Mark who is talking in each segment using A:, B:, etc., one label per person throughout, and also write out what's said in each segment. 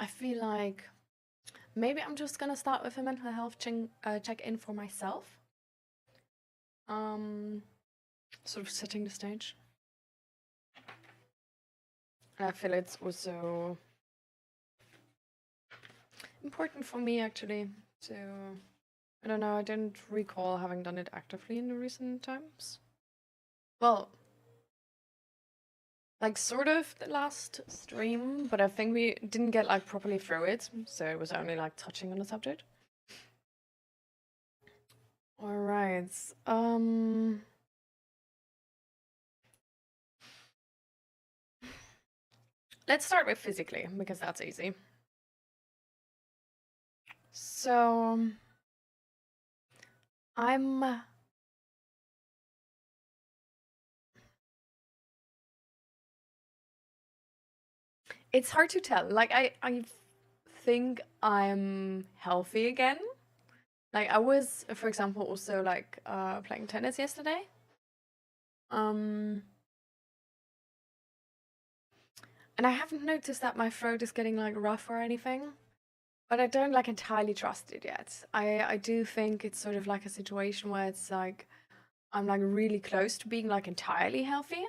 A: I feel like maybe I'm just gonna start with a mental health check-in for myself. Sort of setting the stage. I feel it's also important for me actually to, I don't know, I didn't recall having done it actively in the recent times. Well, like sort of the last stream, but I think we didn't get like properly through it, so it was only like touching on the subject. All right. Let's start with physically because that's easy. So it's hard to tell. Like I think I'm healthy again. Like I was, for example, also like playing tennis yesterday. And I haven't noticed that my throat is getting like rough or anything, but I don't like entirely trust it yet. I do think it's sort of like a situation where it's like I'm like really close to being like entirely healthy.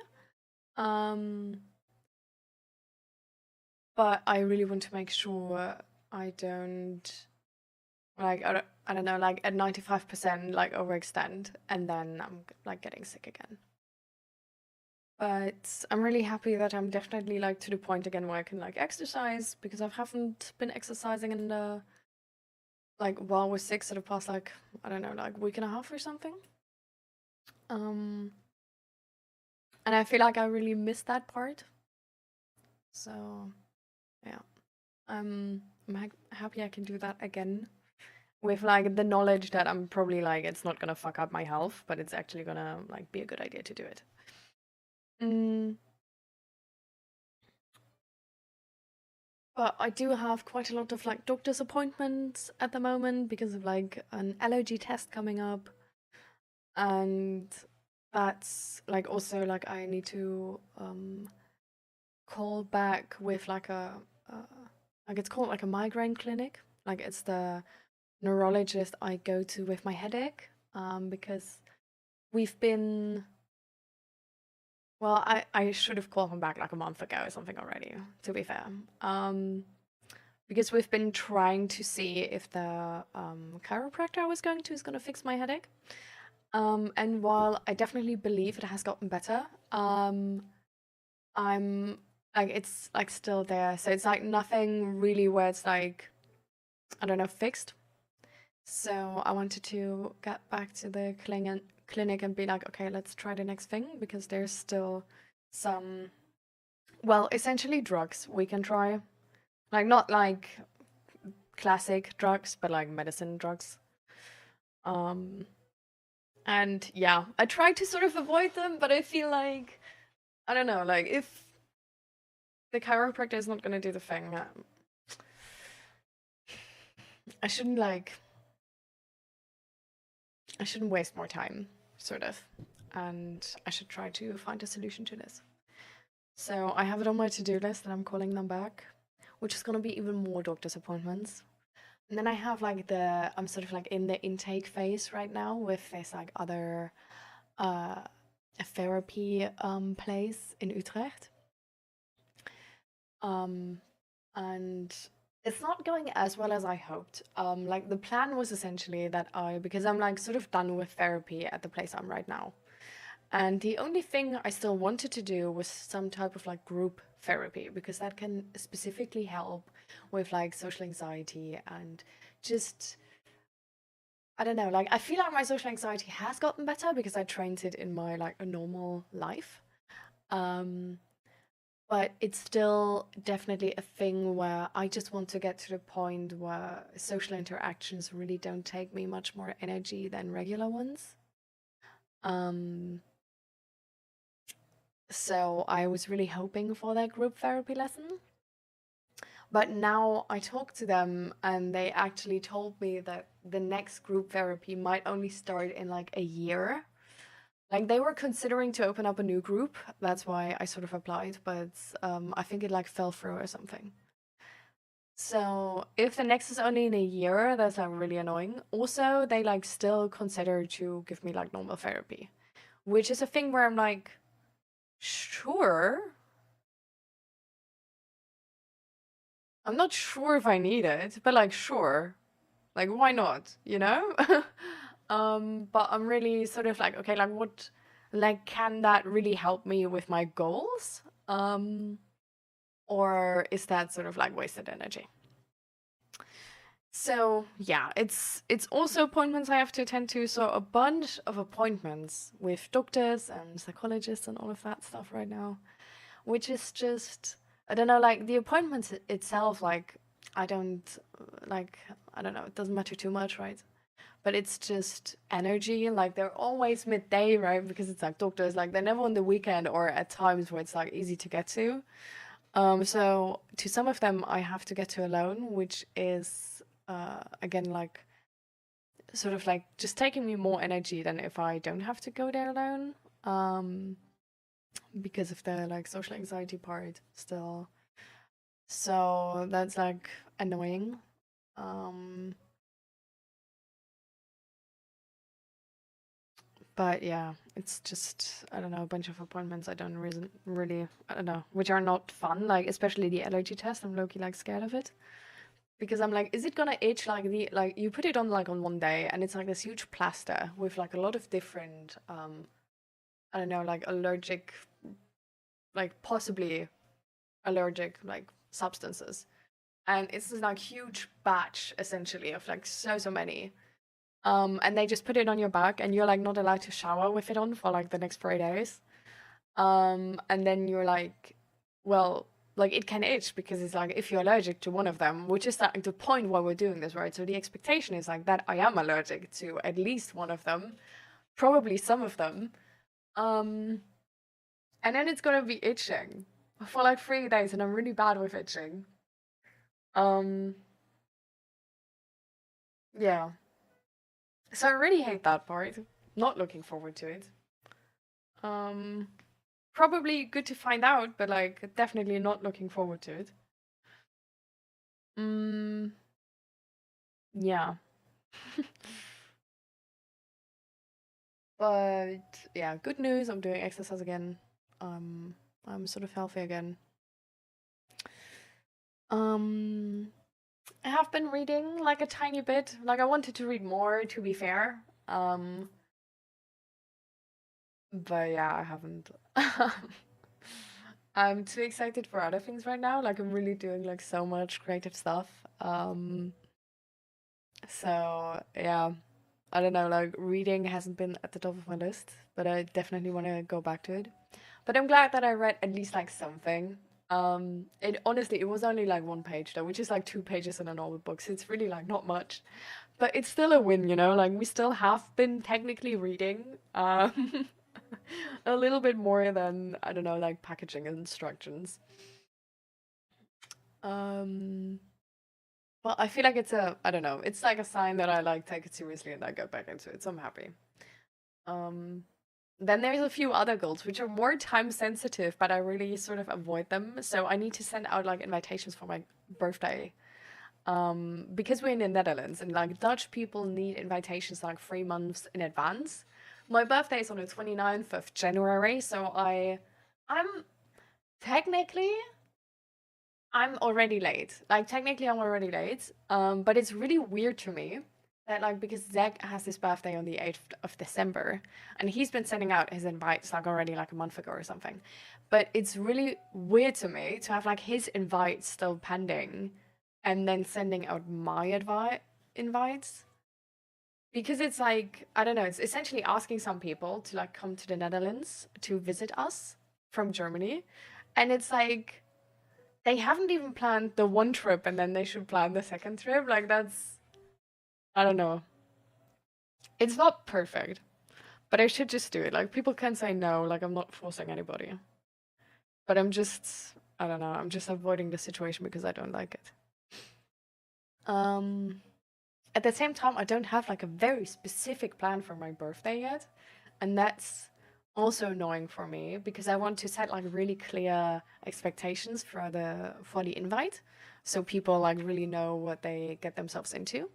A: But I really want to make sure I don't like I don't know, like at 95% like overextend and then I'm like getting sick again. But I'm really happy that I'm definitely like to the point again where I can like exercise, because I haven't been exercising in the like while I was sick for the past like, I don't know, like week and a half or something. And I feel like I really missed that part. So yeah, I'm happy I can do that again with like the knowledge that I'm probably like it's not gonna fuck up my health, but it's actually gonna like be a good idea to do it. But I do have quite a lot of like doctor's appointments at the moment because of like an allergy test coming up, and that's like also like I need to call back with like a like it's called like a migraine clinic. Like it's the neurologist I go to with my headache, because we've been, well, I should have called him back like a month ago or something already, to be fair. Because we've been trying to see if the chiropractor I was going to is going to fix my headache. And while I definitely believe it has gotten better, I'm like, it's like still there. So it's like nothing really where it's like, I don't know, fixed. So I wanted to get back to the clinic and be like, okay, let's try the next thing, because there's still some, well, essentially drugs we can try. Like not like classic drugs, but like medicine drugs. And yeah, I try to sort of avoid them, but I feel like, I don't know, like if the chiropractor is not gonna do the thing, I shouldn't waste more time, sort of, and I should try to find a solution to this. So I have it on my to-do list and I'm calling them back, which is gonna be even more doctor's appointments. And then I have like I'm sort of like in the intake phase right now with this like other a therapy place in Utrecht. And it's not going as well as I hoped. Like the plan was essentially that because I'm like sort of done with therapy at the place I'm right now. And the only thing I still wanted to do was some type of like group therapy, because that can specifically help with like social anxiety and just, I don't know, like I feel like my social anxiety has gotten better because I trained it in my like a normal life. But it's still definitely a thing where I just want to get to the point where social interactions really don't take me much more energy than regular ones. So I was really hoping for that group therapy lesson. But now I talked to them and they actually told me that the next group therapy might only start in like a year. Like they were considering to open up a new group. That's why I sort of applied, but I think it like fell through or something. So if the next is only in a year, that's like really annoying. Also, they like still consider to give me like normal therapy, which is a thing where I'm like, sure. I'm not sure if I need it, but like, sure. Like, why not? You know? But I'm really sort of like, okay, like what, like, can that really help me with my goals? Or is that sort of like wasted energy? So yeah, it's also appointments I have to attend to. So a bunch of appointments with doctors and psychologists and all of that stuff right now, which is just, I don't know, like the appointments itself, like I don't like, I don't know, it doesn't matter too much, right? But it's just energy. Like they're always midday, right? Because it's like doctors, like they're never on the weekend or at times where it's like easy to get to. So to some of them I have to get to alone, which is again like sort of like just taking me more energy than if I don't have to go there alone. Because of the like social anxiety part still. So that's like annoying. But yeah, it's just, I don't know, a bunch of appointments I don't really, I don't know, which are not fun, like especially the allergy test. I'm low-key like scared of it because I'm like, is it gonna itch like the, like you put it on like on one day and it's like this huge plaster with like a lot of different, I don't know, like allergic, like possibly allergic like substances. And it's this like huge batch essentially of like so many. And they just put it on your back and you're like not allowed to shower with it on for like the next 3 days. And then you're like, well, like it can itch because it's like if you're allergic to one of them, which is like the point why we're doing this, right? So the expectation is like that I am allergic to at least one of them, probably some of them. And then it's gonna be itching for like 3 days, and I'm really bad with itching. Um, yeah. So I really hate that part. Not looking forward to it. Um, Probably good to find out, but like definitely not looking forward to it. Mm, yeah. But yeah, good news. I'm doing exercise again. I'm sort of healthy again. Um, I have been reading like a tiny bit. Like I wanted to read more, to be fair. But yeah, I haven't. I'm too excited for other things right now. Like I'm really doing like so much creative stuff. So yeah, I don't know, like reading hasn't been at the top of my list, but I definitely want to go back to it. But I'm glad that I read at least like something. It honestly, it was only like 1 page though, which is like 2 pages in a normal book. So it's really like not much, but it's still a win, you know. Like we still have been technically reading, a little bit more than I don't know, like packaging instructions. Um, well, I feel like it's a, I don't know, it's like a sign that I like take it seriously and I go back into it. So I'm happy. Um, then there's a few other goals which are more time sensitive, but I really sort of avoid them. So I need to send out like invitations for my birthday. Because we're in the Netherlands and like Dutch people need invitations like 3 months in advance. My birthday is on the 29th of January, so I'm technically I'm already late. Like technically I'm already late. But it's really weird to me that like because Zach has his birthday on the 8th of December and he's been sending out his invites like already like a month ago or something. But it's really weird to me to have like his invites still pending and then sending out my invites. Because it's like, I don't know, it's essentially asking some people to like come to the Netherlands to visit us from Germany. And it's like they haven't even planned the one trip and then they should plan the second trip. Like that's, I don't know. It's not perfect, but I should just do it. Like people can say no, like I'm not forcing anybody. But I'm just, I don't know, I'm just avoiding the situation because I don't like it. Um at the same time, I don't have like a very specific plan for my birthday yet. And that's also annoying for me because I want to set like really clear expectations for the invite. so people like really know what they get themselves into.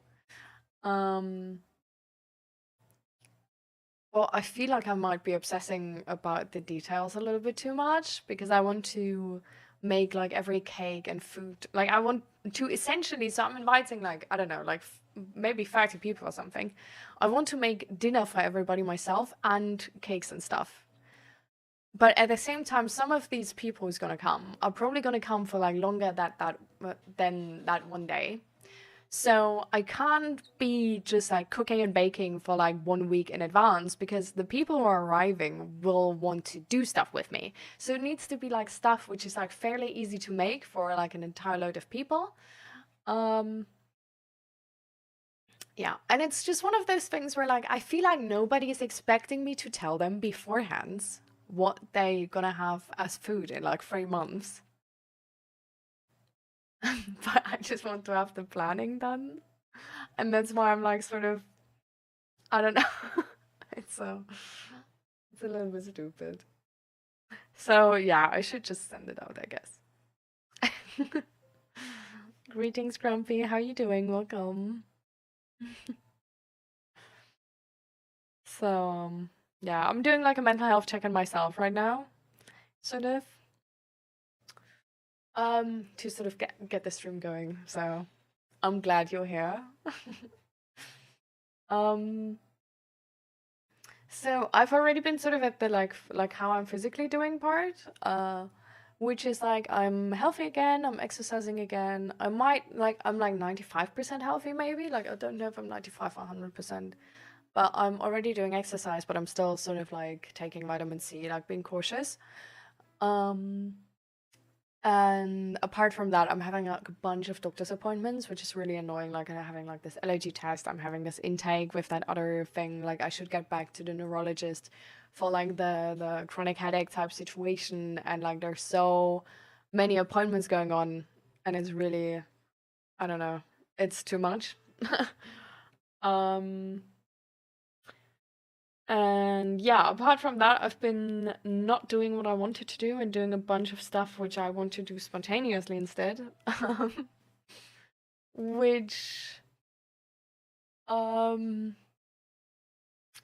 A: Well, I feel like I might be obsessing about the details a little bit too much because I want to make like every cake and food. Like I want to essentially, so I'm inviting like, I don't know, like maybe 30 people or something. I want to make dinner for everybody myself and cakes and stuff. But at the same time, some of these people who's gonna come are probably gonna come for like longer than that one day. So I can't be just like cooking and baking for like 1 week in advance because the people who are arriving will want to do stuff with me. So it needs to be like stuff which is like fairly easy to make for like an entire load of people. Yeah, and it's just one of those things where like I feel like nobody is expecting me to tell them beforehand what they're gonna have as food in like 3 months. But I just want to have the planning done. And that's why I'm like sort of, I don't know. It's it's a little bit stupid. So yeah, I should just send it out, I guess. Greetings, Grumpy. How you doing? Welcome. So yeah, I'm doing like a mental health check on myself right now, sort of. To sort of get this stream going. So I'm glad you're here. So I've already been sort of at the like how I'm physically doing part, which is like I'm healthy again, I'm exercising again. I'm like 95% healthy maybe. Like I don't know if I'm 95 or 100%, but I'm already doing exercise, but I'm still sort of like taking vitamin C, like being cautious. And apart from that, I'm having like a bunch of doctor's appointments, which is really annoying. Like I'm having like this allergy test, I'm having this intake with that other thing. Like I should get back to the neurologist for like the chronic headache type situation, and like there's so many appointments going on, and it's really, I don't know, it's too much. um And yeah, apart from that, I've been not doing what I wanted to do and doing a bunch of stuff which I want to do spontaneously instead. Which um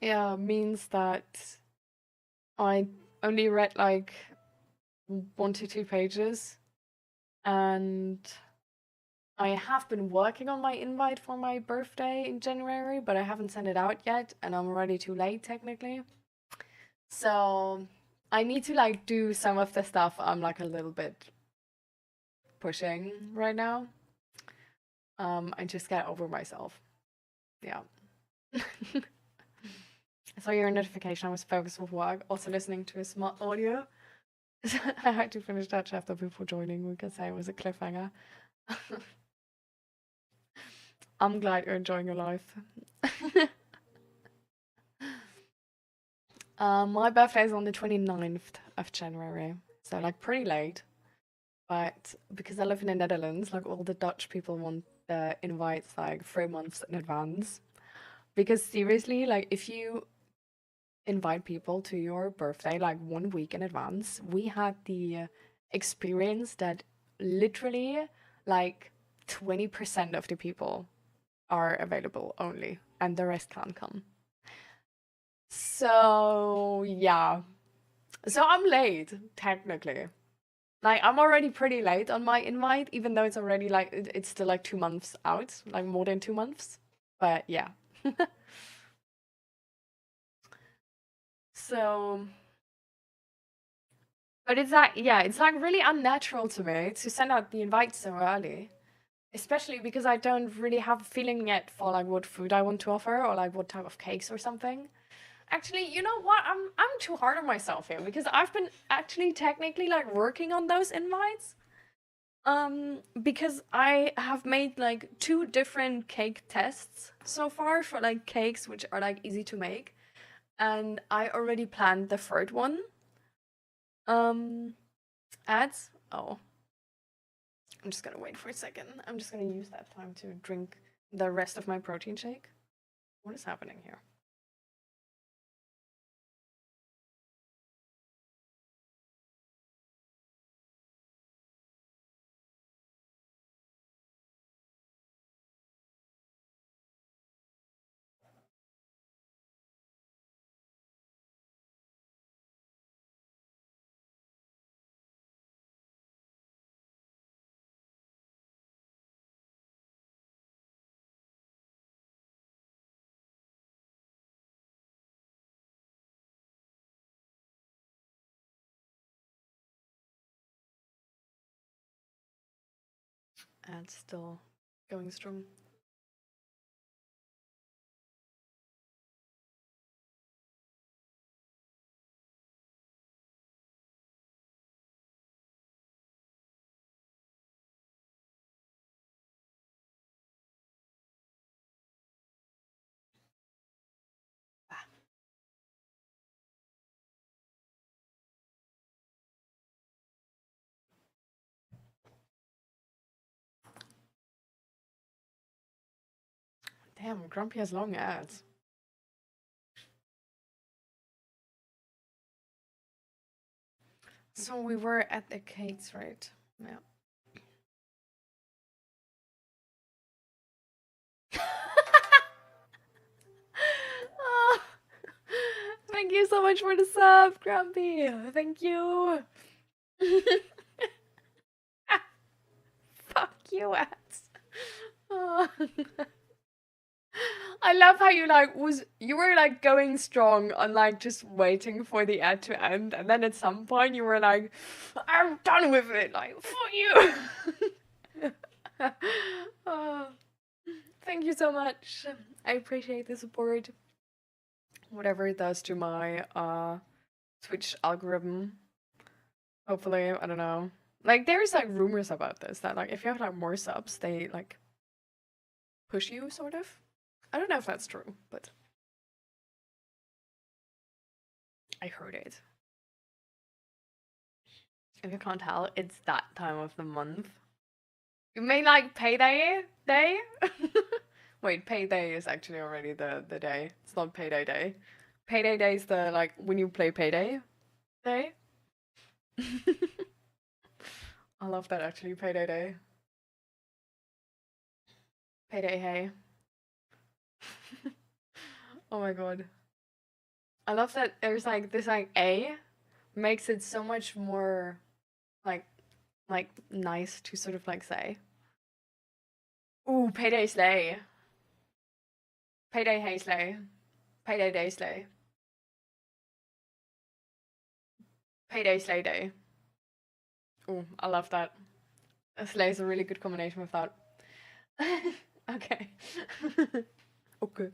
A: yeah, means that I only read like 1 to 2 pages, and I have been working on my invite for my birthday in January, but I haven't sent it out yet, and I'm already too late technically. So I need to like do some of the stuff I'm like a little bit pushing right now. And just get over myself. Yeah. I saw your notification. I was focused with work, also listening to a smart audio. I had to finish that chapter before joining because it was a cliffhanger. I'm glad you're enjoying your life. My birthday is on the 29th of January, so like pretty late. But because I live in the Netherlands, like all the Dutch people want the invites like 3 months in advance. Because seriously, like if you invite people to your birthday like 1 week in advance, we had the experience that literally like 20% of the people are available only, and the rest can't come. So yeah. So I'm late, technically. Like I'm already pretty late on my invite, even though it's already like it's still like 2 months out, like more than 2 months. But yeah. So, but it's like, yeah, it's like really unnatural to me to send out the invite so early, especially because I don't really have a feeling yet for like what food I want to offer or like what type of cakes or something. Actually, you know what? I'm too hard on myself here because I've been actually technically like working on those invites. Because I have made like 2 different cake tests so far for like cakes which are like easy to make, and I already planned the third one. Ads. Oh, I'm just gonna wait for a second. I'm just gonna use that time to drink the rest of my protein shake. What is happening here? And still going strong. Damn, Grumpy has long ads. So we were at the cakes, right? Yeah. Oh, thank you so much for the sub, Grumpy. Thank you. Fuck you, ads. Oh. I love how you were like going strong on like just waiting for the ad to end, and then at some point you were like, I'm done with it, like fuck you. Oh, thank you so much. I appreciate the support. Whatever it does to my Twitch algorithm. Hopefully, I don't know. Like there's like rumors about this that like if you have like more subs, they like push you sort of. I don't know if that's true, but I heard it. If you can't tell, it's that time of the month. You mean like payday day? Wait, payday is actually already the day. It's not payday day. Payday day is the like when you play payday day. I love that actually, payday day. Payday hey. Oh my god. I love that there's like this like A makes it so much more like nice to sort of like say. Ooh, payday slay. Payday hey slay. Payday day slay. Payday slay day. Ooh, I love that. Slay is a really good combination with that. Okay. Okay.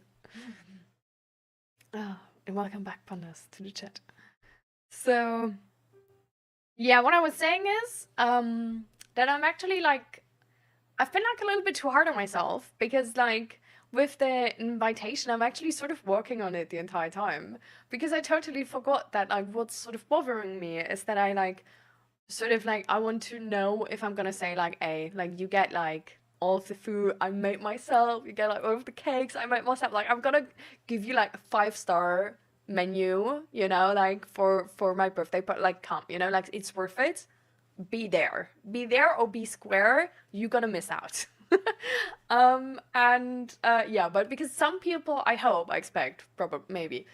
A: Oh, and welcome back, Pandas, to the chat. So, yeah, what I was saying is that I'm actually like, I've been like a little bit too hard on myself because like with the invitation, I'm actually sort of working on it the entire time because I totally forgot that like what's sort of bothering me is that I like sort of like I want to know if I'm gonna say like, hey, like you get like all of the food I made myself, you get like all of the cakes I made myself, like I'm gonna give you like a 5-star menu, you know, like for my birthday, but like come, you know, like it's worth it. Be there or be square, you're gonna miss out. And yeah, but because some people, I hope, I expect, probably, maybe,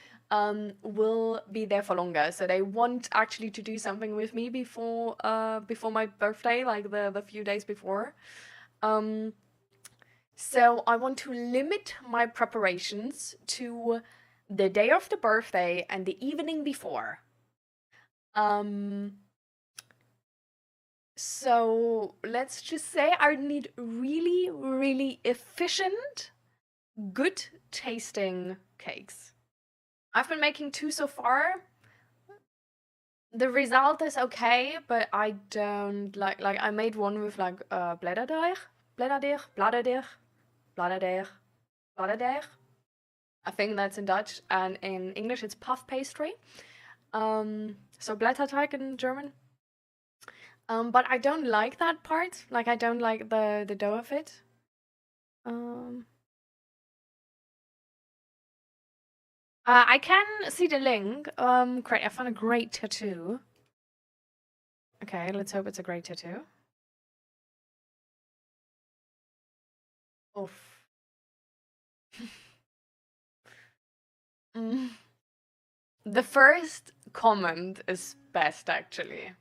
A: will be there for longer, so they want actually to do something with me before my birthday, like the few days before. So I want to limit my preparations to the day of the birthday and the evening before. So let's just say I need really, really efficient, good tasting cakes. I've been making 2 so far. The result is okay, but I don't like I made one with like bladderdeeg. I think that's in Dutch, and in English it's puff pastry. So Blätterteig in German. But I don't like that part. Like I don't like the dough of it. I can see the link. Great. I found a great tattoo. Okay, let's hope it's a great tattoo. Oof. The first comment is best, actually.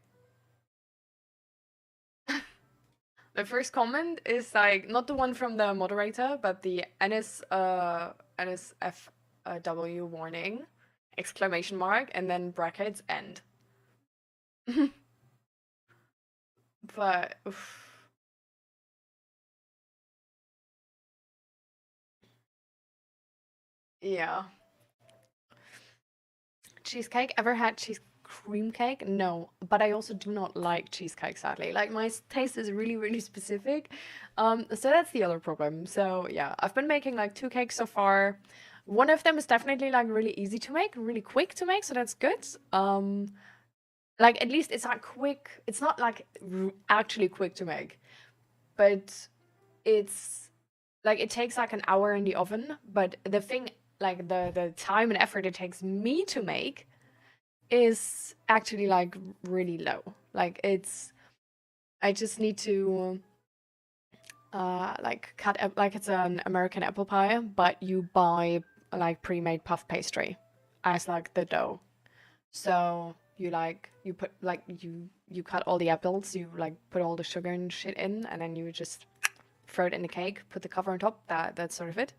A: The first comment is like not the one from the moderator, but the NSFW warning, exclamation mark, and then brackets end. But oof. Yeah. Cheesecake? Ever had cheese cream cake? No, but I also do not like cheesecake, sadly. Like my taste is really, really specific. So that's the other problem. So yeah, I've been making like two cakes so far. One of them is definitely like really easy to make, really quick to make, so that's good. Like at least it's like quick. It's not like actually quick to make, but it's like it takes like an hour in the oven, but the thing like the time and effort it takes me to make is actually like really low. Like it's I just need to like cut up like it's an American apple pie, but you buy like pre-made puff pastry as like the dough. So you put like you cut all the apples, you like put all the sugar and shit in, and then you just throw it in the cake, put the cover on top. That's sort of it.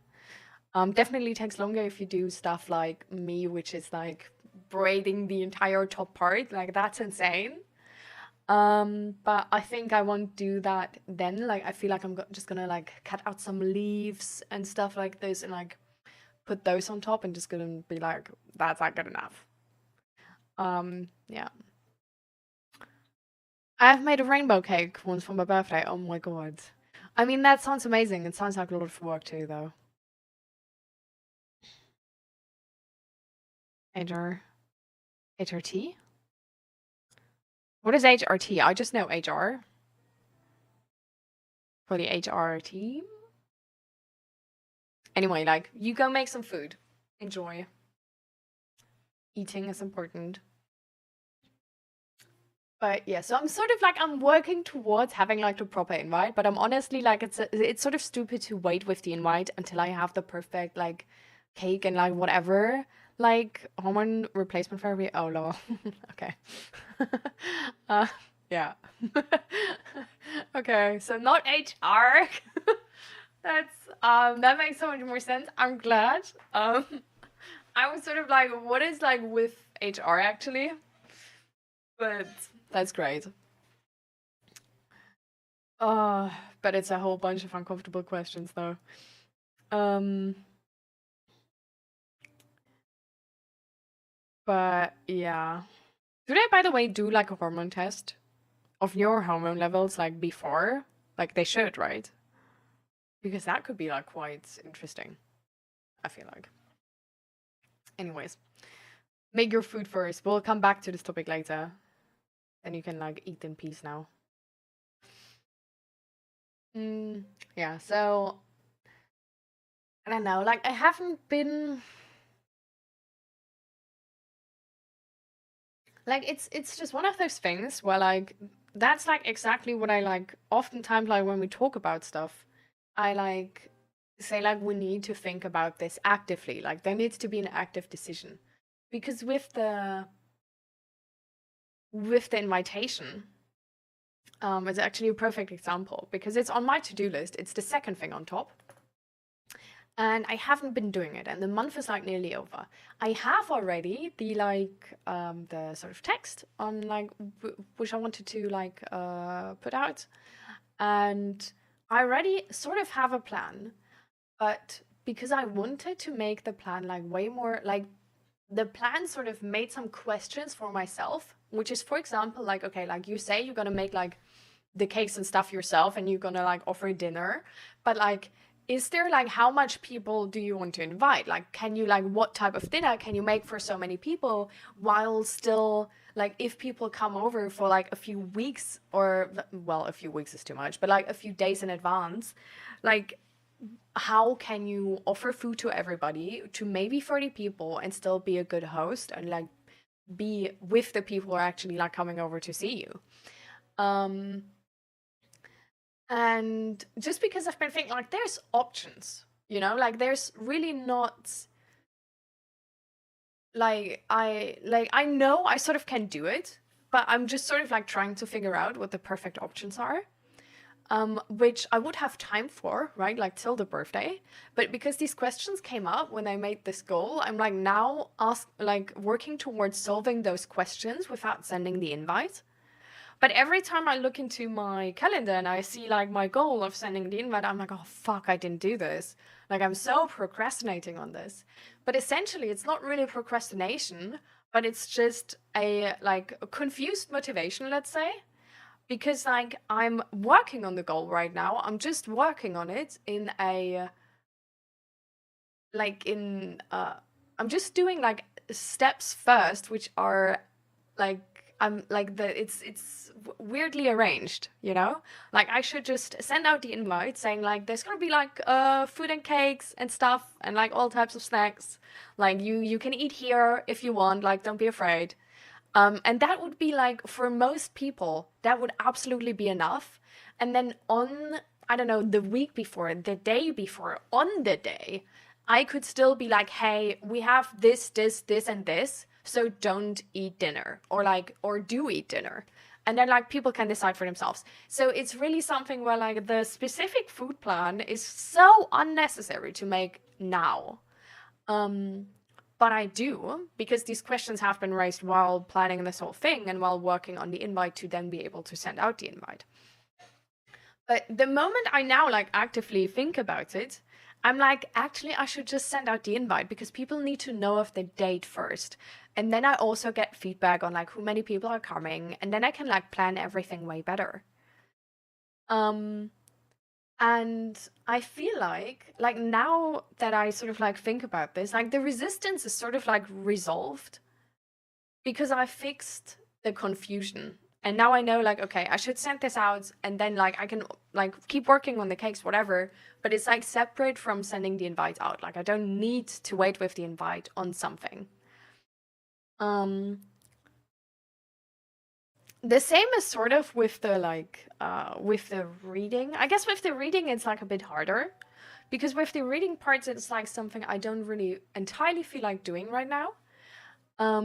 A: Definitely takes longer if you do stuff like me, which is like braiding the entire top part. Like that's insane. But I think I won't do that then. Like I feel like I'm just gonna like cut out some leaves and stuff like this and like put those on top and just gonna be like, that's not good enough. Yeah. I've made a rainbow cake once for my birthday. Oh my god. I mean, that sounds amazing. It sounds like a lot of work too, though. HR. HRT? What is HRT? I just know HR. For the HR team? Anyway, like, you go make some food. Enjoy. Eating is important. But yeah, so I'm sort of like, I'm working towards having like the proper invite, but I'm honestly like, it's sort of stupid to wait with the invite until I have the perfect like cake and like whatever, like hormone replacement therapy. Oh, lol. Okay. uh, yeah. Okay, so not HR. That's that makes so much more sense. I'm glad. I was sort of like, what is like with HR actually? But that's great. Uh, but it's a whole bunch of uncomfortable questions though. Um, but yeah. Do they, by the way, do like a hormone test of your hormone levels like before? Like they should, right? Because that could be like quite interesting, I feel like. Anyways, make your food first. We'll come back to this topic later. Then you can like eat in peace now. Yeah, so I don't know, like I haven't been like it's just one of those things where like that's like exactly what I like oftentimes like when we talk about stuff, I like say like we need to think about this actively. Like there needs to be an active decision. Because with the invitation, it's actually a perfect example because it's on my to-do list. It's the second thing on top. And I haven't been doing it, and the month is like nearly over. I have already the like the sort of text on like which I wanted to like put out, and I already sort of have a plan, but because I wanted to make the plan like way more like the plan sort of made some questions for myself, which is for example like okay, like you say you're gonna make like the cakes and stuff yourself and you're gonna like offer dinner, but like is there like how much people do you want to invite? Like can you like what type of dinner can you make for so many people while still like if people come over for like a few weeks or well a few weeks is too much, but like a few days in advance, like how can you offer food to everybody to maybe 30 people and still be a good host and like be with the people who are actually like coming over to see you? um and just because I've been thinking, like, there's options, you know, like, there's really not, I know I sort of can do it, but I'm just sort of like trying to figure out what the perfect options are, which I would have time for, right? Like, till the birthday. But because these questions came up when I made this goal, I'm like now working towards solving those questions without sending the invite. But every time I look into my calendar and I see like my goal of sending the invite, I'm like, oh fuck, I didn't do this. Like I'm so procrastinating on this. But essentially it's not really procrastination, but it's just a like a confused motivation, let's say. Because like I'm working on the goal right now. I'm just working on it in a like in I'm just doing like steps first, which are like I'm like it's weirdly arranged, you know? Like I should just send out the invite saying like there's gonna be like food and cakes and stuff and like all types of snacks. Like you can eat here if you want, like don't be afraid. And that would be like for most people, that would absolutely be enough. And then on, I don't know, the week before, the day before, on the day, I could still be like, hey, we have this, and this, so don't eat dinner, or like, or do eat dinner. And then like people can decide for themselves. So it's really something where like the specific food plan is so unnecessary to make now. But I do, because these questions have been raised while planning this whole thing and while working on the invite to then be able to send out the invite. But the moment I now like actively think about it, I'm like, actually, I should just send out the invite because people need to know of the date first. And then I also get feedback on like who many people are coming, and then I can like plan everything way better. And I feel like now that I sort of like think about this, like the resistance is sort of like resolved because I fixed the confusion. And now I know like, okay, I should send this out and then like I can like keep working on the cakes, whatever, but it's like separate from sending the invite out. Like I don't need to wait with the invite on something. The same is sort of with the like with the reading. I guess with the reading it's like a bit harder because with the reading parts it's like something I don't really entirely feel like doing right now.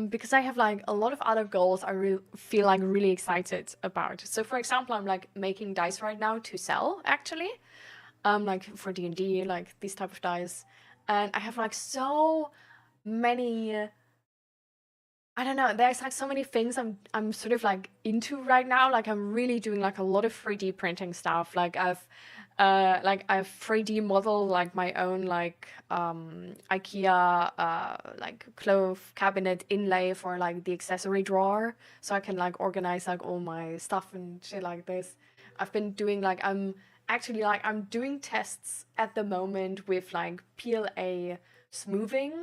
A: Because I have like a lot of other goals I feel like really excited about. So for example, I'm like making dice right now to sell actually. Like for D&D, like these type of dice. And I have like so many I don't know, there's like so many things I'm sort of like into right now. Like I'm really doing like a lot of 3D printing stuff. Like I've 3D model like my own like IKEA like clothes cabinet inlay for like the accessory drawer, so I can like organize like all my stuff and shit like this. I've been doing like I'm doing tests at the moment with like PLA smoothing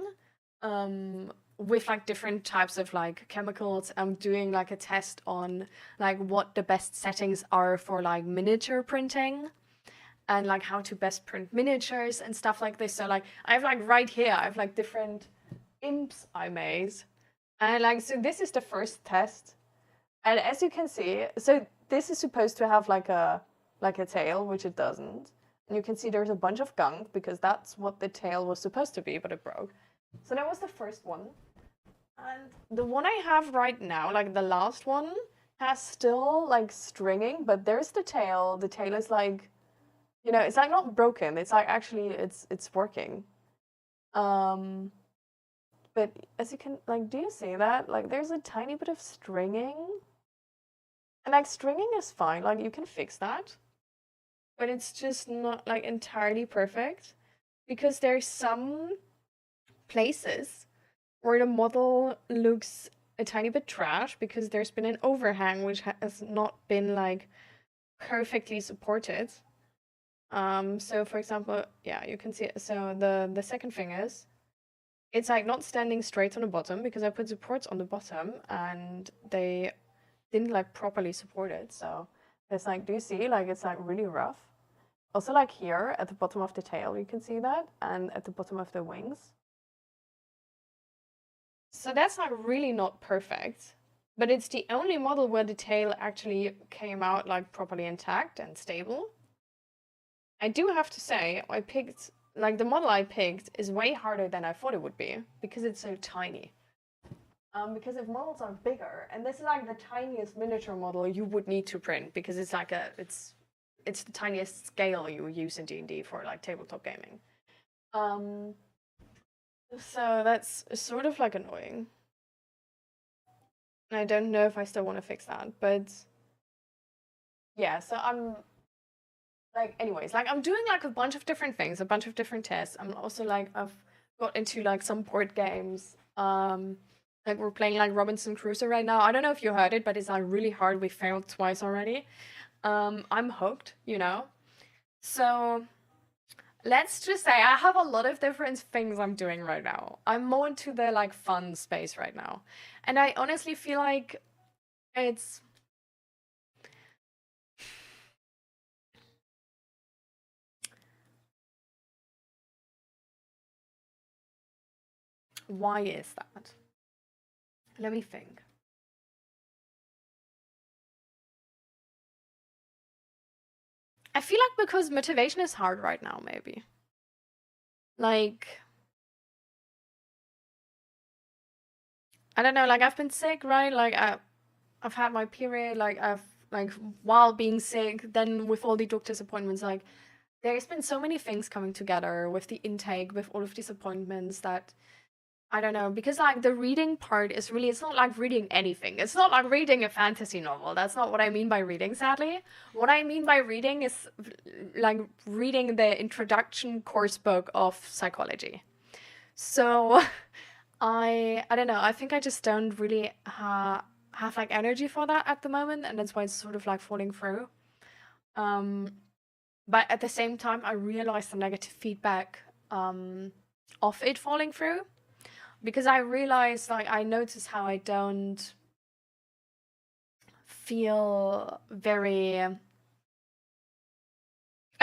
A: with like different types of like chemicals. I'm doing like a test on like what the best settings are for like miniature printing and like how to best print miniatures and stuff like this. So like I have like right here, I have like different imps I made. And like, so this is the first test. And as you can see, so this is supposed to have like a tail, which it doesn't. And you can see there's a bunch of gunk because that's what the tail was supposed to be, but it broke. So that was the first one. And the one I have right now, like the last one, has still like stringing, but there's the tail. The tail is like, you know, it's like not broken. It's like actually it's working. But as you can like, do you see that? Like there's a tiny bit of stringing. And like stringing is fine, like you can fix that. But it's just not like entirely perfect because there's some places where the model looks a tiny bit trash because there's been an overhang which has not been like perfectly supported. So for example, yeah, you can see it. So the second thing is it's like not standing straight on the bottom because I put supports on the bottom and they didn't like properly support it. So it's like, do you see, like it's like really rough. Also like here at the bottom of the tail you can see that, and at the bottom of the wings. So that's like really not perfect, but it's the only model where the tail actually came out like properly intact and stable. I do have to say, I picked, like the model I picked is way harder than I thought it would be because it's so tiny. Because if models are bigger, and this is like the tiniest miniature model you would need to print because it's like it's the tiniest scale you use in D&D for like tabletop gaming. So that's sort of like annoying. I don't know if I still want to fix that, but yeah, so I'm like, anyways, like I'm doing like a bunch of different things, a bunch of different tests. I'm also like, I've got into like some board games. Like we're playing like Robinson Crusoe right now. I don't know if you heard it, but it's like really hard. We failed twice already. I'm hooked, you know. So let's just say I have a lot of different things I'm doing right now. I'm more into the like fun space right now. And I honestly feel like it's why is that? Let me think. I feel like because motivation is hard right now, maybe. Like, I don't know, like I've been sick, right? Like I've had my period, like I've like while being sick, then with all the doctor's appointments, like there's been so many things coming together with the intake, with all of these appointments that I don't know, because like the reading part is really, it's not like reading anything. It's not like reading a fantasy novel. That's not what I mean by reading, sadly. What I mean by reading is like reading the introduction course book of psychology. So I don't know. I think I just don't really have like energy for that at the moment, and that's why it's sort of like falling through. Um, but at the same time, I realized the negative feedback of it falling through because I realized like I noticed how I don't feel very I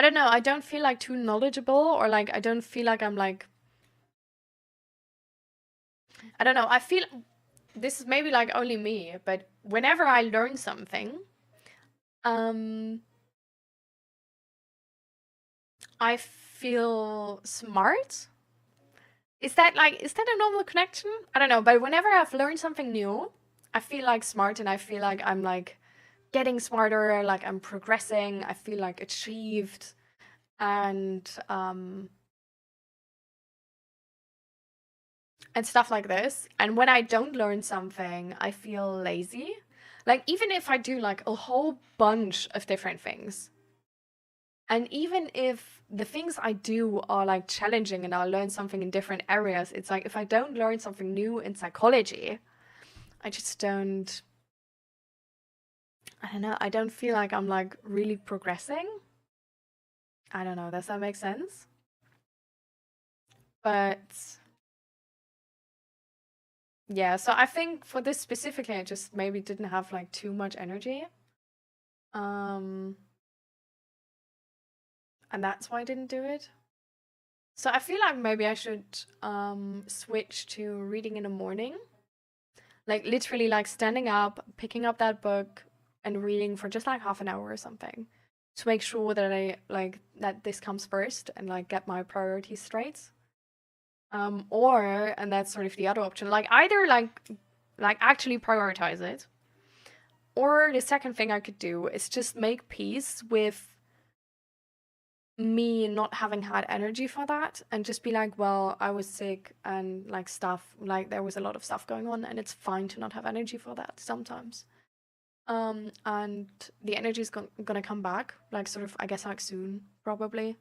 A: don't know, I don't feel like too knowledgeable or like I don't feel like I'm like I don't know, I feel this is maybe like only me, but whenever I learn something, um I feel smart. Is that a normal connection? I don't know, but whenever I've learned something new, I feel like smart and I feel like I'm like getting smarter, like I'm progressing, I feel like achieved and and stuff like this. And when I don't learn something, I feel lazy. Like even if I do like a whole bunch of different things, and even if the things I do are like challenging and I learn something in different areas, it's like if I don't learn something new in psychology, I just don't I don't know, I don't feel like I'm like really progressing. I don't know, does that make sense? But yeah, so I think for this specifically, I just maybe didn't have like too much energy. Um, and that's why I didn't do it. So I feel like maybe I should switch to reading in the morning. Like literally like standing up, picking up that book and reading for just like half an hour or something to make sure that I like that this comes first and like get my priorities straight. Or and that's sort of the other option, like either like actually prioritize it, or the second thing I could do is just make peace with me not having had energy for that and just be like, well, I was sick and like stuff, like there was a lot of stuff going on and it's fine to not have energy for that sometimes. And the energy is gonna come back, like sort of, I guess, like soon, probably.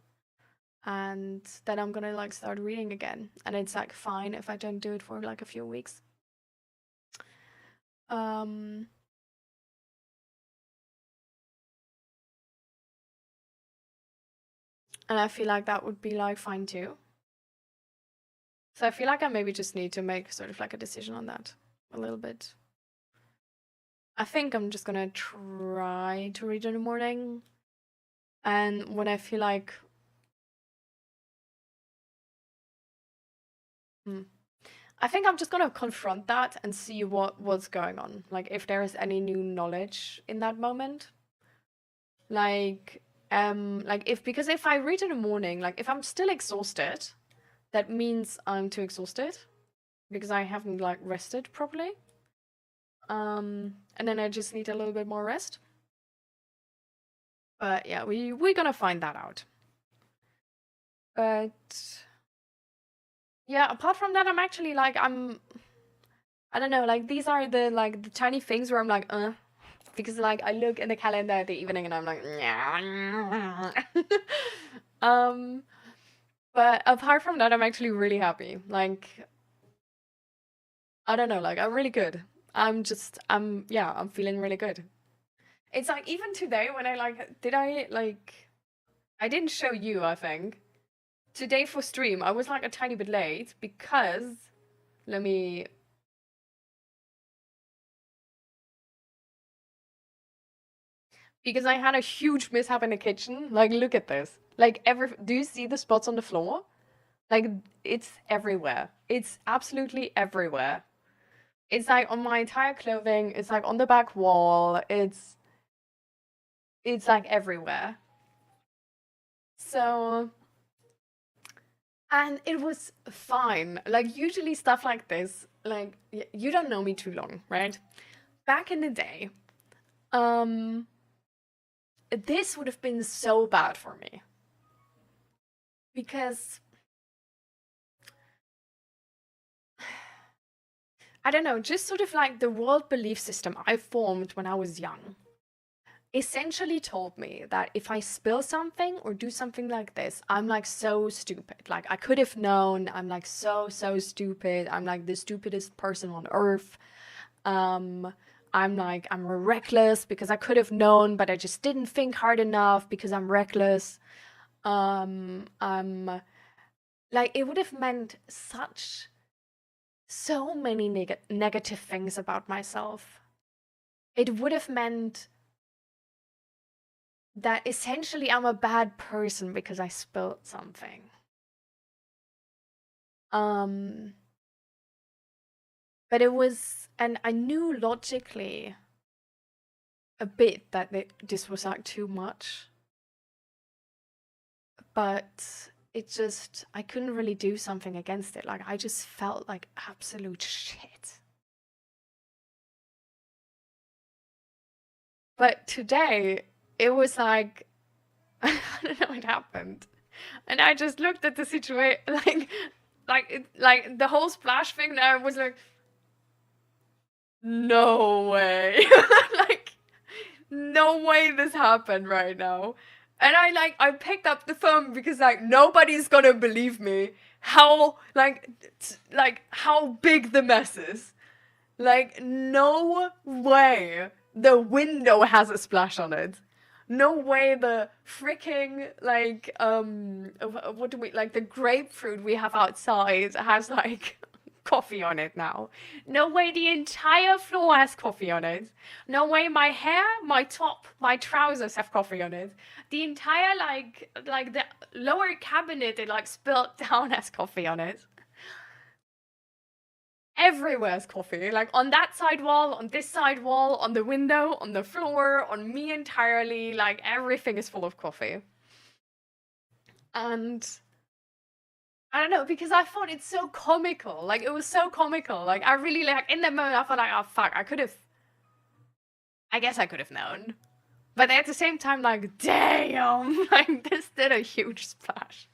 A: And then I'm gonna like start reading again. And it's like fine if I don't do it for like a few weeks. Um, and I feel like that would be like fine too. So I feel like I maybe just need to make sort of like a decision on that a little bit. I think I'm just gonna try to read in the morning. And when I feel like I think I'm just gonna confront that and see what's going on. Like if there is any new knowledge in that moment. Like if because if I read in the morning, like if I'm still exhausted, that means I'm too exhausted because I haven't like rested properly. And then I just need a little bit more rest. But yeah, we're gonna find that out. But yeah, apart from that, I'm actually like I don't know, like these are the like the tiny things where I'm like, because like I look in the calendar at the evening and I'm like, but apart from that, I'm actually really happy. Like, I don't know, like I'm really good. I'm feeling really good. It's like even today when I didn't show you, I think. Today for stream, I was like a tiny bit late because let me because I had a huge mishap in the kitchen. Like, look at this. Like, do you see the spots on the floor? Like, it's everywhere. It's absolutely everywhere. It's like on my entire clothing. It's like on the back wall. It's like everywhere. So, and it was fine. Like, usually stuff like this, like, you don't know me too long, right? Back in the day, this would have been so bad for me. Because I don't know, just sort of like the world belief system I formed when I was young essentially told me that if I spill something or do something like this, I'm like so stupid. Like I could have known, I'm like so stupid. I'm like the stupidest person on earth. I'm reckless because I could have known, but I just didn't think hard enough because I'm reckless. I'm like it would have meant so many negative things about myself. It would have meant that essentially I'm a bad person because I spilled something. But it was, and I knew logically a bit that this was like too much. But it just, I couldn't really do something against it. Like, I just felt like absolute shit. But today, it was like, I don't know what happened. And I just looked at the situation, like the whole splash thing, and I was like, no way. Like, no way this happened right now. And I picked up the phone because like nobody's gonna believe me how how big the mess is. Like no way the window has a splash on it. No way the freaking what do we like the grapefruit we have outside has like coffee on it now. No way the entire floor has coffee on it. No way my hair, my top, my trousers have coffee on it. The entire like the lower cabinet it like spilled down has coffee on it. Everywhere's coffee. Like on that side wall, on this side wall, on the window, on the floor, on me entirely, like everything is full of coffee. And I don't know, because I thought it's so comical. Like, it was so comical. Like, I really, like, in the moment, I thought, like, oh, fuck, I guess I could have known. But at the same time, like, damn, like, this did a huge splash.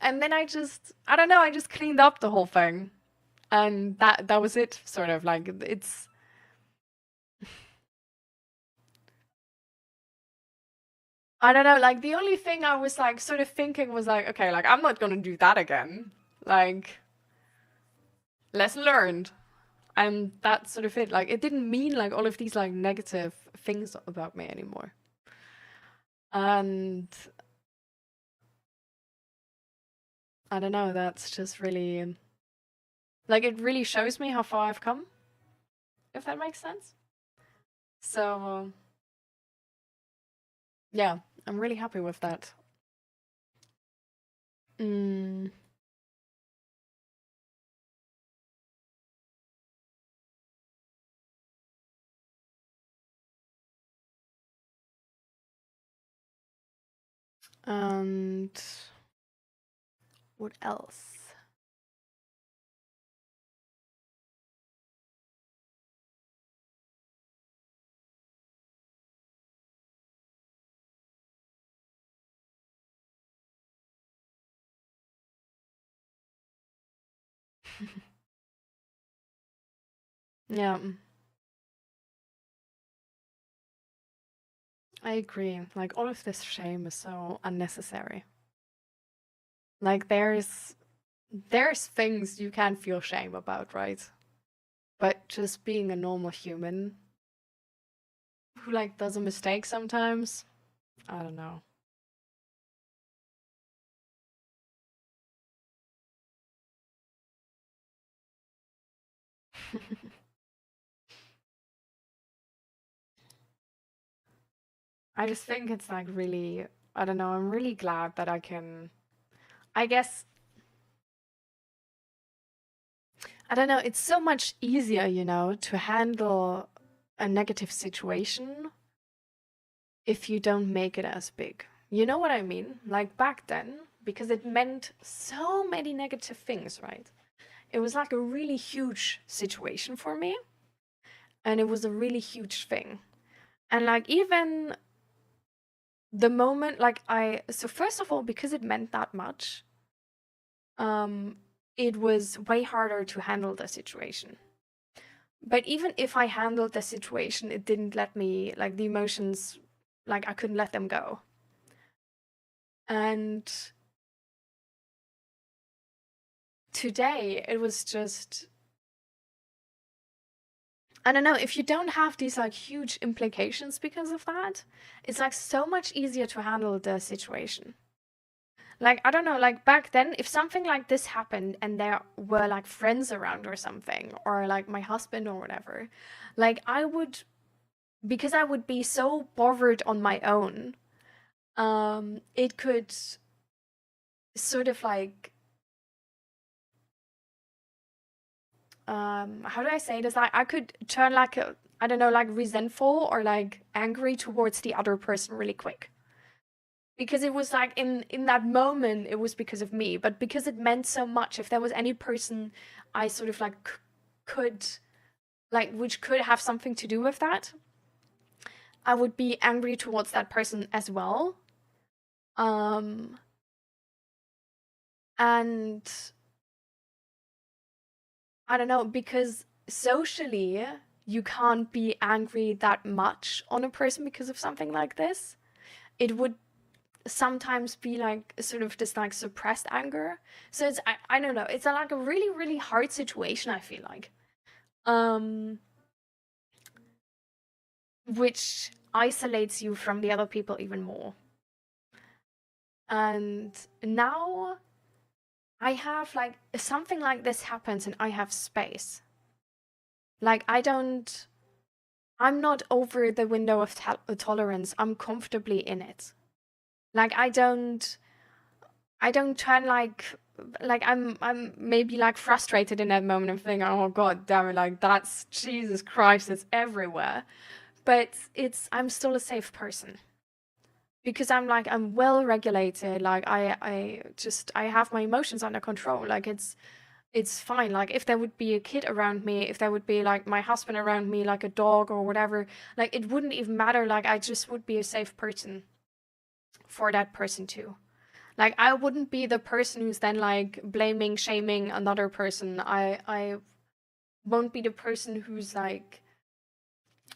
A: And then I don't know, I just cleaned up the whole thing. And that was it, sort of, like, it's... I don't know, like, the only thing I was, like, sort of thinking was, like, okay, like, I'm not gonna do that again. Like, lesson learned. And that's sort of it. Like, it didn't mean, like, all of these, like, negative things about me anymore. And I don't know, that's just really... Like, it really shows me how far I've come, if that makes sense. So, yeah, I'm really happy with that. Mm. And what else? Yeah. I agree. Like, all of this shame is so unnecessary. Like, there's things you can feel shame about, right? But just being a normal human who like does a mistake sometimes, I don't know. I just think it's like really, I don't know, I'm really glad that I guess, I don't know, it's so much easier, to handle a negative situation if you don't make it as big. You know what I mean? Like back then, because it meant so many negative things, right? It was like a really huge situation for me, and it was a really huge thing. And like even the moment so first of all, because it meant that much, it was way harder to handle the situation. But even if I handled the situation, it didn't let me, like, the emotions, like, I couldn't let them go. And today, it was just, I don't know, if you don't have these, like, huge implications because of that, it's, like, so much easier to handle the situation. Like, I don't know, like, back then, if something like this happened and there were, like, friends around or something, or, like, my husband or whatever, like, because I would be so bothered on my own, it could sort of like, how do I say this? Like, I could turn like I don't know, like resentful or like angry towards the other person really quick. Because it was like in that moment, it was because of me, but because it meant so much, if there was any person I sort of like could, like, which could have something to do with that, I would be angry towards that person as well. And I don't know, because socially, you can't be angry that much on a person because of something like this. It would sometimes be like sort of this like suppressed anger. So it's I don't know, it's like a really, really hard situation, I feel like. Which isolates you from the other people even more. And now I have like something like this happens and I have space. Like I'm not over the window of tolerance. I'm comfortably in it. Like I don't turn like I'm maybe like frustrated in that moment and thinking, oh god damn it, like that's Jesus Christ, it's everywhere. But I'm still a safe person. Because I'm well regulated, like I have my emotions under control. Like it's fine. Like if there would be a kid around me, if there would be like my husband around me, like a dog or whatever, like it wouldn't even matter. Like I just would be a safe person for that person too. Like I wouldn't be the person who's then like blaming, shaming another person. I won't be the person who's like,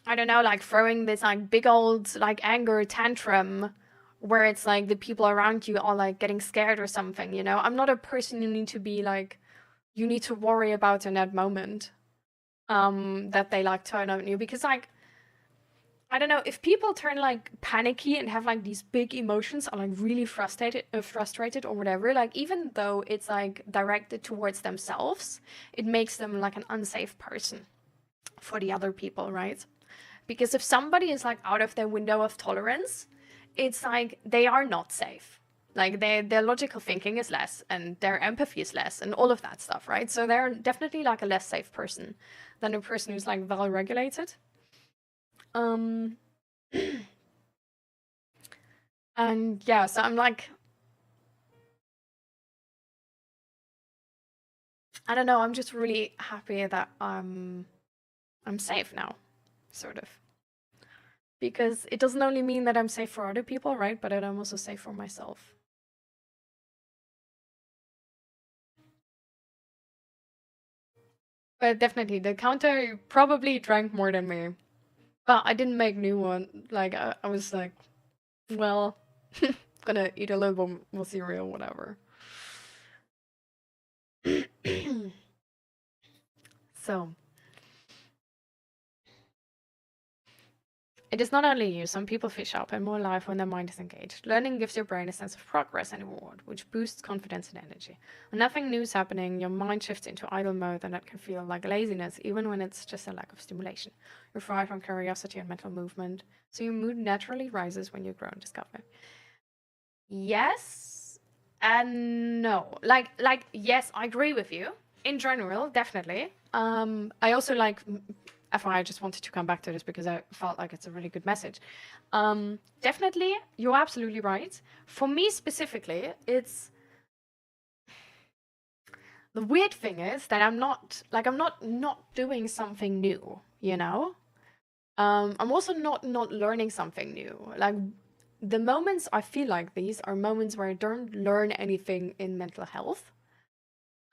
A: I don't know, like throwing this like big old like anger tantrum where it's like the people around you are like getting scared or something, you know? I'm not a person you need to be like, you need to worry about in that moment. That they like turn on you, because like I don't know, if people turn like panicky and have like these big emotions, are like really frustrated or whatever, like even though it's like directed towards themselves, it makes them like an unsafe person for the other people, right? Because if somebody is like out of their window of tolerance, it's like they are not safe. Like their logical thinking is less and their empathy is less and all of that stuff, right? So they're definitely like a less safe person than a person who's like well regulated. Um and yeah, so I'm like, I don't know, I'm just really happy that I'm safe now, sort of. Because it doesn't only mean that I'm safe for other people, right? But that I'm also safe for myself. But definitely, the counter probably drank more than me. But I didn't make new one. Like I was like, well, gonna eat a little bit more cereal, whatever. So, it is not only you. Some people feel sharp and more alive when their mind is engaged. Learning gives your brain a sense of progress and reward, which boosts confidence and energy. When nothing new is happening, your mind shifts into idle mode, and that can feel like laziness, even when it's just a lack of stimulation. You thrive on curiosity and mental movement, so your mood naturally rises when you grow and discover. Yes and no. Like yes, I agree with you. In general, definitely. I also like FYI, I just wanted to come back to this because I felt like it's a really good message. Definitely, you're absolutely right. For me specifically, it's the weird thing is that I'm not doing something new, you know? I'm also not learning something new. Like the moments I feel like these are moments where I don't learn anything in mental health.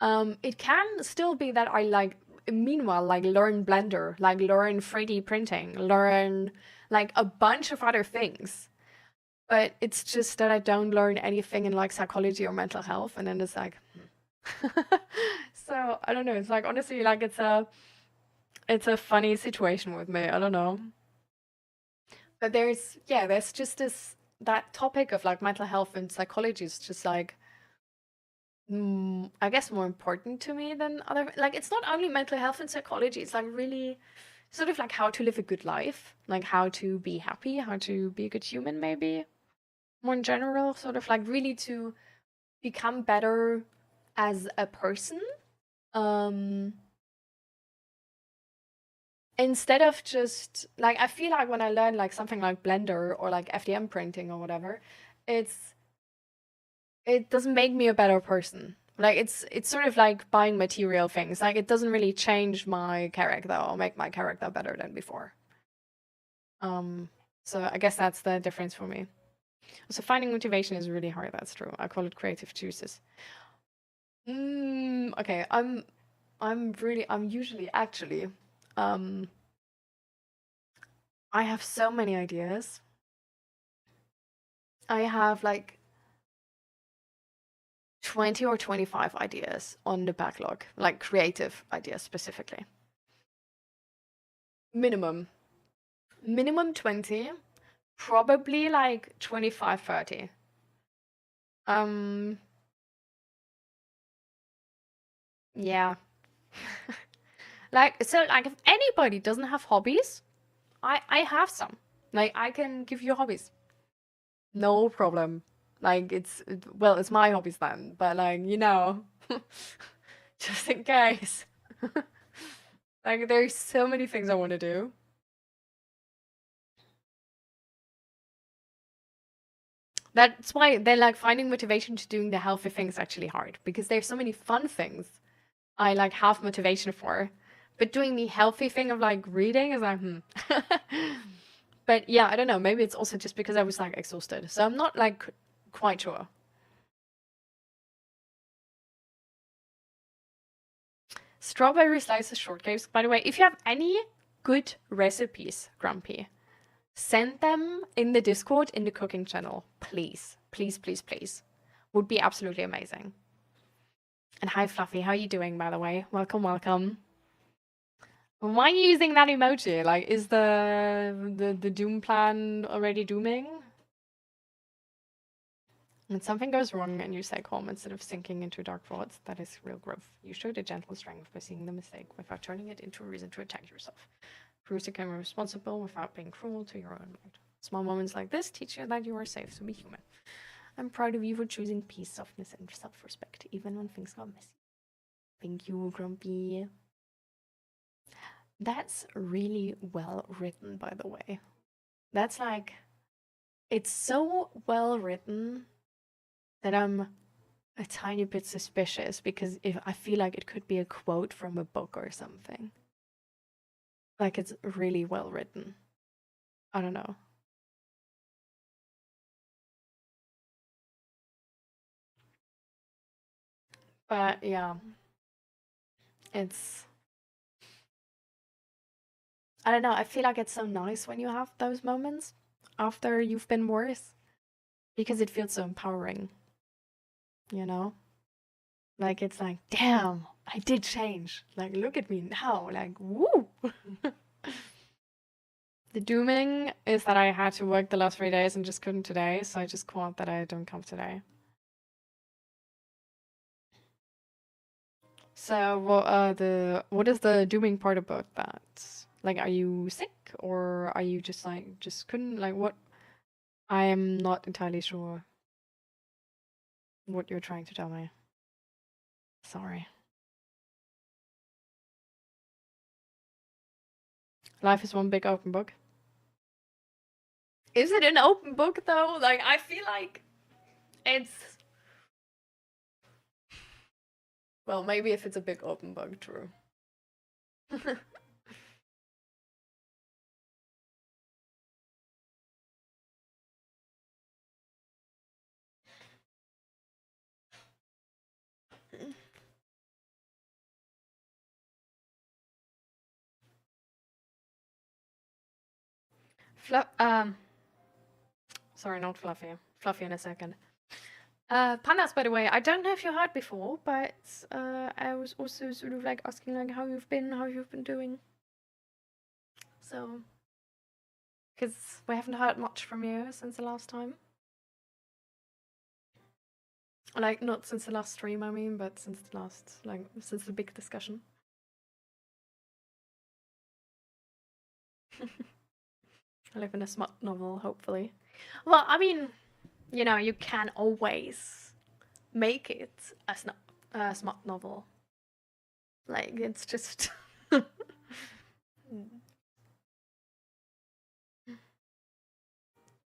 A: It can still be that I meanwhile learn Blender, like learn 3D printing, learn like a bunch of other things. But it's just that I don't learn anything in like psychology or mental health, and then it's like so I don't know, it's like honestly like it's a funny situation with me. I don't know. But there's just that topic of like mental health and psychology is just like I guess more important to me than other, like it's not only mental health and psychology, it's like really sort of like how to live a good life, like how to be happy, how to be a good human, maybe more in general, sort of like really to become better as a person. Instead of just like I feel like when I learn like something like Blender or like FDM printing or whatever, it doesn't make me a better person. Like it's sort of like buying material things. Like it doesn't really change my character or make my character better than before. So I guess that's the difference for me. So finding motivation is really hard, that's true. I call it creative juices. Okay, I'm usually actually I have so many ideas. I have like 20 or 25 ideas on the backlog, like creative ideas specifically. Minimum 20, probably like 25, 30. Yeah. Like if anybody doesn't have hobbies, I have some. Like I can give you hobbies. No problem. Like it's my hobbies then, but like, just in case. Like there's so many things I want to do. That's why they're like finding motivation to doing the healthy things actually hard, because there's so many fun things I like have motivation for. But doing the healthy thing of like reading is like, But yeah, I don't know. Maybe it's also just because I was like exhausted. So I'm not like quite sure. Strawberry slices shortcakes. By the way, if you have any good recipes, Grumpy, send them in the Discord in the cooking channel. Please. Please, please, please. Would be absolutely amazing. And hi Fluffy, how are you doing by the way? Welcome, welcome. Why are you using that emoji? Like, is the doom plan already dooming? When something goes wrong and you stay calm instead of sinking into dark thoughts, that is real growth. You showed a gentle strength by seeing the mistake without turning it into a reason to attack yourself. Proves you can be responsible without being cruel to your own mind. Small moments like this teach you that you are safe to be human. I'm proud of you for choosing peace, softness, and self-respect, even when things got messy. Thank you, Grumpy. That's really well written, by the way. That's like, it's so well written that I'm a tiny bit suspicious, because if I feel like it could be a quote from a book or something. Like it's really well written. I don't know. But yeah, it's I don't know, I feel like it's so nice when you have those moments after you've been worse, because it feels so empowering, you know? Like, it's like, damn, I did change. Like, look at me now. Like, woo! The dooming is that I had to work the last 3 days and just couldn't today, so I just called that I don't come today. So, what is the dooming part about that? Like, are you sick, or are you just like, just couldn't, like, what? I am not entirely sure what you're trying to tell me. Sorry. Life is one big open book. Is it an open book though? Like, I feel like it's... Well, maybe if it's a big open book, true. Sorry, not Fluffy. Fluffy in a second. Pandas, by the way, I don't know if you heard before, but I was also sort of like asking like how you've been doing. So, because we haven't heard much from you since the last time. Like, not since the last stream, I mean, but since the last, like, since the big discussion. I live in a smut novel, hopefully. Well, I mean, you know, you can always make it a smut novel. Like, it's just...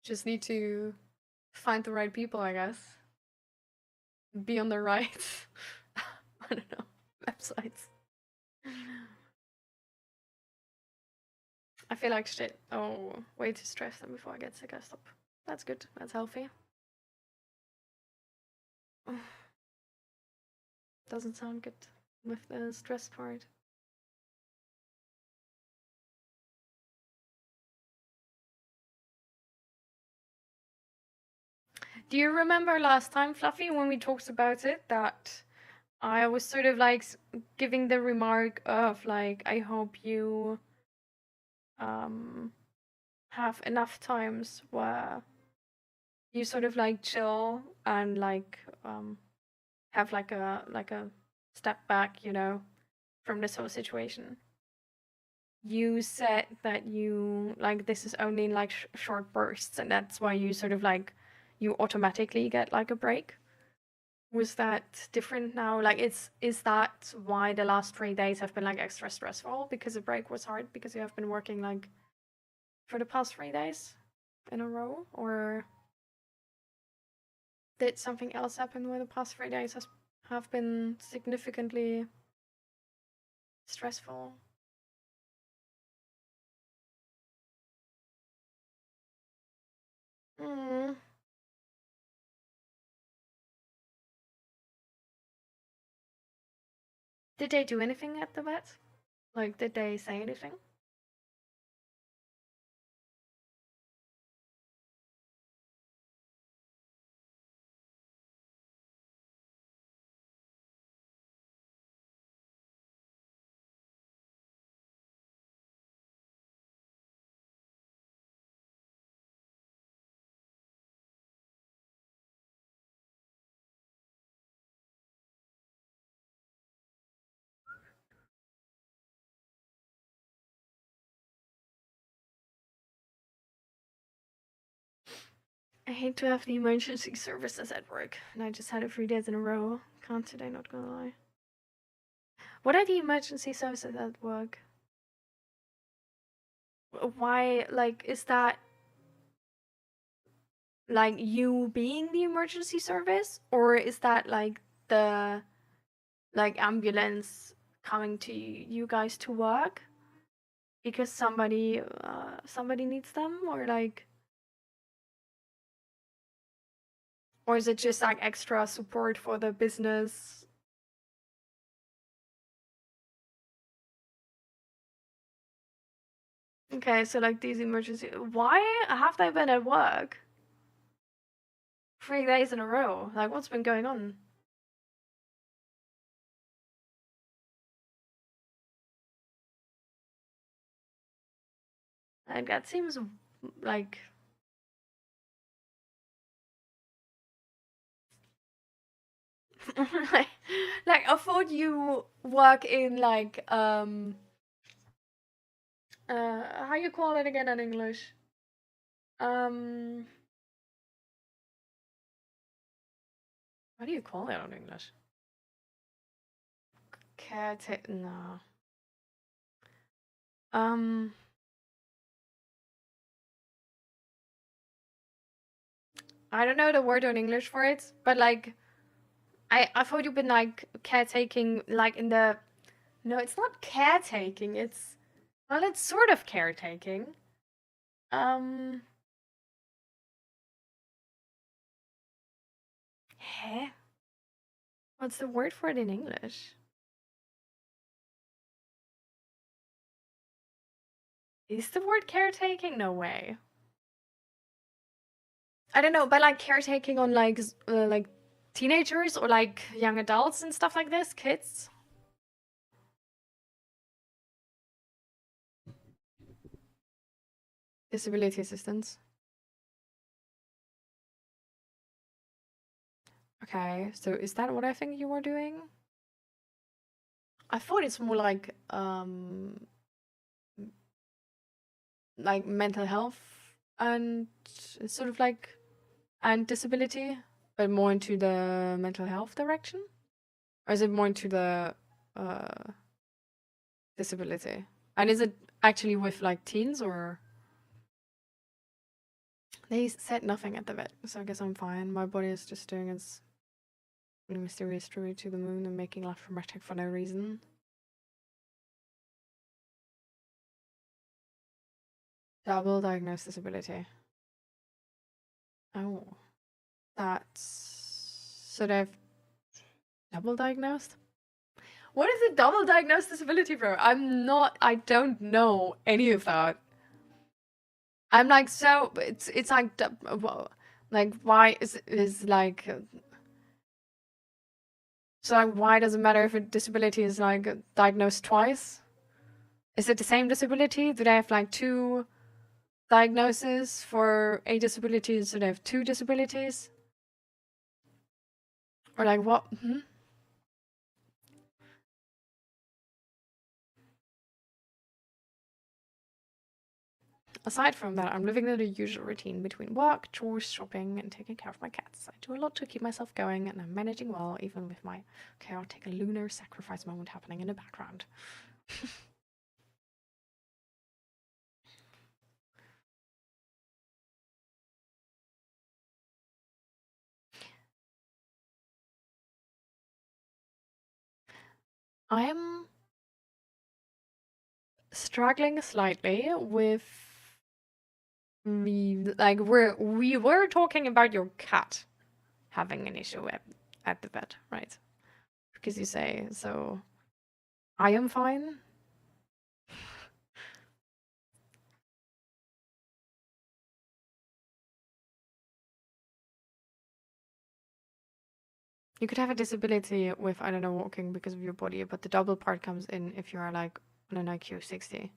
A: Just need to find the right people, I guess. Be on the right, I don't know, websites. I feel like shit. Oh, way too stressed, and before I get sick, I stop. That's good. That's healthy. Doesn't sound good with the stress part. Do you remember last time, Fluffy, when we talked about it, that I was sort of like giving the remark of like, I hope you have enough times where you sort of like chill and like have like a step back, you know, from this whole situation. You said that you like this is only in like short bursts, and that's why you sort of like you automatically get like a break. Was that different now? Like, is that why the last 3 days have been like extra stressful, because the break was hard because you have been working like for the past 3 days in a row, or did something else happen where the past 3 days have been significantly stressful? Mm. Did they do anything at the vet? Like, did they say anything? I hate to have the emergency services at work, and I just had it 3 days in a row. Can't today, not gonna lie. What are the emergency services at work? Why, like, is that like you being the emergency service, or is that like the like ambulance coming to you guys to work because somebody needs them, or like, or is it just like extra support for the business? Okay, so like these emergency. Why have they been at work 3 days in a row? Like, what's been going on? Like, that seems like. Like, I thought you work in like how you call it again in English? What do you call it in English? Caretaker? No. I don't know the word in English for it, but like, I thought you've been like caretaking, like in the. No, it's not caretaking. It's, well, it's sort of caretaking. Hä? What's the word for it in English? Is the word caretaking? No way. I don't know, but like caretaking on like teenagers or like young adults and stuff like this, kids. Disability assistance. Okay, so is that what I think you were doing? I thought it's more like mental health and sort of like and disability, but more into the mental health direction? Or is it more into the disability? And is it actually with like teens or? They said nothing at the vet, so I guess I'm fine. My body is just doing its mysterious journey to the moon and making life dramatic for no reason. Double diagnosed disability. Oh. That's... So they've... Double diagnosed? What is a double diagnosed disability, bro? I don't know any of that. I'm like, so... It's like... Well, like, why is like... So like, why does it matter if a disability is like diagnosed twice? Is it the same disability? Do they have like 2 diagnoses for a disability? So they have 2 disabilities? Or like what? Aside from that, I'm living the usual routine between work, chores, shopping, and taking care of my cats. I do a lot to keep myself going, and I'm managing well, even with my chaotic lunar sacrifice moment happening in the background. I am struggling slightly with like we were talking about your cat having an issue at the vet, right? Because you say so. I am fine. You could have a disability with, I don't know, walking because of your body, but the double part comes in if you are like on an IQ 60.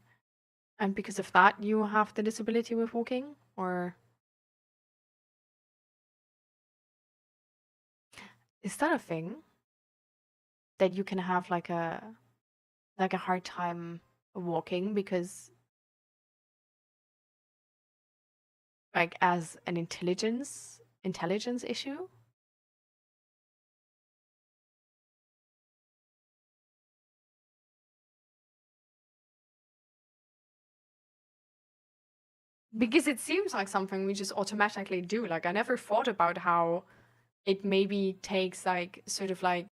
A: And because of that, you have the disability with walking? Or is that a thing? That you can have like a hard time walking because like as an intelligence issue? Because it seems like something we just automatically do. Like I never thought about how it maybe takes like sort of like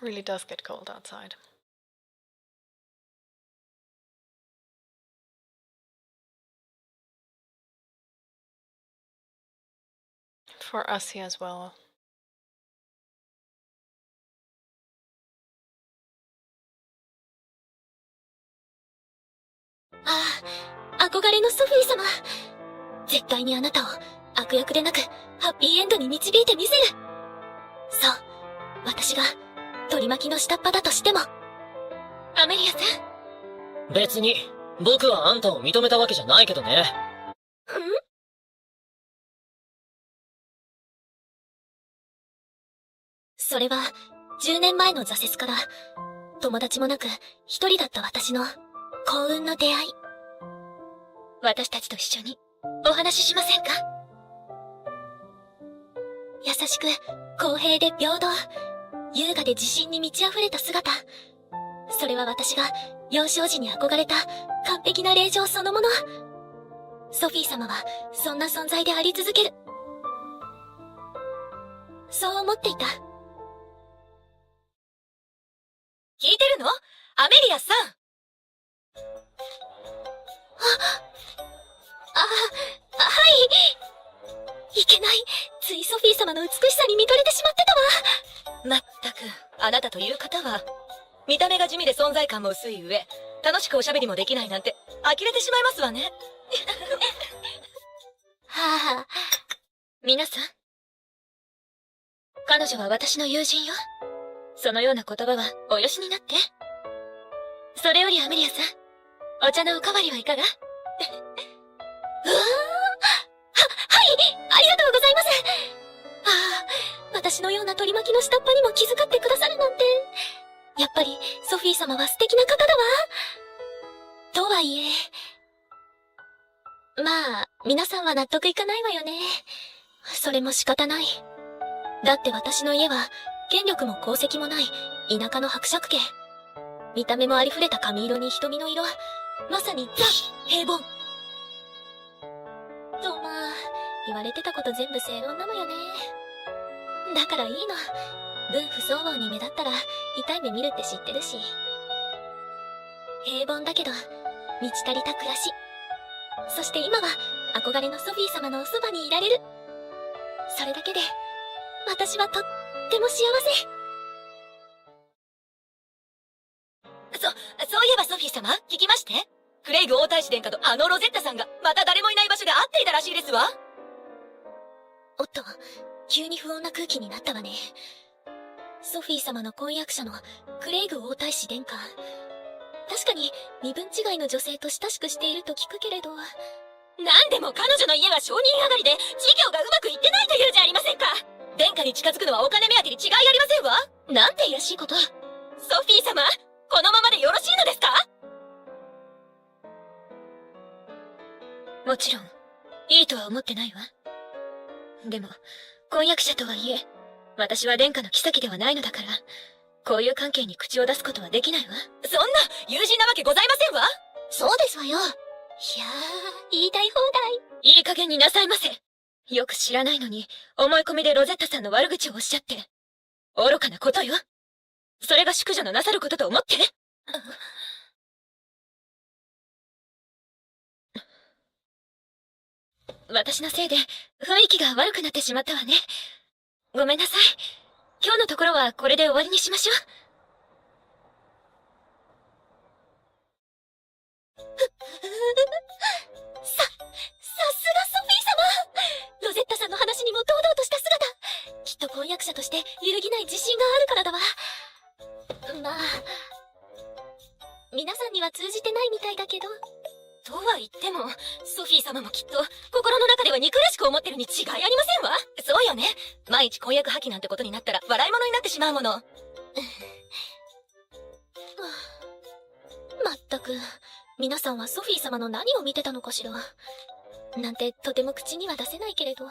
A: Really does get cold outside. for us here as well.
B: 憧れのソフィー様。絶対にあなたを悪役でなくハッピーエンドに導いてみせる。そう、私が取り巻きの下っ端だとしても。アメリアさん。
C: 別に、僕はあんたを認めたわけじゃないけどね。
B: それは10年前の挫折から友達もなく一人だった私の幸運の出会い。私たちと一緒にお話ししませんか？優しく公平で平等、優雅で自信に満ち溢れた姿。それは私が幼少時に憧れた完璧な令嬢そのもの。ソフィー様はそんな存在であり続ける。そう思っていた。
D: 聞いてるの？アメリアさん。
B: はい。いけない。ついソフィー様の美しさに見とれてしまってたわ。
D: まったく、あなたという方は、見た目が地味で存在感も薄い上、楽しくおしゃべりもできないなんて、呆れてしまいますわね。
B: はあ、
D: 皆さん。彼女は私の友人よ。そのような言葉はおよしになって。それよりアメリアさん、お茶のおかわりはいかが？
B: はい、ありがとうございます。私のような取り巻きの下っ端にも気遣ってくださるなんて。やっぱりソフィー様は素敵な方だわ。とはいえ、まあ、皆さんは納得いかないわよね。それも仕方ない。だって私の家は、権力も功績もない田舎の伯爵家。見た目もありふれた髪色に瞳の色。まさにザ・平凡。とまあ、言われてたこと全部正論なのよね。だからいいの。分不相応に目立ったら痛い目見るって知ってるし。平凡だけど、満ち足りた暮らし。そして今は憧れのソフィー様のおそばにいられる。それだけで、私はとっても幸せ。
D: そういえばソフィー様、聞きまして？クレイグ王太子殿下とあのロゼッタさんがまた誰もいない場所で会っていたらしいですわ。
B: おっと、急に不穏な空気になったわね。ソフィー様の婚約者のクレイグ王太子殿下。確かに身分違いの女性と親しくしていると聞くけれど。
D: なんでも彼女の家は承認上がりで事業がうまくいってないというじゃありませんか。殿下に近づくのはお金目当てに違いありませんわ。
B: なんて卑しいこと。
D: ソフィー様、このままでよろしいのですか？もちろん、いいとは思ってないわ。でも、婚約者とはいえ、私は殿下の妃ではないのだから、こういう関係に口を出すことはできないわ。そんな、友人なわけございませんわ。
B: そうですわよ。いやー、言いたい放題。
D: いい加減になさいませ。よく知らないのに、思い込みでロゼッタさんの悪口をおっしゃって。愚かなことよ。それが淑女のなさることと思って。私のせいで雰囲気が悪くなってしまったわね。ごめんなさい。今日のところはこれで終わりにしましょう。
B: さすがソフィー様。ロゼッタさんの話にも堂々とした姿。きっと婚約者として揺るぎない自信があるからだわ。まあ、皆さんには通じてないみたいだけど。
D: とは言っても、ソフィー様もきっと心の中では憎らしく思ってるに違いありませんわ。そうよね。毎日婚約破棄なんてことになったら笑い物になってしまうもの。
B: まったく、皆さんはソフィー様の何を見てたのかしら。なんてとても口には出せないけれど。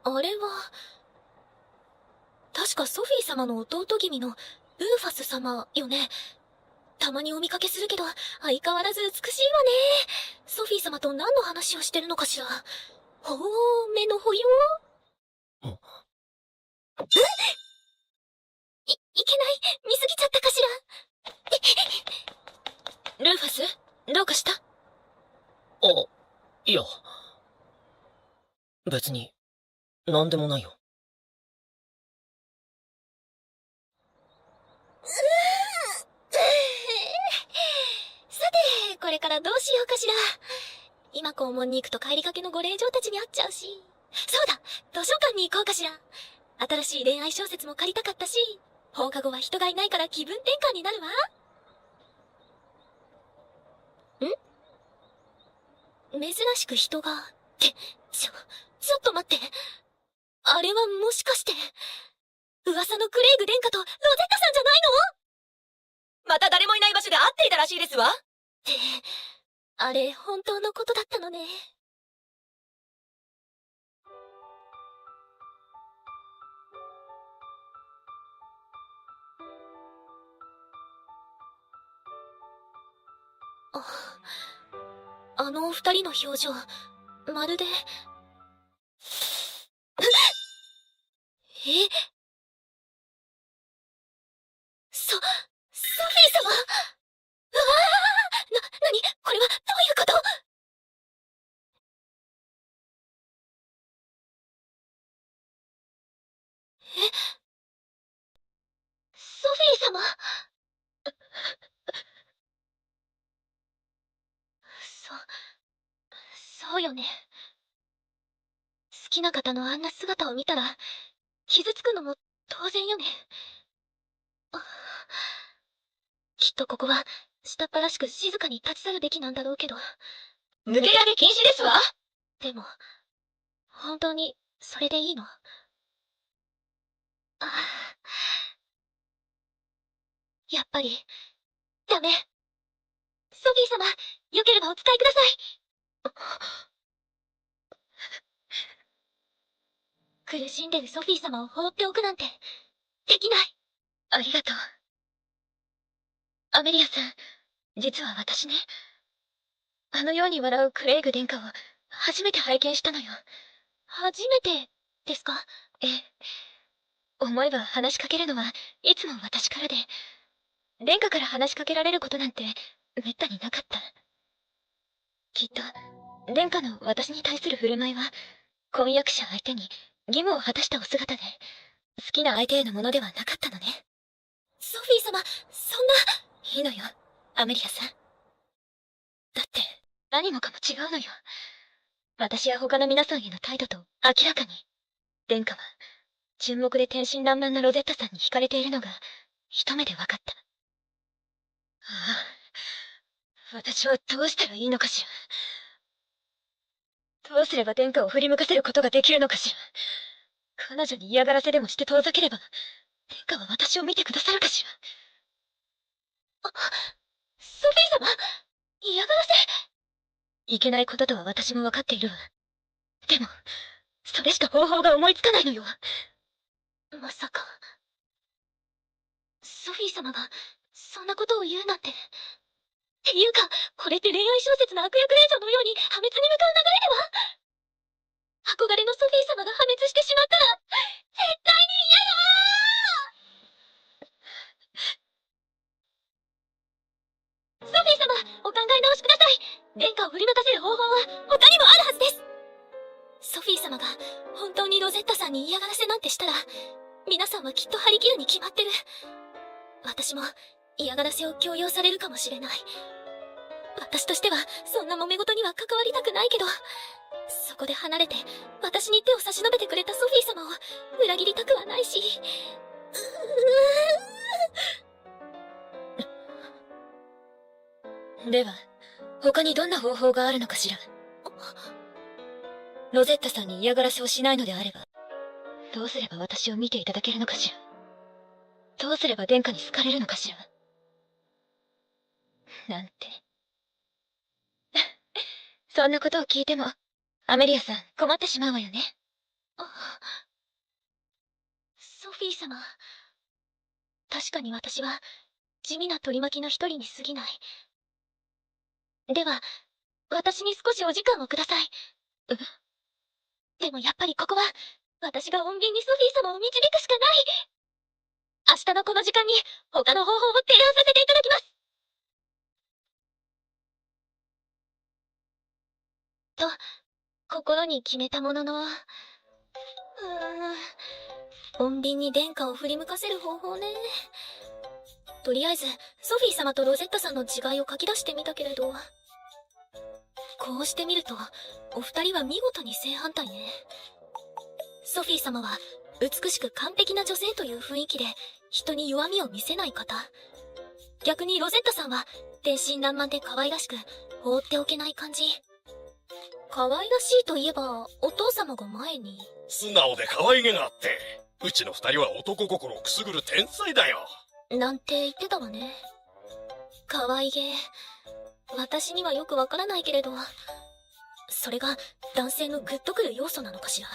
B: あれは、確かソフィー様の弟君のルーファス様よね。たまにお見かけするけど、相変わらず美しいわね。ソフィー様と何の話をしてるのかしら。ほう、目の保養。いけない。見すぎちゃったかしら。
D: ルーファス、どうかした？
C: いや、別に、なんでもないよ。
B: さて、これからどうしようかしら。今校門に行くと帰りかけのご令嬢たちに会っちゃうし。そうだ、図書館に行こうかしら。新しい恋愛小説も借りたかったし、放課後は人がいないから気分転換になるわ。珍しく人が、ちょっと待って。あれはもしかして、噂のクレイグ殿下とロゼッタさんじゃないの？
E: また誰もいない場所で会っていたらしいですわ。
B: あれ本当のことだったのね。あのお二人の表情、まるでソフィー様。なにこれはどういうこと？ソフィー様。そうよね。好きな方のあんな姿を見たら、傷つくのも当然よね。きっとここは、下っ端らしく静かに立ち去るべきなんだろうけど。
E: 抜け上げ禁止ですわ。
B: でも、本当に、それでいいの？やっぱり、ダメ。ソフィー様、よければお使いください。苦しんでるソフィー様を放っておくなんて、できない。
D: ありがとう。アメリアさん、実は私ね、あのように笑うクレイグ殿下を初めて拝見したのよ。
B: 初めてですか？
D: ええ。思えば話しかけるのはいつも私からで、殿下から話しかけられることなんてめったになかった。きっと、殿下の私に対する振る舞いは、婚約者相手に義務を果たしたお姿で、好きな相手へのものではなかったのね。
B: ソフィー様、そんな。
D: いいのよ、アメリアさん。だって、何もかも違うのよ。私や他の皆さんへの態度と明らかに、殿下は、純木で天真爛漫なロゼッタさんに惹かれているのが、一目で分かった。ああ、私はどうしたらいいのかしら。どうすれば殿下を振り向かせることができるのかしら。彼女に嫌がらせでもして遠ざければ、殿下は私を見てくださるかしら。
B: ソフィー様、嫌がらせ。
D: いけないこととは私も分かっているわ。でも、それしか方法が思いつかないのよ。
B: まさか、ソフィー様が、そんなことを言うなんて。っていうか、これって恋愛小説の悪役令嬢のように破滅に向かう流れでは？憧れのソフィー様が破滅してしまったら、絶対に嫌だ！ソフィー様、お考え直しください。殿下を振り向かせる方法は他にもあるはずです。ソフィー様が本当にロゼッタさんに嫌がらせなんてしたら、皆さんはきっと張り切るに決まってる。私も嫌がらせを強要されるかもしれない。私としてはそんな揉め事には関わりたくないけど、そこで離れて私に手を差し伸べてくれたソフィー様を裏切りたくはないし。
D: では、他にどんな方法があるのかしら。ロゼッタさんに嫌がらせをしないのであれば、どうすれば私を見ていただけるのかしら。どうすれば殿下に好かれるのかしら。なんて。そんなことを聞いても、アメリアさん困ってしまうわよね。
B: ソフィー様、確かに私は地味な取り巻きの一人に過ぎない。では、私に少しお時間をください。でもやっぱりここは、私が穏便にソフィー様を導くしかない。明日のこの時間に他の方法を提案させていただきます。心に決めたものの、穏便に殿下を振り向かせる方法ね。とりあえず、ソフィー様とロゼッタさんの違いを書き出してみたけれど、こうしてみると、お二人は見事に正反対ね。ソフィー様は、美しく完璧な女性という雰囲気で、人に弱みを見せない方。逆にロゼッタさんは、天真爛漫で可愛らしく、放っておけない感じ。可愛らしいといえば、お父様が前に。
F: 素直で可愛げがあって、うちの二人は男心をくすぐる天才だよ。
B: なんて言ってたわね。可愛げ。私にはよくわからないけれど、それが男性のグッとくる要素なのかしら。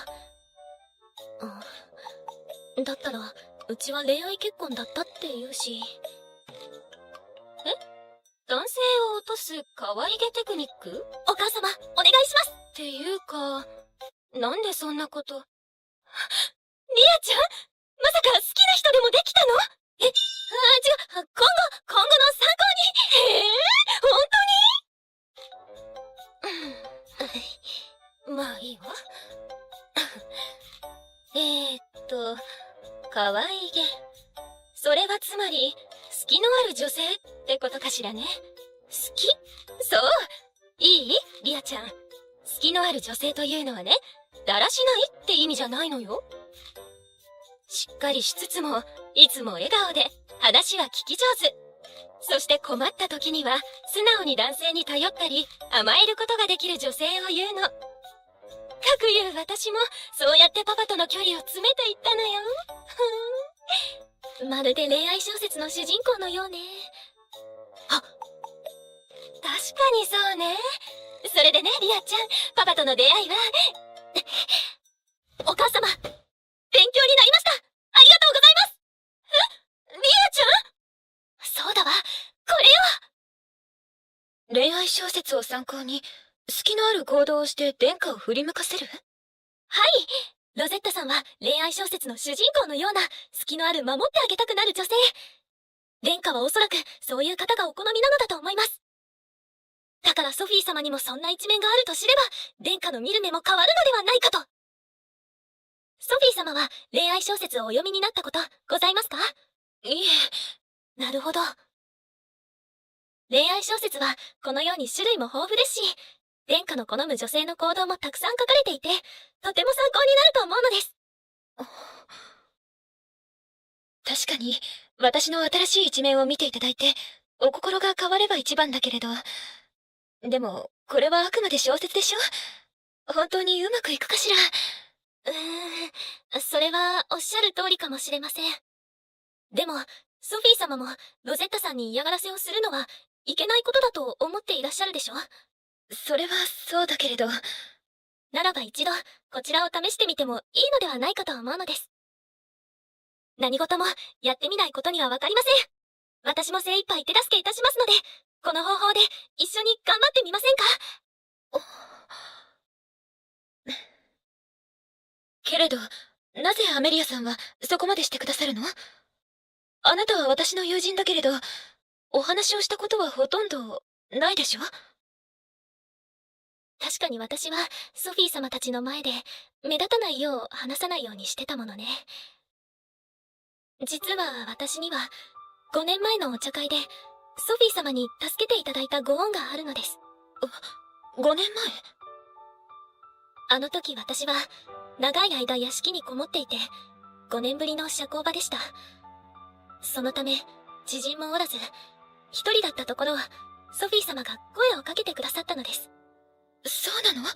B: だったら、うちは恋愛結婚だったって言うし。
D: 男性を落とす可愛げテクニック？
B: お母様、お願いします。
D: っていうか、なんでそんなこと。
B: リアちゃん、まさか好きな人でもできたの？違う、今後の参考に。本当に？
D: まあいいわ。可愛げ。それはつまり、好きのある女性ってことかしらね。
B: 好き？
D: そう。いい？リアちゃん。好きのある女性というのはね、だらしないって意味じゃないのよ。しっかりしつつも、いつも笑顔で、話は聞き上手。そして困った時には、素直に男性に頼ったり、甘えることができる女性を言うの。かくいう私も、そうやってパパとの距離を詰めていったのよ。
B: まるで恋愛小説の主人公のようね。
D: 確かにそうね。それでね、リアちゃん、パパとの出会いは、
B: お母様、
D: 勉強になりました。ありがとうございます。リアちゃん？
B: そうだわ、こ
D: れよ。恋愛小説を参考に、好きのある行動をして殿下を振り向かせる？
B: はい。ロゼッタさんは恋愛小説の主人公のような、隙のある守ってあげたくなる女性。殿下はおそらくそういう方がお好みなのだと思います。だからソフィー様にもそんな一面があると知れば、殿下の見る目も変わるのではないかと。ソフィー様は恋愛小説をお読みになったことございますか？
D: いえ。
B: なるほど。恋愛小説はこのように種類も豊富ですし、殿下の好む女性の行動もたくさん書かれていて、とても参考になると思うのです。
D: 確かに、私の新しい一面を見ていただいて、お心が変われば一番だけれど。でも、これはあくまで小説でしょ？本当にうまくいくかしら？
B: それはおっしゃる通りかもしれません。でも、ソフィー様もロゼッタさんに嫌がらせをするのはいけないことだと思っていらっしゃるでしょ？
D: それはそうだけれど。
B: ならば一度、こちらを試してみてもいいのではないかと思うのです。何事もやってみないことにはわかりません。私も精一杯手助けいたしますので、この方法で一緒に頑張ってみませんか？
D: けれど、なぜアメリアさんはそこまでしてくださるの？あなたは私の友人だけれど、お話をしたことはほとんどないでしょ？
B: 確かに私はソフィー様たちの前で目立たないよう話さないようにしてたものね。実は私には5年前のお茶会でソフィー様に助けていただいたご恩があるのです。
D: 5年前？
B: あの時私は長い間屋敷にこもっていて5年ぶりの社交場でした。そのため知人もおらず一人だったところソフィー様が声をかけてくださったのです。
D: そうなの？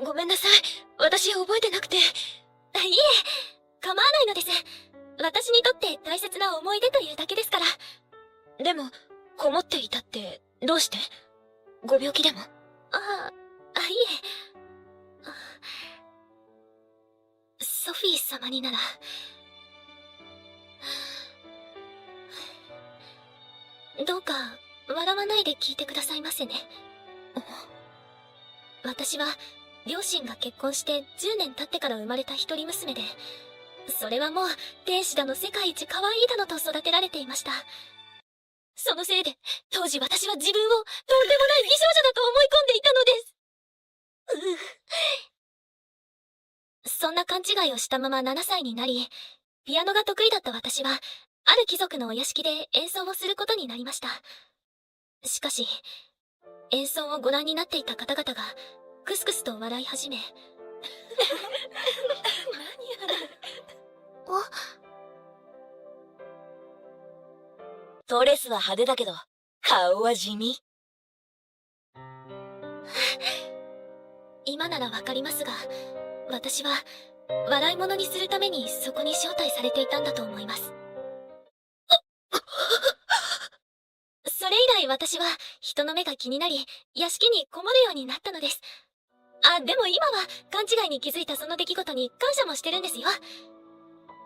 D: ごめんなさい。私覚えてなくて。い
B: え、構わないのです。私にとって大切な思い出というだけですから。
D: でも、こもっていたってどうして？ご病気でも？
B: いえ。ソフィー様になら。どうか笑わないで聞いてくださいませね。私は両親が結婚して10年経ってから生まれた一人娘で、それはもう天使だの世界一可愛いだのと育てられていました。そのせいで当時私は自分をとんでもない美少女だと思い込んでいたのです。そんな勘違いをしたまま7歳になり、ピアノが得意だった私は、ある貴族のお屋敷で演奏をすることになりました。しかし、演奏をご覧になっていた方々が、クスクスと笑い始め。何や
E: ドレスは派手だけど、顔は地味。
B: 今ならわかりますが、私は、笑い物にするためにそこに招待されていたんだと思います。それ以来私は人の目が気になり、屋敷にこもるようになったのです。でも今は勘違いに気づいたその出来事に感謝もしてるんですよ。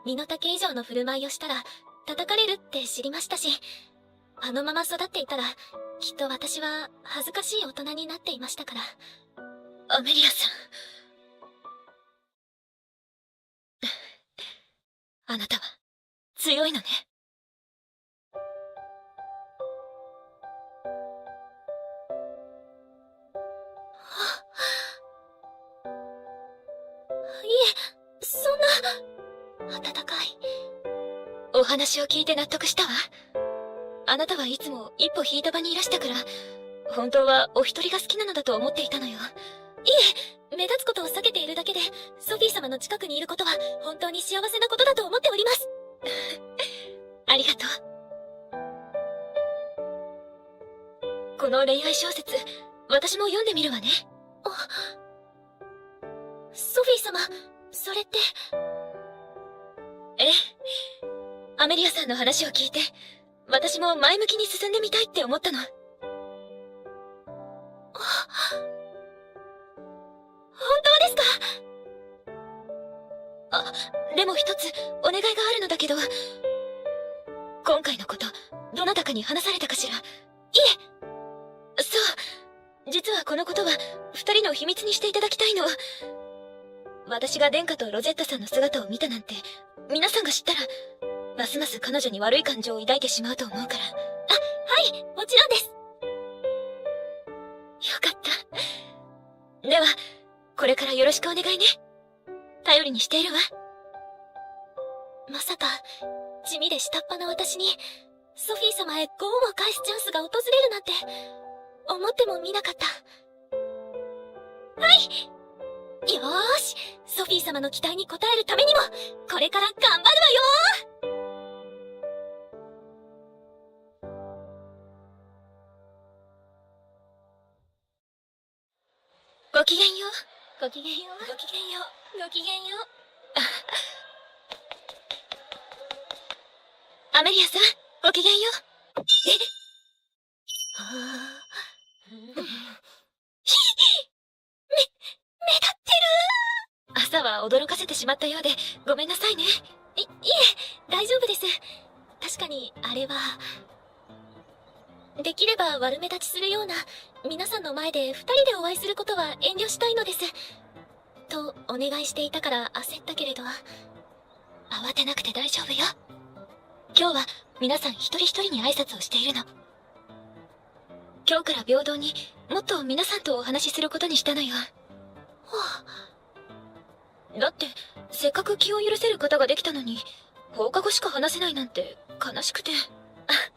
B: 身の丈以上の振る舞いをしたら叩かれるって知りましたし、あのまま育っていたらきっと私は恥ずかしい大人になっていましたから。
D: アメリアさん。あなたは強いのね。
B: いえ、そんな、温かい。
D: お話を聞いて納得したわ。あなたはいつも一歩引いた場にいらしたから、本当はお一人が好きなのだと思っていたのよ。
B: いえ、目立つことを避けているだけで、ソフィー様の近くにいることは本当に幸せなことだと思っております。
D: ありがとう。この恋愛小説、私も読んでみるわね。
B: ソフィー様、それって。
D: ええ。アメリアさんの話を聞いて、私も前向きに進んでみたいって思ったの。
B: 本当ですか？
D: でも一つお願いがあるのだけど、今回のこと、どなたかに話されたかしら？いえ。そう。実はこのことは、二人の秘密にしていただきたいの。私が殿下とロゼッタさんの姿を見たなんて、皆さんが知ったら、ますます彼女に悪い感情を抱いてしまうと思うから。
B: はい、もちろんです。
D: よかった。では、これからよろしくお願いね。頼りにしているわ。
B: まさか、地味で下っ端な私に、ソフィー様へご恩を返すチャンスが訪れるなんて、思ってもみなかった。はい！よーし、ソフィー様の期待に応えるためにも、これから頑張るわよ
D: ー。ごきげんよう。
B: ごきげんよう。ごきげんよう。ごきげんよう。
D: アメリアさん、ごきげんよう。
B: 目立ってる。
D: 朝は驚かせてしまったようで、ごめんなさいね。
B: いえ、大丈夫です。確かに、あれは。できれば悪目立ちするような、皆さんの前で二人でお会いすることは遠慮したいのです。と、お願いしていたから焦ったけれど。
D: 慌てなくて大丈夫よ。今日は皆さん一人一人に挨拶をしているの。今日から平等にもっと皆さんとお話しすることにしたのよ。だってせっかく気を許せる方ができたのに、放課後しか話せないなんて悲しくて。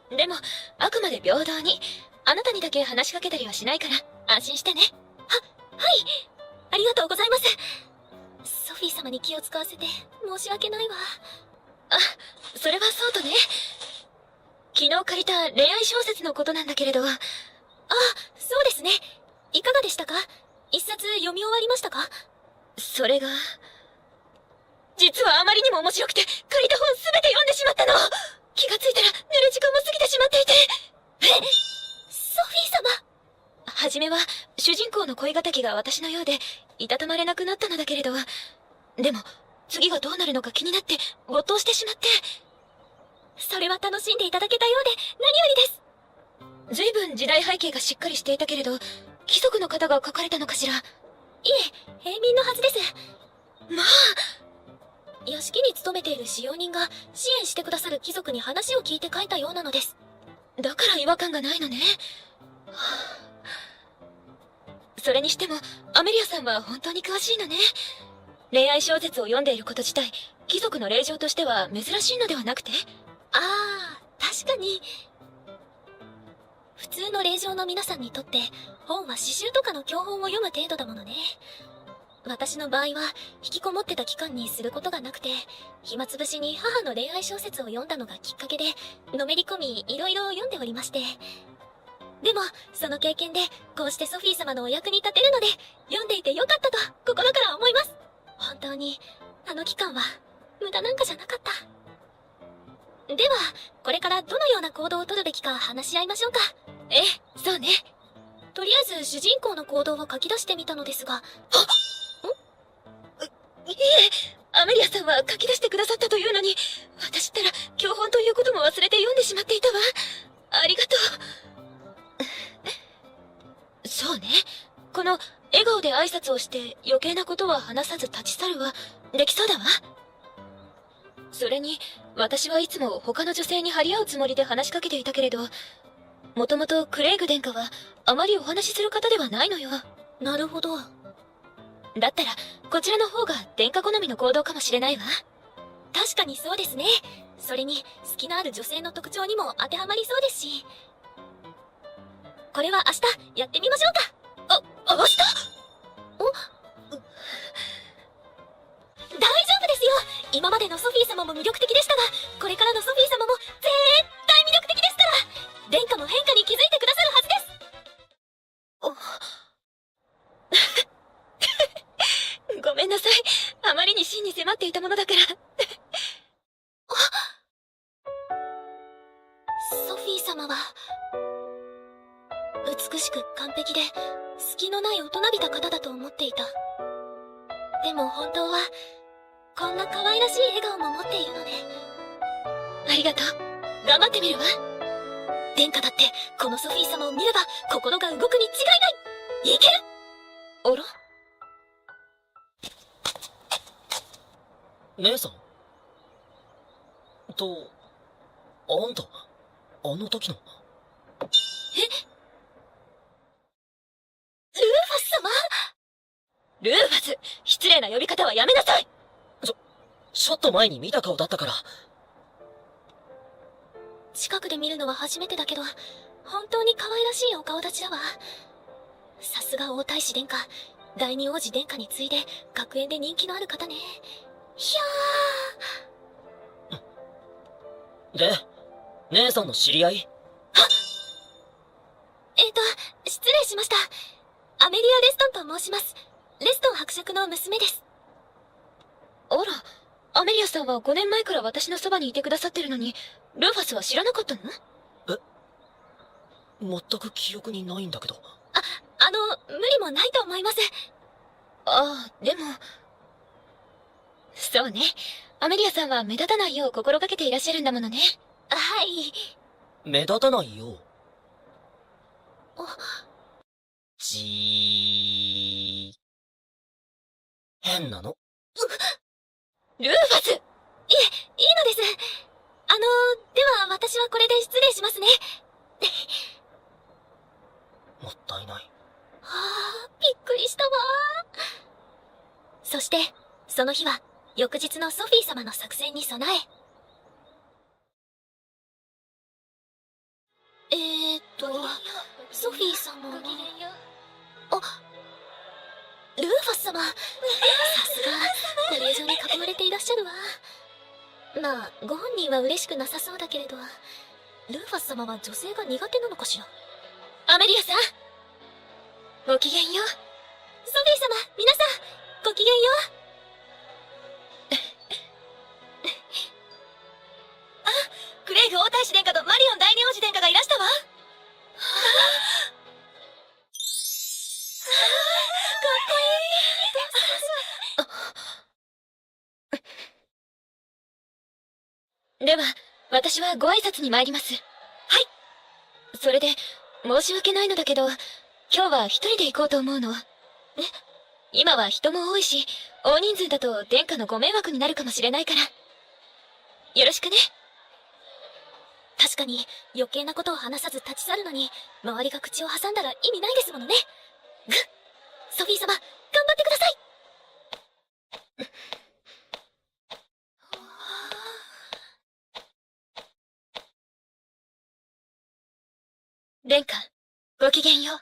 D: でもあくまで平等に、あなたにだけ話しかけたりはしないから安心してね。
B: はい、ありがとうございます。ソフィー様に気を使わせて申し訳ないわ。
D: それはそうとね。昨日借りた恋愛小説のことなんだけれど。
B: そうですね。いかがでしたか？一冊読み終わりましたか？
D: それが、実はあまりにも面白くて、借りた本すべて読んでしまったの。気がついたら寝る時間も過ぎてしまっていて。
B: ソフィー様。
D: はじめは主人公の恋敵が私のようで、いたたまれなくなったのだけれど、でも次がどうなるのか気になって没頭してしまって。
B: それは楽しんでいただけたようで何よりです。
D: 随分時代背景がしっかりしていたけれど、貴族の方が書かれたのかしら？
B: いえ、平民のはずです。
D: まあ、
B: 屋敷に勤めている使用人が支援してくださる貴族に話を聞いて書いたようなのです。
D: だから違和感がないのね。それにしてもアメリアさんは本当に詳しいのね。恋愛小説を読んでいること自体、貴族の令嬢としては珍しいのではなくて？
B: ああ、確かに。普通の令嬢の皆さんにとって本は詩集とかの教本を読む程度だものね。私の場合は引きこもってた期間にすることがなくて、暇つぶしに母の恋愛小説を読んだのがきっかけでのめり込み、いろいろ読んでおりまして。でもその経験でこうしてソフィー様のお役に立てるので、読んでいてよかったと心から思います。本当にあの期間は無駄なんかじゃなかった。ではこれからどのような行動をとるべきか話し合いましょうか。
D: ええ、そうね。
B: とりあえず主人公の行動を書き出してみたのですが。
D: いえ、アメリアさんは書き出してくださったというのに、私ったら教本ということも忘れて読んでしまっていたわ。ありがとう。そうね。この笑顔で挨拶をして余計なことは話さず立ち去るはできそうだわ。それに、私はいつも他の女性に張り合うつもりで話しかけていたけれど、もともとクレイグ殿下はあまりお話しする方ではないのよ。
B: なるほど。
D: だったら、こちらの方が殿下好みの行動かもしれないわ。
B: 確かにそうですね。それに、好きのある女性の特徴にも当てはまりそうですし。これは明日、やってみましょうか。
D: 明日？
B: 大丈夫ですよ。今までのソフィー様も魅力的でしたが、これからのソフィー様も絶対魅力的ですから、殿下も変化に気づいてくださるはずです。
D: ごめんなさい。あまりに真に迫っていたものだから。
B: ソフィー様は、美しく完璧で、隙のない大人びた方だと思っていた。でも本当は、こんな可愛らしい笑顔も持っているのね。
D: ありがとう。頑張ってみるわ。
B: 殿下だって、このソフィー様を見れば、心が動くに違いない。いける！
D: あら？
C: 姉さんと、あんた、あの時の。
B: ルーファス様？
D: ルーファス、失礼な呼び方はやめなさい！
C: ちょっと前に見た顔だったから。
B: 近くで見るのは初めてだけど、本当に可愛らしいお顔立ちだわ。さすが王太子殿下、第二王子殿下に次いで学園で人気のある方ね。ひゃ
C: で、姉さんの知り合い？
B: 失礼しました。アメリア・レストンと申します。レストン伯爵の娘です。
D: あら、アメリアさんは5年前から私のそばにいてくださってるのに、ルーファスは知らなかったの？
C: 全く記憶にないんだけど。
B: 無理もないと思います。
D: ああ、でも。そうね。アメリアさんは目立たないよう心がけていらっしゃるんだものね。
B: はい。
C: 目立たないよ。変なの？
D: ルーファス！
B: いいのです。では私はこれで失礼しますね。
C: もったいない。
B: はあ、びっくりしたわ。そして、その日は、翌日のソフィー様の作戦に備え。ソフィー様は、ルーファス様。さすが、ご令嬢に囲まれていらっしゃるわ。まあ、ご本人は嬉しくなさそうだけれど、ルーファス様は女性が苦手なのかしら。
D: アメリアさん、ごきげんよう。
B: ソフィー様、皆さん、ごきげんよう。
E: クレイグ王太子殿下とマリオン第二王子殿下がいらしたわ。
D: では、私はご挨拶に参ります。はい。それで、申し訳ないのだけど、今日は一人で行こうと思うの。今は人も多いし、大人数だと殿下のご迷惑になるかもしれないから。よろしくね。
B: 確かに余計なことを話さず立ち去るのに、周りが口を挟んだら意味ないですものね。ソフィー様、頑張ってください。
D: 殿下、ごきげんよう。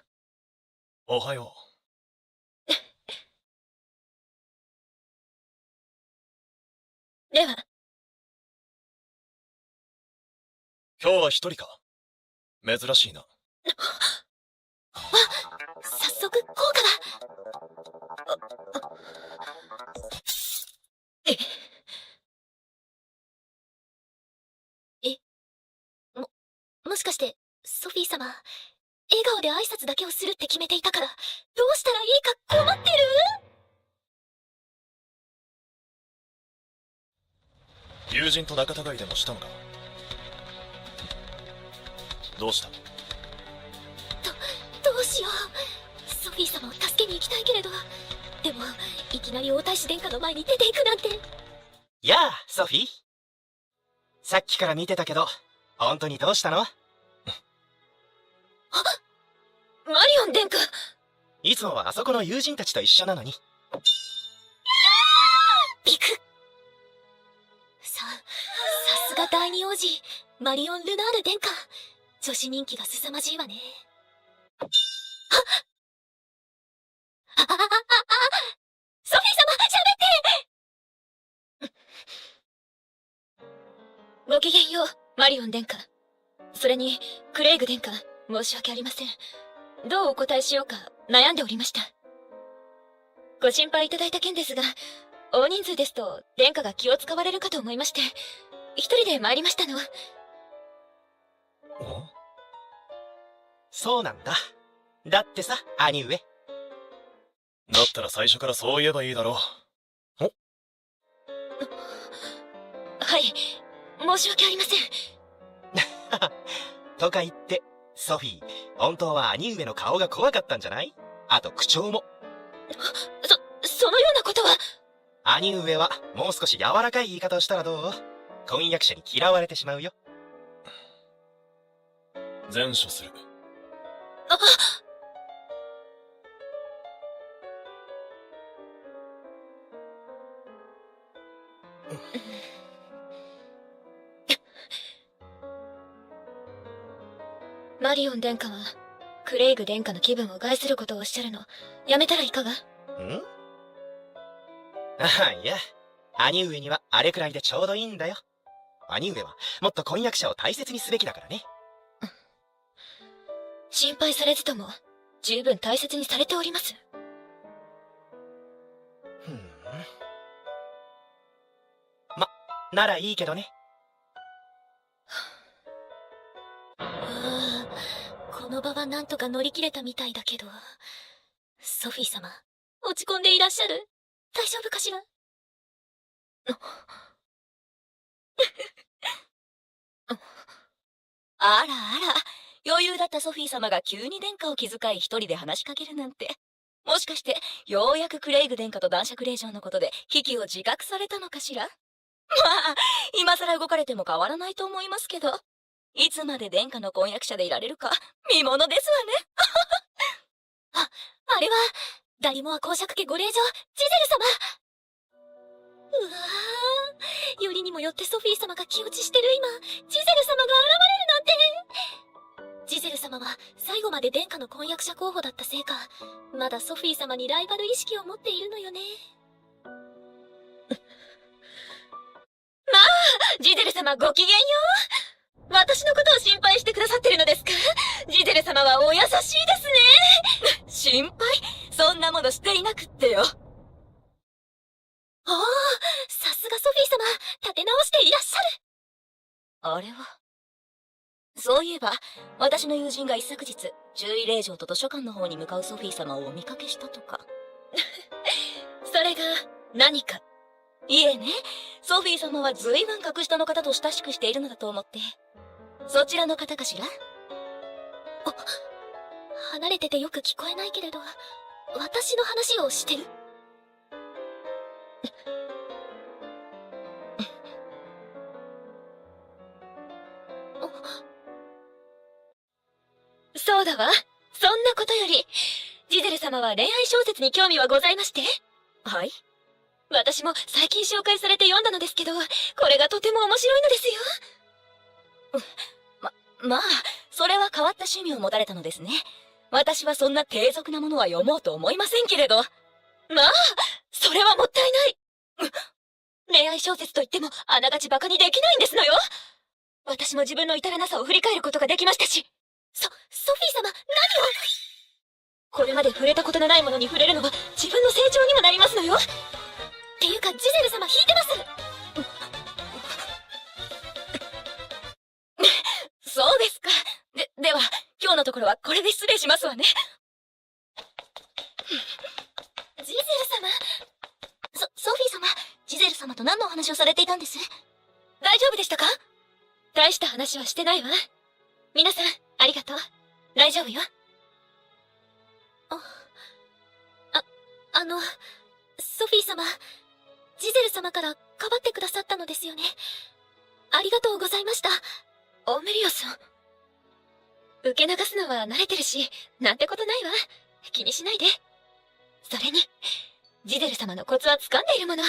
F: おはよ
D: では、
F: 今日は一人か。珍しいな。
B: 早速効果が。もしかしてソフィー様、笑顔で挨拶だけをするって決めていたから、どうしたらいいか困ってる？
F: 友人と仲違いでもしたのか。どうした？
B: どうしよう。ソフィー様を助けに行きたいけれど、でもいきなり王太子殿下の前に出ていくなんて。
G: やあ、ソフィー。さっきから見てたけど、本当にどうしたの？
D: マリオン殿下。
G: いつもはあそこの友人たちと一緒なのに。
B: ビク。さすが第二王子、マリオン・ルナール殿下。女子人気が凄まじいわね。ソフィー様、喋って！
D: ごきげんよう、マリオン殿下。それに、クレイグ殿下、申し訳ありません。どうお答えしようか悩んでおりました。ご心配いただいた件ですが、大人数ですと殿下が気を使われるかと思いまして、一人で参りましたの。
G: そうなんだ。だってさ、兄上。
F: だったら最初からそう言えばいいだろう。
D: はい、申し訳ありません。
G: とか言って、ソフィー、本当は兄上の顔が怖かったんじゃない？あと口調も。
D: そのようなことは。
G: 兄上はもう少し柔らかい言い方をしたらどう？婚約者に嫌われてしまうよ。
F: 善処する。
D: マリオン殿下は、クレイグ殿下の気分を害することをおっしゃるの、やめたらいかが？
G: いや、兄上にはあれくらいでちょうどいいんだよ。兄上はもっと婚約者を大切にすべきだからね。
D: 心配されずとも、十分大切にされております。
G: ならいいけどね。
B: この場はなんとか乗り切れたみたいだけど、ソフィー様、落ち込んでいらっしゃる？大丈夫かしら？
E: あらあら、余裕だったソフィー様が急に殿下を気遣い一人で話しかけるなんて。もしかして、ようやくクレイグ殿下と男爵令嬢のことで危機を自覚されたのかしら？まあ、今更動かれても変わらないと思いますけど、いつまで殿下の婚約者でいられるか見ものですわね。
B: あれは、ダリモア公爵家ご令嬢、ジゼル様。うわー、よりにもよってソフィー様が気落ちしてる今、ジゼル様が現れるなんて。ジゼル様は最後まで殿下の婚約者候補だったせいか、まだソフィー様にライバル意識を持っているのよね。
D: まあ、ジゼル様ごきげんよう。私のことを心配してくださってるのですか？ジゼル様はお優しいですね。
E: 心配？そんなものしていなくってよ。
B: さすがソフィー様、立て直していらっしゃる。
E: あれは。そういえば、私の友人が一昨日、注意令状と図書館の方に向かうソフィー様をお見かけしたとか。
D: それが、何か？
E: いえね、ソフィー様は随分格下の方と親しくしているのだと思って。そちらの方かしら？
B: 離れててよく聞こえないけれど、私の話をしてる？
D: そうだわ。そんなことより、ジゼル様は恋愛小説に興味はございまして？
E: はい。
D: 私も最近紹介されて読んだのですけど、これがとても面白いのですよ。
E: まあ、それは変わった趣味を持たれたのですね。私はそんな低俗なものは読もうと思いませんけれど。
D: まあ、それはもったいない。恋愛小説といってもあながち馬鹿にできないんですのよ。私も自分の至らなさを振り返ることができましたし。
B: ソフィー様、何を。
D: これまで触れたことのないものに触れるのは自分の成長にもなりますのよ。
B: っていうか、ジゼル様引いてます。
E: そうですか。では、今日のところはこれで失礼しますわね。
B: ジゼル様。
E: ソフィー様、ジゼル様と何のお話をされていたんです？
D: 大丈夫でしたか？大した話はしてないわ。皆さん、ありがとう。大丈夫よ。
B: ソフィー様、ジゼル様からかばってくださったのですよね。ありがとうございました。
D: アメリアさん。受け流すのは慣れてるし、なんてことないわ。気にしないで。それに、ジゼル様のコツは掴んでいるもの。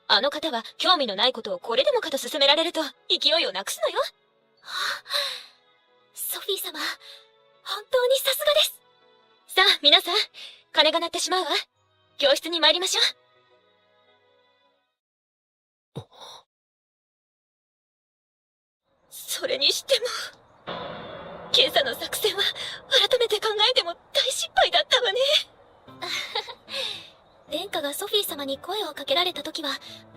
D: あの方は興味のないことをこれでもかと進められると勢いをなくすのよ。
B: ソフィー様、本当にさすがです。
D: さあ、皆さん、鐘が鳴ってしまうわ。教室に参りましょう。それにしても、今朝の作戦は改めて考えても大失敗だったわね。
B: 殿下がソフィー様に声をかけられた時は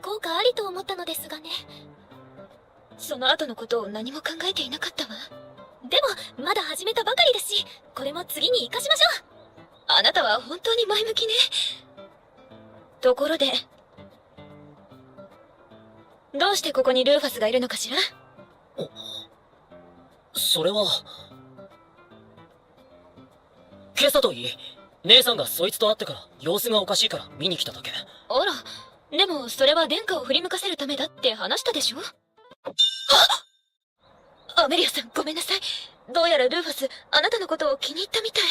B: 効果ありと思ったのですがね。
D: その後のことを何も考えていなかったわ。
B: でもまだ始めたばかりですし、これも次に活かしましょう。
D: あなたは本当に前向きね。ところで、どうしてここにルーファスがいるのかしら？
C: それは今朝といい、姉さんがそいつと会ってから様子がおかしいから見に来ただけ。
D: あら、でもそれは殿下を振り向かせるためだって話したでしょ？アメリアさん、ごめんなさい。どうやらルーファス、あなたのことを気に入ったみたい。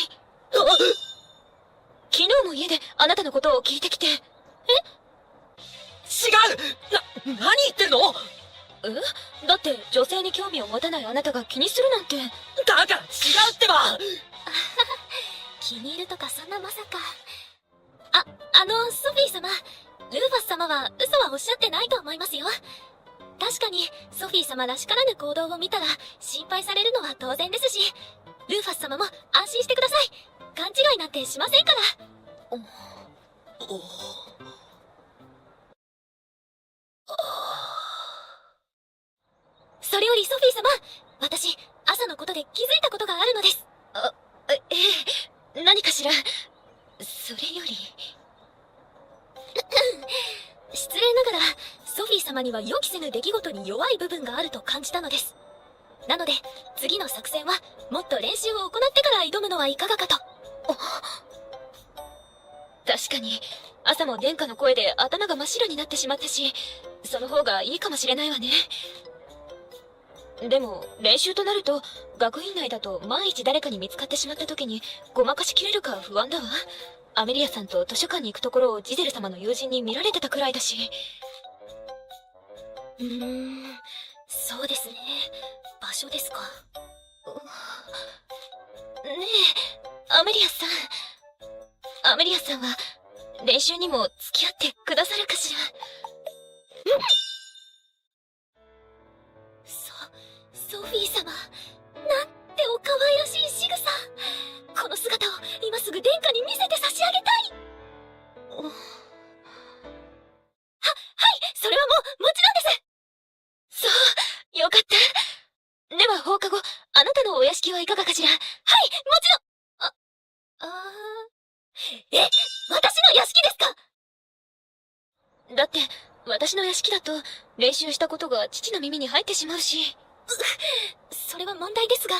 D: 昨日も家であなたのことを聞いてきて。
C: 違う！何言ってんの？
D: だって女性に興味を持たないあなたが気にするなんて。
C: だから違うってば！
B: 気に入るとかそんなまさか。ソフィー様、ルーファス様は嘘はおっしゃってないと思いますよ。確かにソフィー様らしからぬ行動を見たら心配されるのは当然ですし、ルーファス様も安心してください。勘違いなんてしませんから。それよりソフィー様、私朝のことで気づいたことがあるのです。
D: 何かしら？それより
B: 失礼ながらソフィー様には予期せぬ出来事に弱い部分があると感じたのです。なので次の作戦はもっと練習を行ってから挑むのはいかがかと。
D: 確かに朝も殿下の声で頭が真っ白になってしまったし、その方がいいかもしれないわね。でも練習となると学院内だと万一誰かに見つかってしまった時にごまかしきれるか不安だわ。アメリアさんと図書館に行くところをジゼル様の友人に見られてたくらいだし。
B: そうですね。場所ですか。
D: ねえ、アメリアさん。アメリアさんは練習にも付き合ってくださるかしら？
B: ソフィー様、なんてお可愛らしい仕草。この姿を今すぐ殿下に見せて差し上げたい。はい、それはもちろんです。
D: そう、よかった。では放課後、あなたのお屋敷はいかがかしら？
B: はい、もちろん。私の屋敷ですか？
D: だって、私の屋敷だと練習したことが父の耳に入ってしまうし。
B: それは問題ですが、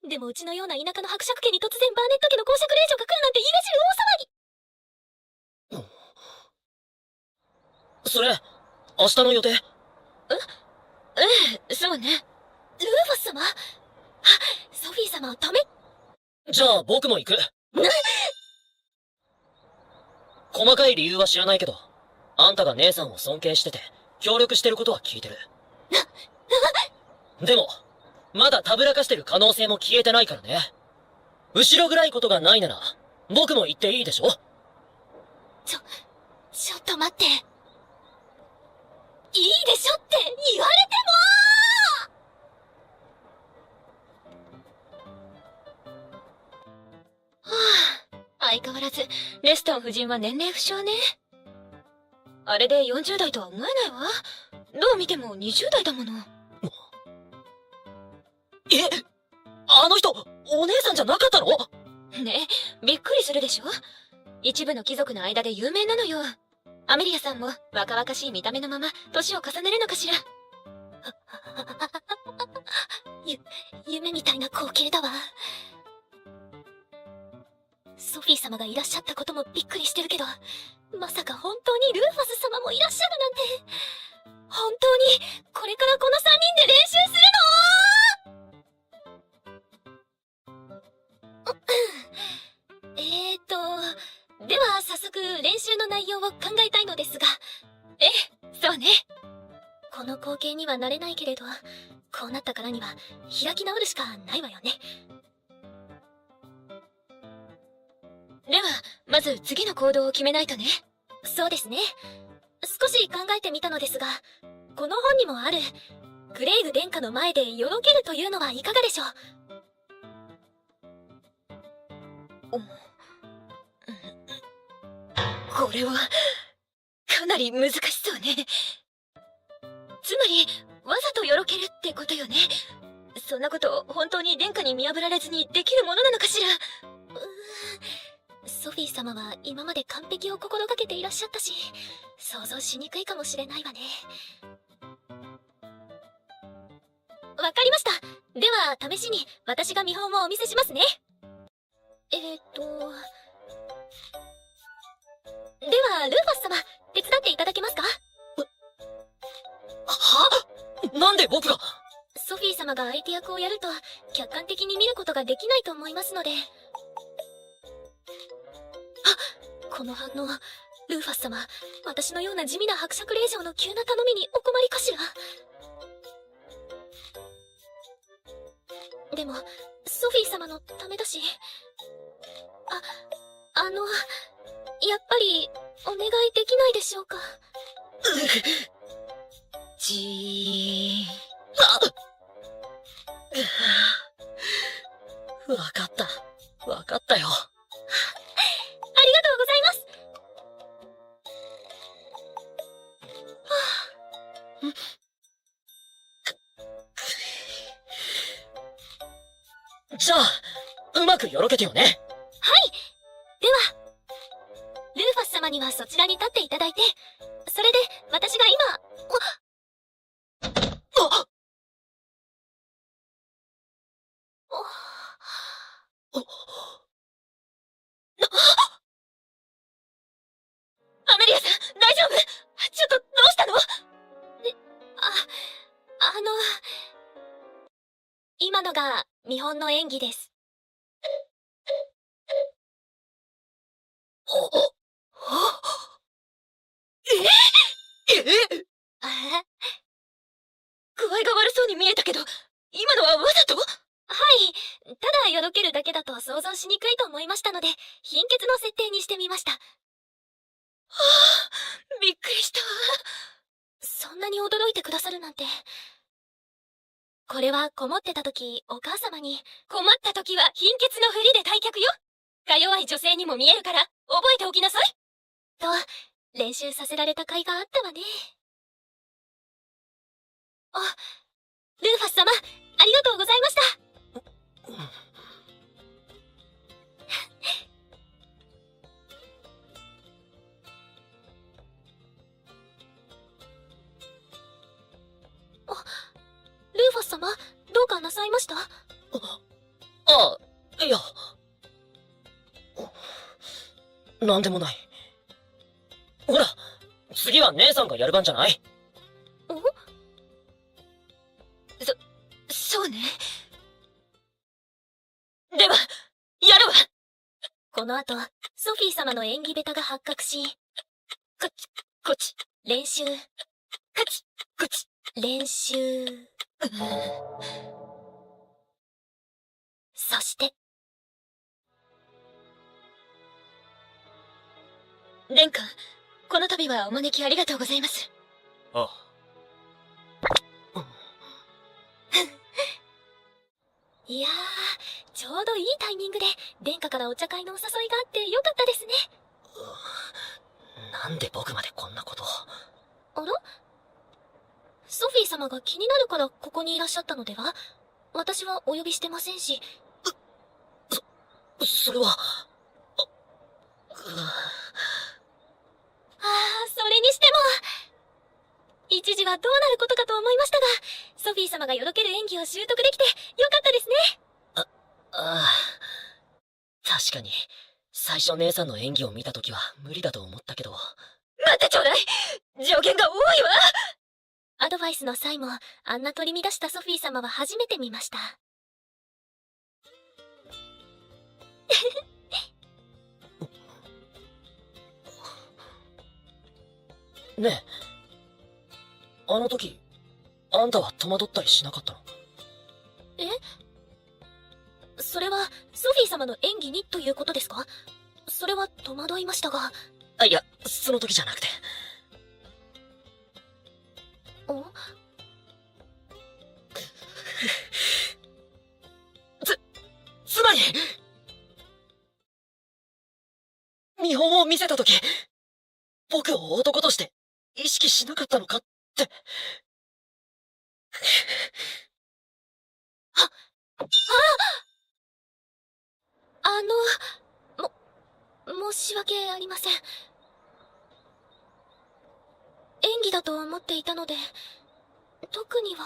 B: でもうちのような田舎の伯爵家に突然バーネット家の公爵令嬢が来るなんて言いが知る大騒ぎ。
C: それ、明日の予定？
D: ええ、そうね。
B: ルーファス様？ソフィー様を止め。
C: じゃあ僕も行く。細かい理由は知らないけど、あんたが姉さんを尊敬してて、協力してることは聞いてる。でも、まだたぶらかしてる可能性も消えてないからね。後ろ暗いことがないなら、僕も言っていいでしょ？
B: ちょっと待って。いいでしょって言われても。
D: はあ、相変わらず、レストン夫人は年齢不詳ね。あれで40代とは思えないわ。どう見ても20代だもの。
C: え？あの人、お姉さんじゃなかったの？
D: ねえ、びっくりするでしょ？一部の貴族の間で有名なのよ。アメリアさんも若々しい見た目のまま年を重ねるのかしら。
B: 夢みたいな光景だわ。ソフィー様がいらっしゃったこともびっくりしてるけど、まさか本当にルーファス様もいらっしゃるなんて。本当にこれからこの3人で練習するの？では早速練習の内容を考えたいのですが。
D: ええ、そうね。
B: この光景には慣れないけれど、こうなったからには開き直るしかないわよね。
D: では、まず次の行動を決めないとね。
B: そうですね。少し考えてみたのですが、この本にもある、クレイグ殿下の前でよろけるというのはいかがでしょう？
D: これは、かなり難しそうね。つまり、わざとよろけるってことよね。そんなこと、本当に殿下に見破られずにできるものなのかしら。
B: ソフィー様は今まで完璧を心がけていらっしゃったし、想像しにくいかもしれないわね。わかりました。では、試しに私が見本をお見せしますね。では、ルーファス様、手伝っていただけますか？
C: は？なんで僕が？
B: ソフィー様が相手役をやると、客観的に見ることができないと思いますので。この反応、ルーファス様、私のような地味な伯爵令嬢の急な頼みにお困りかしら？でも、ソフィー様のためだし。やっぱり、お願いできないでしょうか？
C: わかった。わかったよ。
B: ありがとうございます。
C: じゃあ、うまくよろけてよね。
B: はい。では、ルーファス様にはそちらに立っていただいて、それで私が今、
D: アメリアさん、大丈夫？ちょっと、どうしたの？
B: 今のが見本の演技です。
D: 具合が悪そうに見えたけど、今のはわざと？
B: はい。ただよろけるだけだと想像しにくいと思いましたので、貧血の設定にしてみました。
D: びっくりしたわ。
B: そんなに驚いてくださるなんて。これはこもってた時、お母様に、
D: 困った時は貧血のふりで退却よ。か弱い女性にも見えるから、覚えておきなさい。
B: と、練習させられた甲斐があったわね。ルーファス様、ありがとうございました。ルーファス様、どうかなさいました？
C: いや。なんでもない。ほら、次は姉さんがやる番じゃない？
D: そうね。では、やるわ。
B: この後、ソフィー様の演技下手が発覚し、
D: こっち。
B: 練習、
D: こっち。こっち。
B: 練習。そして、
D: 殿下、この度はお招きありがとうございます。
F: あ
B: いやー、ちょうどいいタイミングで殿下からお茶会のお誘いがあってよかったですね。
C: なんで僕までこんなことを。
B: あら？ソフィー様が気になるからここにいらっしゃったのでは？私はお呼びしてませんし。
C: それは。
B: それにしても、一時はどうなることかと思いましたが、ソフィー様がよろける演技を習得できてよかったですね。
C: ああ。確かに、最初姉さんの演技を見たときは無理だと思ったけど。
D: 待ってちょうだい。条件が多いわ。
B: アドバイスの際も、あんな取り乱したソフィー様は初めて見ました。
C: ねえ。あの時、あんたは戸惑ったりしなかったの？
B: それは、ソフィー様の演技にということですか？それは戸惑いましたが。
C: あ、いや、その時じゃなくて。
B: お？
C: つまり見本を見せた時、僕を男として意識しなかったのかって。
B: 申し訳ありません。演技だと思っていたので、特には。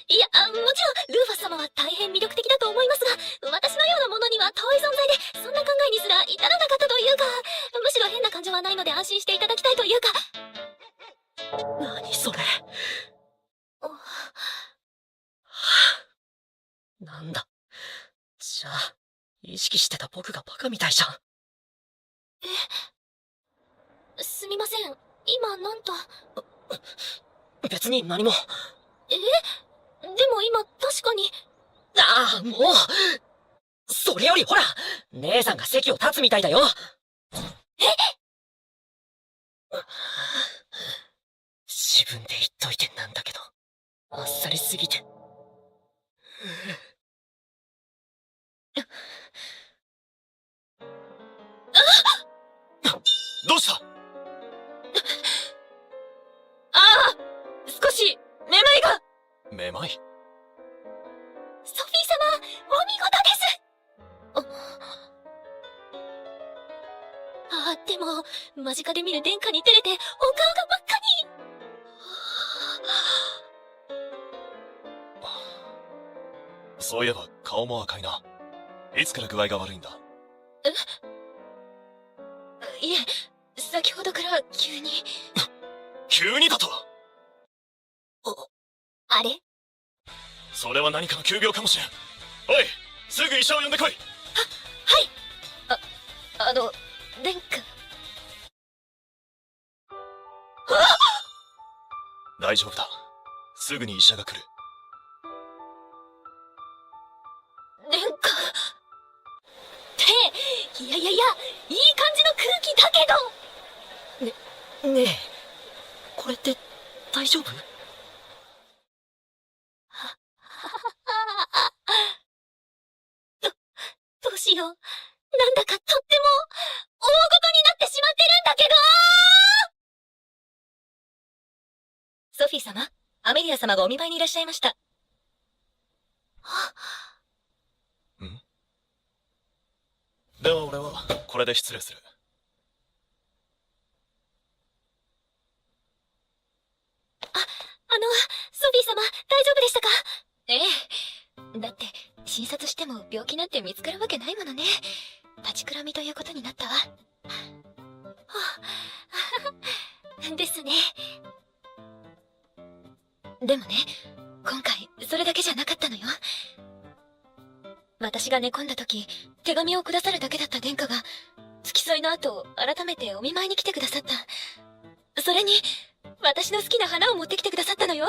B: いや、もちろん、ルーファス様は大変魅力的だと思いますが、私のようなものには遠い存在で、そんな考えにすら至らなかったというか、むしろ変な感情はないので安心していただきたいというか。
C: 何それ。なんだ。じゃあ、意識してた僕がバカみたいじゃん。
B: すみません。今なんと。
C: 別に何も。
B: でも今確かに。
C: ああ、もうそれよりほら姉さんが席を立つみたいだよ。自分で言っといてなんだけど、あっさりすぎて。
F: どうした？
D: 少し、めまいが。
F: めまい？
B: ソフィー様、お見事です。でも、間近で見る殿下に照れて、お顔が真っ赤に。
F: そういえば顔も赤いな。いつから具合が悪いんだ？
D: いえ、先ほどから急に。
F: 急にだと？
B: あれ？
F: それは何かの急病かもしれん。おい、すぐ医者を呼んでこい。
D: 殿下。
F: 大丈夫だ。すぐに医者が来る。
D: 殿下。
B: いや、いい感じの空気だけど。
C: ねえ、これって大丈夫？
B: どうしよう。なんだかとっても、大事になってしまってるんだけど。
E: ソフィー様、アメリア様がお見舞いにいらっしゃいました。
F: では俺はこれで失礼する。
B: ソフィー様、大丈夫でしたか？
D: ええ。だって、診察しても病気なんて見つかるわけないものね。立ちくらみということになったわ。
B: ですね。
D: でもね、今回、それだけじゃなかったのよ。私が寝込んだ時、手紙をくださるだけだった殿下が、付き添いの後、改めてお見舞いに来てくださった。それに、私の好きな花を持ってきてくださったのよ。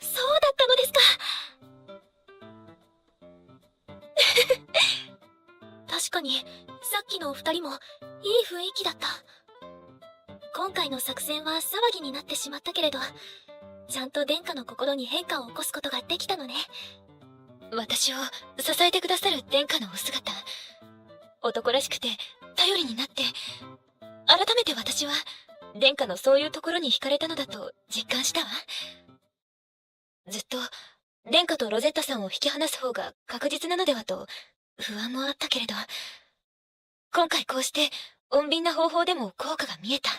B: そうだったのですか。確かに、さっきのお二人も、いい雰囲気だった。今回の作戦は騒ぎになってしまったけれど、ちゃんと殿下の心に変化を起こすことができたのね。
D: 私を支えてくださる殿下のお姿、男らしくて頼りになって、改めて私は殿下のそういうところに惹かれたのだと実感したわ。ずっと殿下とロゼッタさんを引き離す方が確実なのではと不安もあったけれど、今回こうして穏便な方法でも効果が見えた。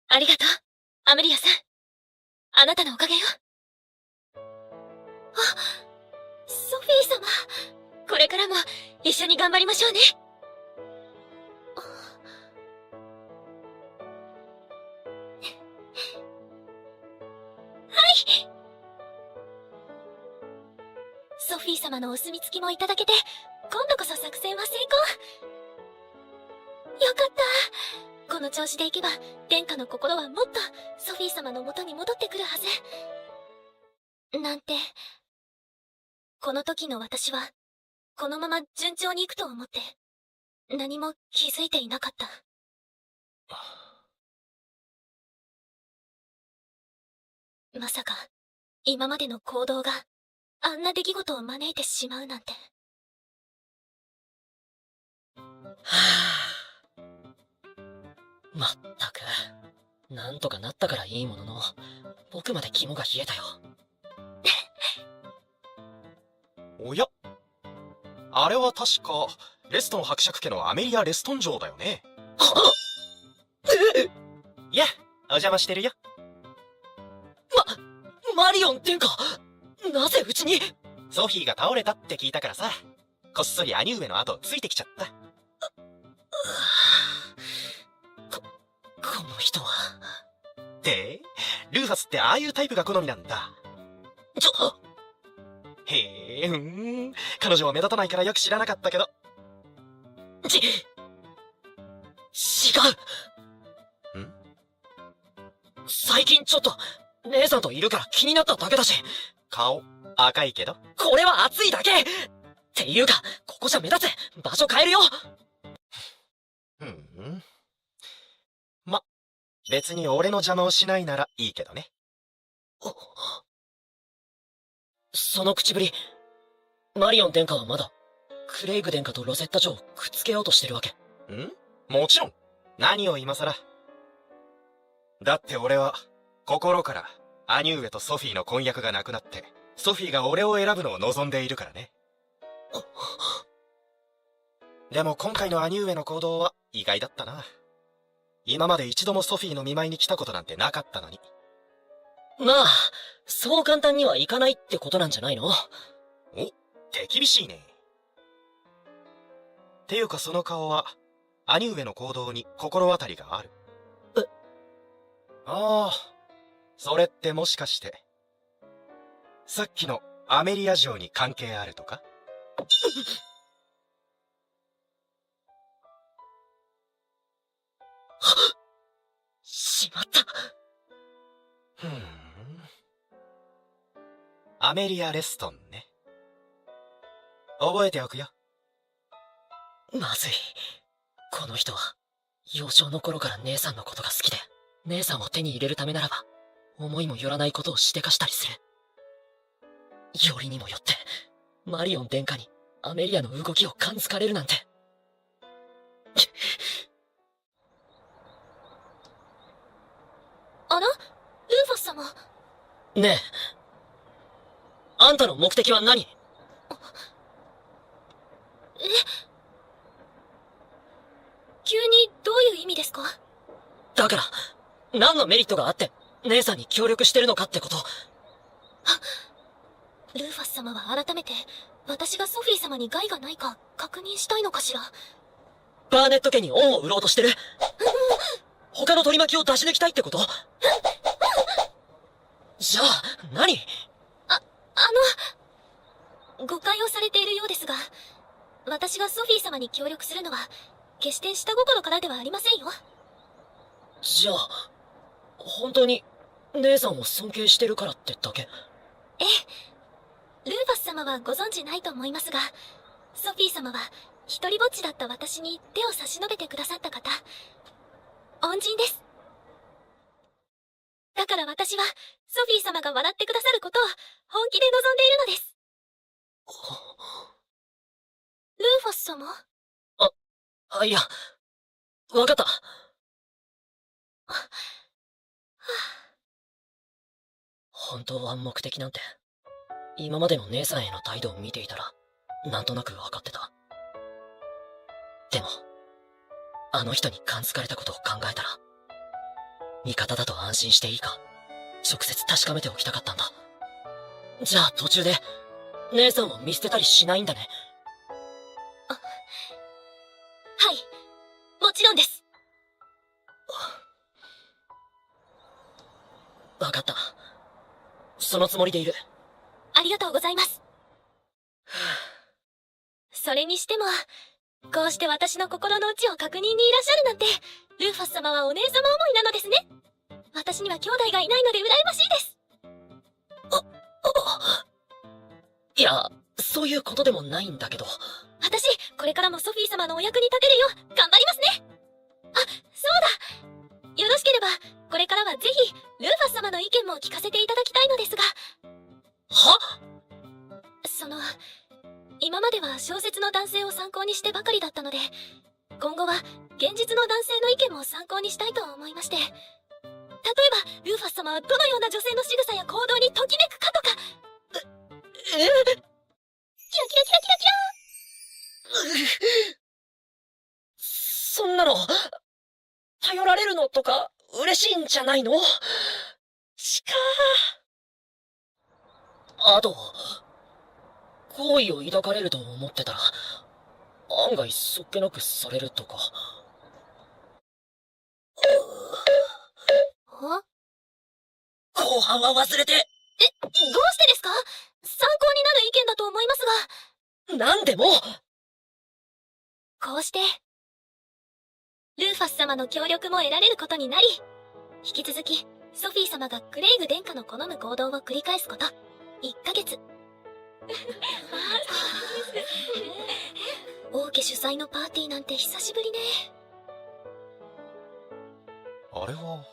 D: ありがとう、アメリアさん。あなたのおかげよ。
B: ソフィー様。
D: これからも一緒に頑張りましょうね。
B: はい。ソフィー様のお墨付きもいただけて、今度こそ作戦は成功。よかった。この調子でいけば、殿下の心はもっとソフィー様の元に戻ってくるはず。なんて。この時の私は、このまま順調にいくと思って、何も気づいていなかった。まさか、今までの行動が、あんな出来事を招いてしまうなんて。
C: まったく、なんとかなったからいいものの、僕まで肝が冷えたよ。
G: おや、あれは確かレストン伯爵家のアメリア・レストン城だよね。いや、お邪魔してるよ。
C: マリオン殿下、なぜうちに？
G: ソフィーが倒れたって聞いたからさ、こっそり兄上の後をついてきちゃった。
C: この人は。
G: で、ルーファスってああいうタイプが好みなんだ。へえ、彼女は目立たないからよく知らなかったけど。
C: 違う。最近ちょっと、姉さんといるから気になっただけだし。
G: 顔、赤いけど。
C: これは熱いだけっていうか、ここじゃ目立つ。場所変えるよ。
G: ま、別に俺の邪魔をしないならいいけどね。
C: その口ぶり、マリオン殿下はまだ、クレイグ殿下とロゼッタ女をくっつけようとしてるわけ？
G: もちろん。何を今更。だって俺は、心から、兄上とソフィーの婚約がなくなって、ソフィーが俺を選ぶのを望んでいるからね。でも今回の兄上の行動は意外だったな。今まで一度もソフィーの見舞いに来たことなんてなかったのに。
C: まあ、そう簡単にはいかないってことなんじゃないの？
G: お、手厳しいね。ていうかその顔は、兄上の行動に心当たりがある。ああ、それってもしかして、さっきのアメリア城に関係あるとか？
C: しまった。
G: アメリア・レストンね。覚えておくよ。
C: まずい。この人は、幼少の頃から姉さんのことが好きで、姉さんを手に入れるためならば、思いもよらないことをしでかしたりする。よりにもよって、マリオン殿下にアメリアの動きを感づかれるなんて。
B: あら？ルーファス様。
C: ねえ。あんたの目的は何？
B: 急にどういう意味ですか？
C: だから、何のメリットがあって、姉さんに協力してるのかってこと。
B: ルーファス様は改めて、私がソフィー様に害がないか確認したいのかしら。
C: バーネット家に恩を売ろうとしてる？他の取り巻きを出し抜きたいってこと？じゃあ、何？
B: 誤解をされているようですが、私がソフィー様に協力するのは、決して下心からではありませんよ。
C: じゃあ、本当に姉さんを尊敬してるからってだけ？
B: ええ。ルーファス様はご存知ないと思いますが、ソフィー様は一人ぼっちだった私に手を差し伸べてくださった方、恩人です。だから私はソフィー様が笑ってくださることを本気で望んでいるのです。ルーファス様？
C: いや、わかった。本当は目的なんて、今までの姉さんへの態度を見ていたら、なんとなくわかってた。でも、あの人に感づかれたことを考えたら、味方だと安心していいか、直接確かめておきたかったんだ。じゃあ途中で、姉さんを見捨てたりしないんだね。
B: はい、もちろんです。
C: わかった。そのつもりでいる。
B: ありがとうございます。それにしても、こうして私の心の内を確認にいらっしゃるなんて、ルーファス様はお姉様思いなのですね。私には兄弟がいないので羨ましいです。
C: いや、そういうことでもないんだけど。
B: 私、これからもソフィー様のお役に立てるよう頑張りますね。あ、そうだ。よろしければ、これからはぜひ、ルーファス様の意見も聞かせていただきたいのですが。
C: は？
B: 今までは小説の男性を参考にしてばかりだったので、今後は現実の男性の意見も参考にしたいと思いまして。例えば、ルーファス様はどのような女性の仕草や行動にときめくかとか。キラキラキラキラキラ。
C: そんなの、頼られるのとか嬉しいんじゃないの？あと、好意を抱かれると思ってたら、案外そっけなくされるとか。後半は忘れて。
B: どうしてですか？参考になる意見だと思いますが。
C: なんでも。
B: こうして、ルーファス様の協力も得られることになり、引き続き、ソフィー様がクレイグ殿下の好む行動を繰り返すこと、1ヶ月。王家主催のパーティーなんて久しぶりね。
G: あれは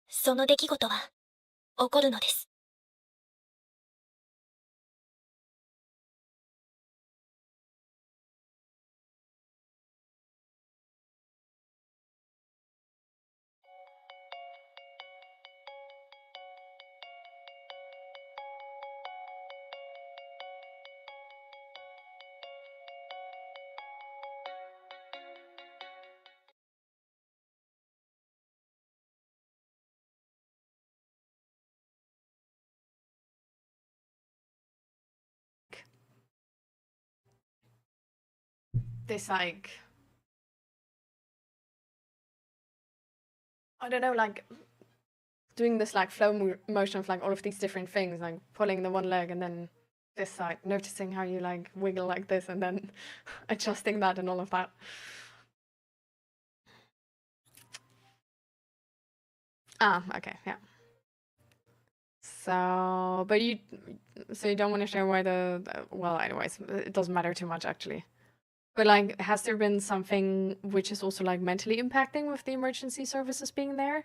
B: その出来事は起こるのです。
A: This like I don't know, like doing this like motion of like all of these different things, like pulling the one leg and then this side, noticing how you like wiggle like this and then adjusting that and all of that. Ah, okay, yeah. So you don't want to share why well, anyways, it doesn't matter too much actually. But like, has there been something which is also like mentally impacting with the emergency services being there?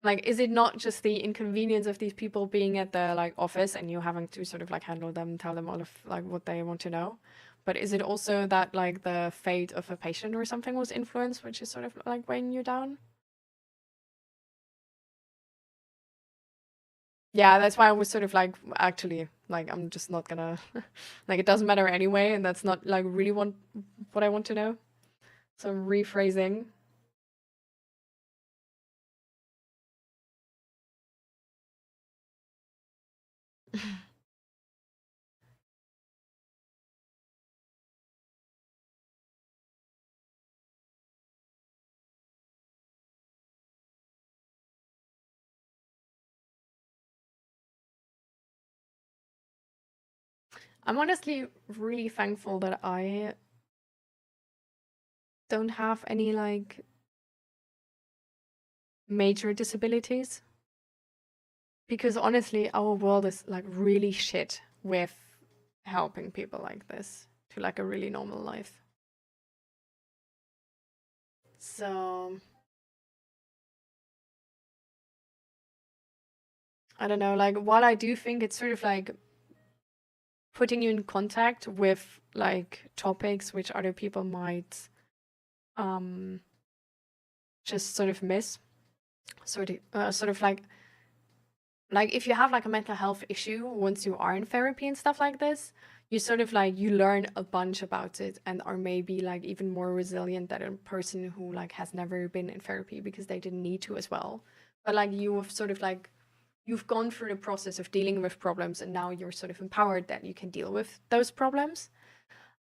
A: Like, is it not just the inconvenience of these people being at the like office and you having to sort of like handle them, tell them all of like what they want to know? But is it also that like the fate of a patient or something was influenced, which is sort of like weighing you down? Yeah, that's why I was sort of like, actually, like, I'm just not gonna, like, it doesn't matter anyway, and that's not like really what I want to know. So rephrasing. I'm honestly really thankful that I don't have any like major disabilities, because honestly our world is like really shit with helping people like this to like a really normal life. So I don't know, like while I do think it's sort of like putting you in contact with like topics which other people might just sort of miss, sort of like if you have like a mental health issue, once you are in therapy and stuff like this, you sort of like you learn a bunch about it and are maybe like even more resilient than a person who like has never been in therapy because they didn't need to as well. But like you have sort of like you've gone through the process of dealing with problems and now you're sort of empowered that you can deal with those problems.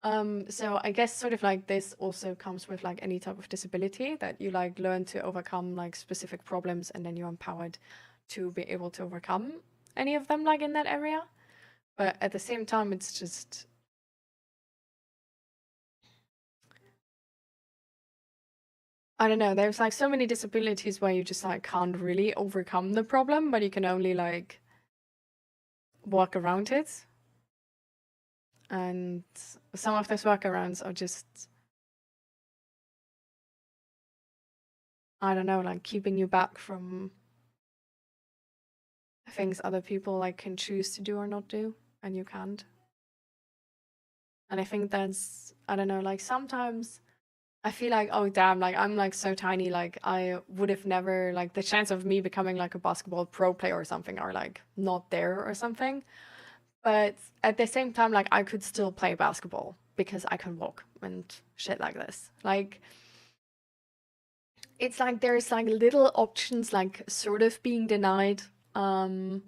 A: So I guess sort of like this also comes with like any type of disability, that you like learn to overcome like specific problems and then you're empowered to be able to overcome any of them like in that area. But at the same time, it's just I don't know, there's like so many disabilities where you just like can't really overcome the problem, but you can only like walk around it. And some of those workarounds are just, I don't know, like keeping you back from things other people like can choose to do or not do, and you can't. And I think that's, I don't know, like sometimes I feel like, oh damn, like I'm like so tiny, like I would have never, like the chance of me becoming like a basketball pro player or something are like not there or something. But at the same time, like I could still play basketball because I can walk and shit like this. Like it's like there's like little options like sort of being denied. And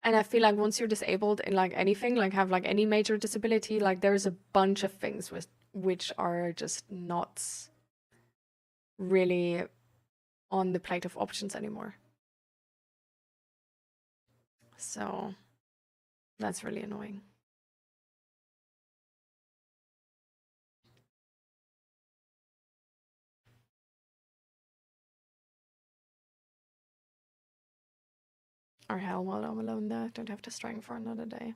A: I feel like once you're disabled in like anything, like have like any major disability, like there's a bunch of things which are just not really on the plate of options anymore. So that's really annoying. Or hell, while I'm alone there, don't have to strength for another day.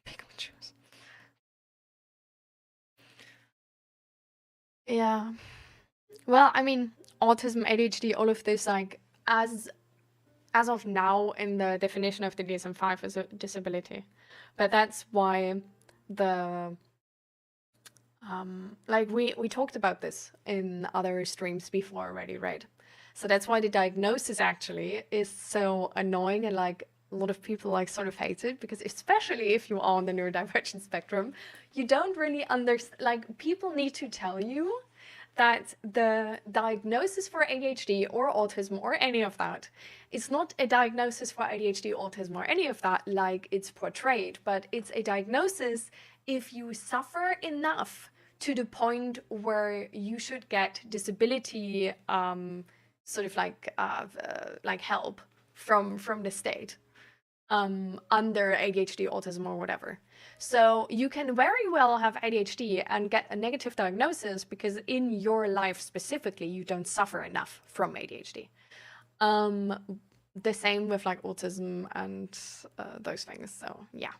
A: Pick and choose. Yeah. Well, I mean, autism, ADHD, all of this, like, as of now in the definition of the DSM-5 is a disability. But that's why the like we talked about this in other streams before already, right? So that's why the diagnosis actually is so annoying, and like a lot of people like sort of hate it, because especially if you are on the neurodivergent spectrum, you don't really understand, like people need to tell you that the diagnosis for ADHD or autism or any of that is not a diagnosis for ADHD, autism, or any of that like it's portrayed, but it's a diagnosis if you suffer enough to the point where you should get disability sort of like help from the state under ADHD, autism, or whatever. So you can very well have ADHD and get a negative diagnosis because in your life specifically you don't suffer enough from ADHD. The same with like autism and those things. So yeah.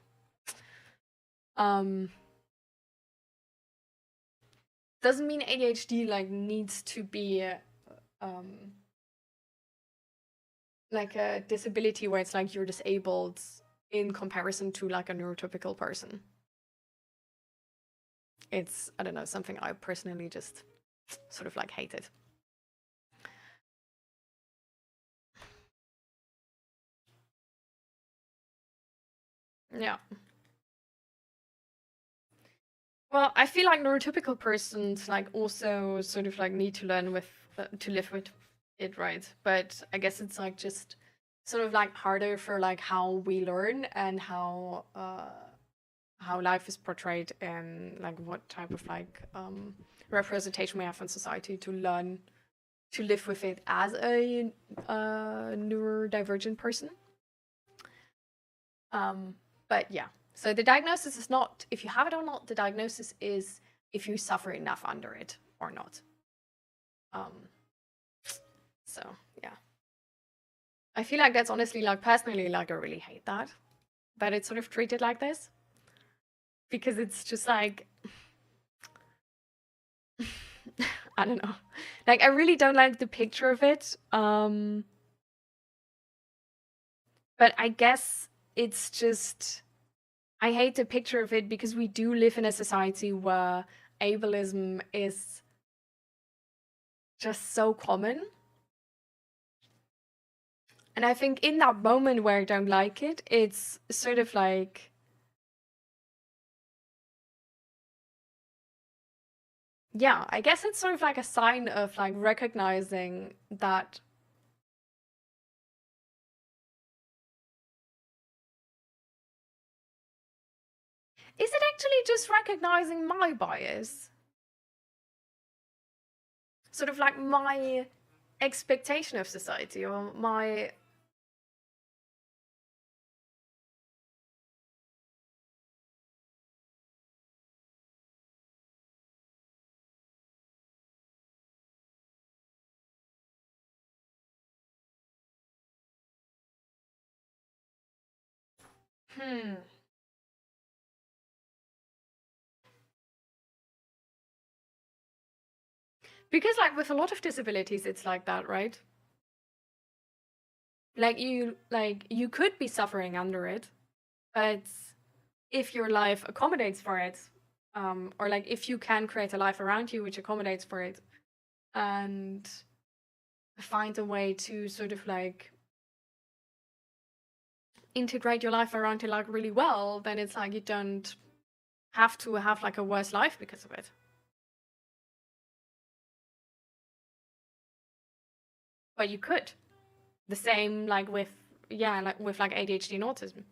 A: Doesn't mean ADHD like needs to be like a disability where it's like you're disabled in comparison to like a neurotypical person. It's, I don't know, something I personally just sort of like hated. Yeah. Well, I feel like neurotypical persons like also sort of like need to learn with to live with it, right? But I guess it's like just sort of like harder for like how we learn and how how life is portrayed and like what type of like representation we have in society to learn to live with it as a neurodivergent person. But yeah, so the diagnosis is not if you have it or not. The diagnosis is if you suffer enough under it or not. So yeah, I feel like that's honestly like personally like I really hate that it's sort of treated like this, because it's just like I don't know, like I really don't like the picture of it. But I guess it's just I hate the picture of it because we do live in a society where ableism is just so common. And I think in that moment where I don't like it, it's sort of like, yeah, I guess it's sort of like a sign of like recognizing that is it actually just recognizing my bias? Sort of like my expectation of society or my Because like with a lot of disabilities, it's like that, right? Like you could be suffering under it, but if your life accommodates for it, or like if you can create a life around you which accommodates for it, and find a way to sort of like integrate your life around it like really well, then it's like you don't have to have like a worse life because of it. But you could. The same like with with like ADHD and autism.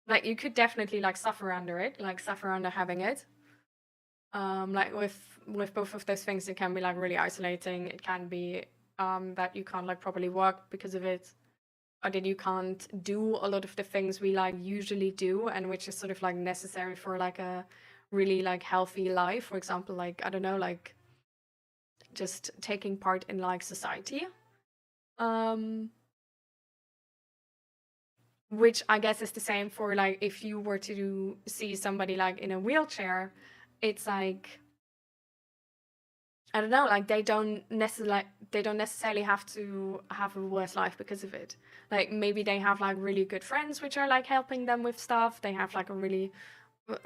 A: Like you could definitely like suffer under it, like suffer under having it. Like with both of those things, it can be like really isolating. It can be that you can't like properly work because of it, or that you can't do a lot of the things we like usually do, and which is sort of like necessary for like a really like healthy life. For example, like I don't know, like just taking part in like society. Which I guess is the same for like if you were to see somebody like in a wheelchair, it's like I don't know, like they don't necessarily have to have a worse life because of it. Like maybe they have like really good friends which are like helping them with stuff. They have like a really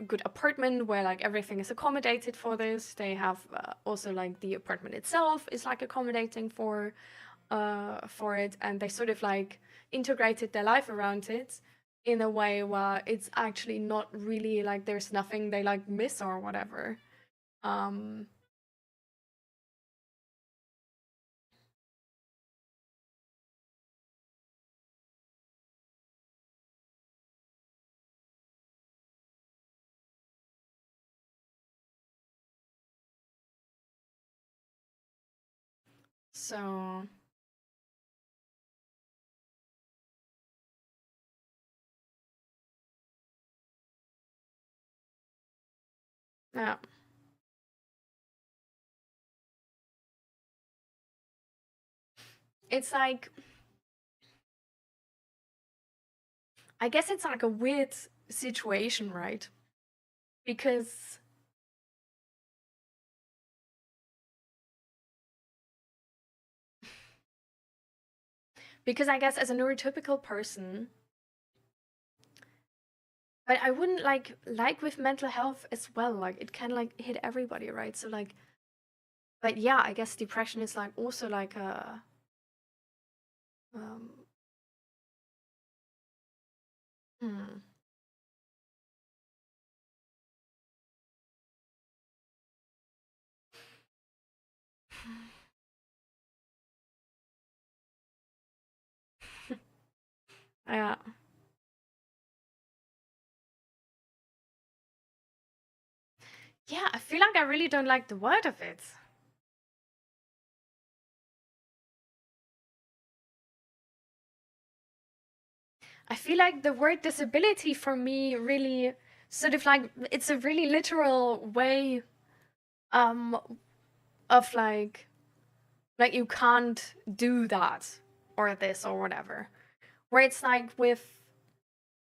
A: good apartment where like everything is accommodated for this. They have also like the apartment itself is like accommodating for it, and they sort of like integrated their life around it in a way where it's actually not really like there's nothing they like miss or whatever. So yeah. It's like I guess it's like a weird situation, right? Because I guess as a neurotypical person, but I wouldn't like with mental health as well, like it can like hit everybody, right? So like but yeah, I guess depression is like also like a um hmm. Yeah. Yeah, I feel like I really don't like the word of it. I feel like the word disability for me really sort of like, it's a really literal way of like you can't do that or this or whatever. Where it's like with,